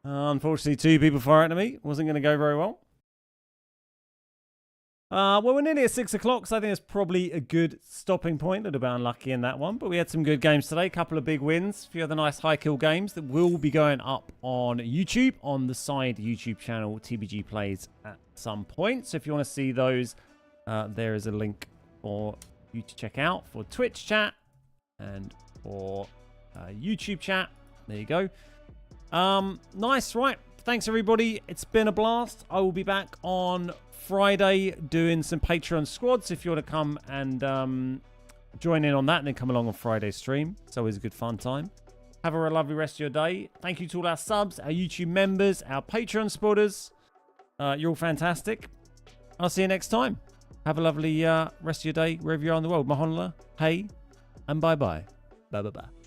Unfortunately, 2 people firing at me. Wasn't going to go very well. Well, we're nearly at 6 o'clock, so I think it's probably a good stopping point. I'd have been unlucky in that one, but we had some good games today. A couple of big wins. A few other nice high kill games that will be going up on YouTube, on the side YouTube channel, TBG Plays, at some point. So if you want to see those, there is a link for you to check out for Twitch chat and for YouTube chat. There you go. Nice, right? Thanks everybody. It's been a blast. I will be back on Friday doing some Patreon squads if you want to come and join in on that and then come along on Friday's stream. It's always a good fun time. Have a lovely rest of your day. Thank you to all our subs, our YouTube members, our Patreon supporters. You're all fantastic. I'll see you next time. Have a lovely rest of your day wherever you are in the world. Mahonla, hey, and bye-bye. Bye-bye-bye.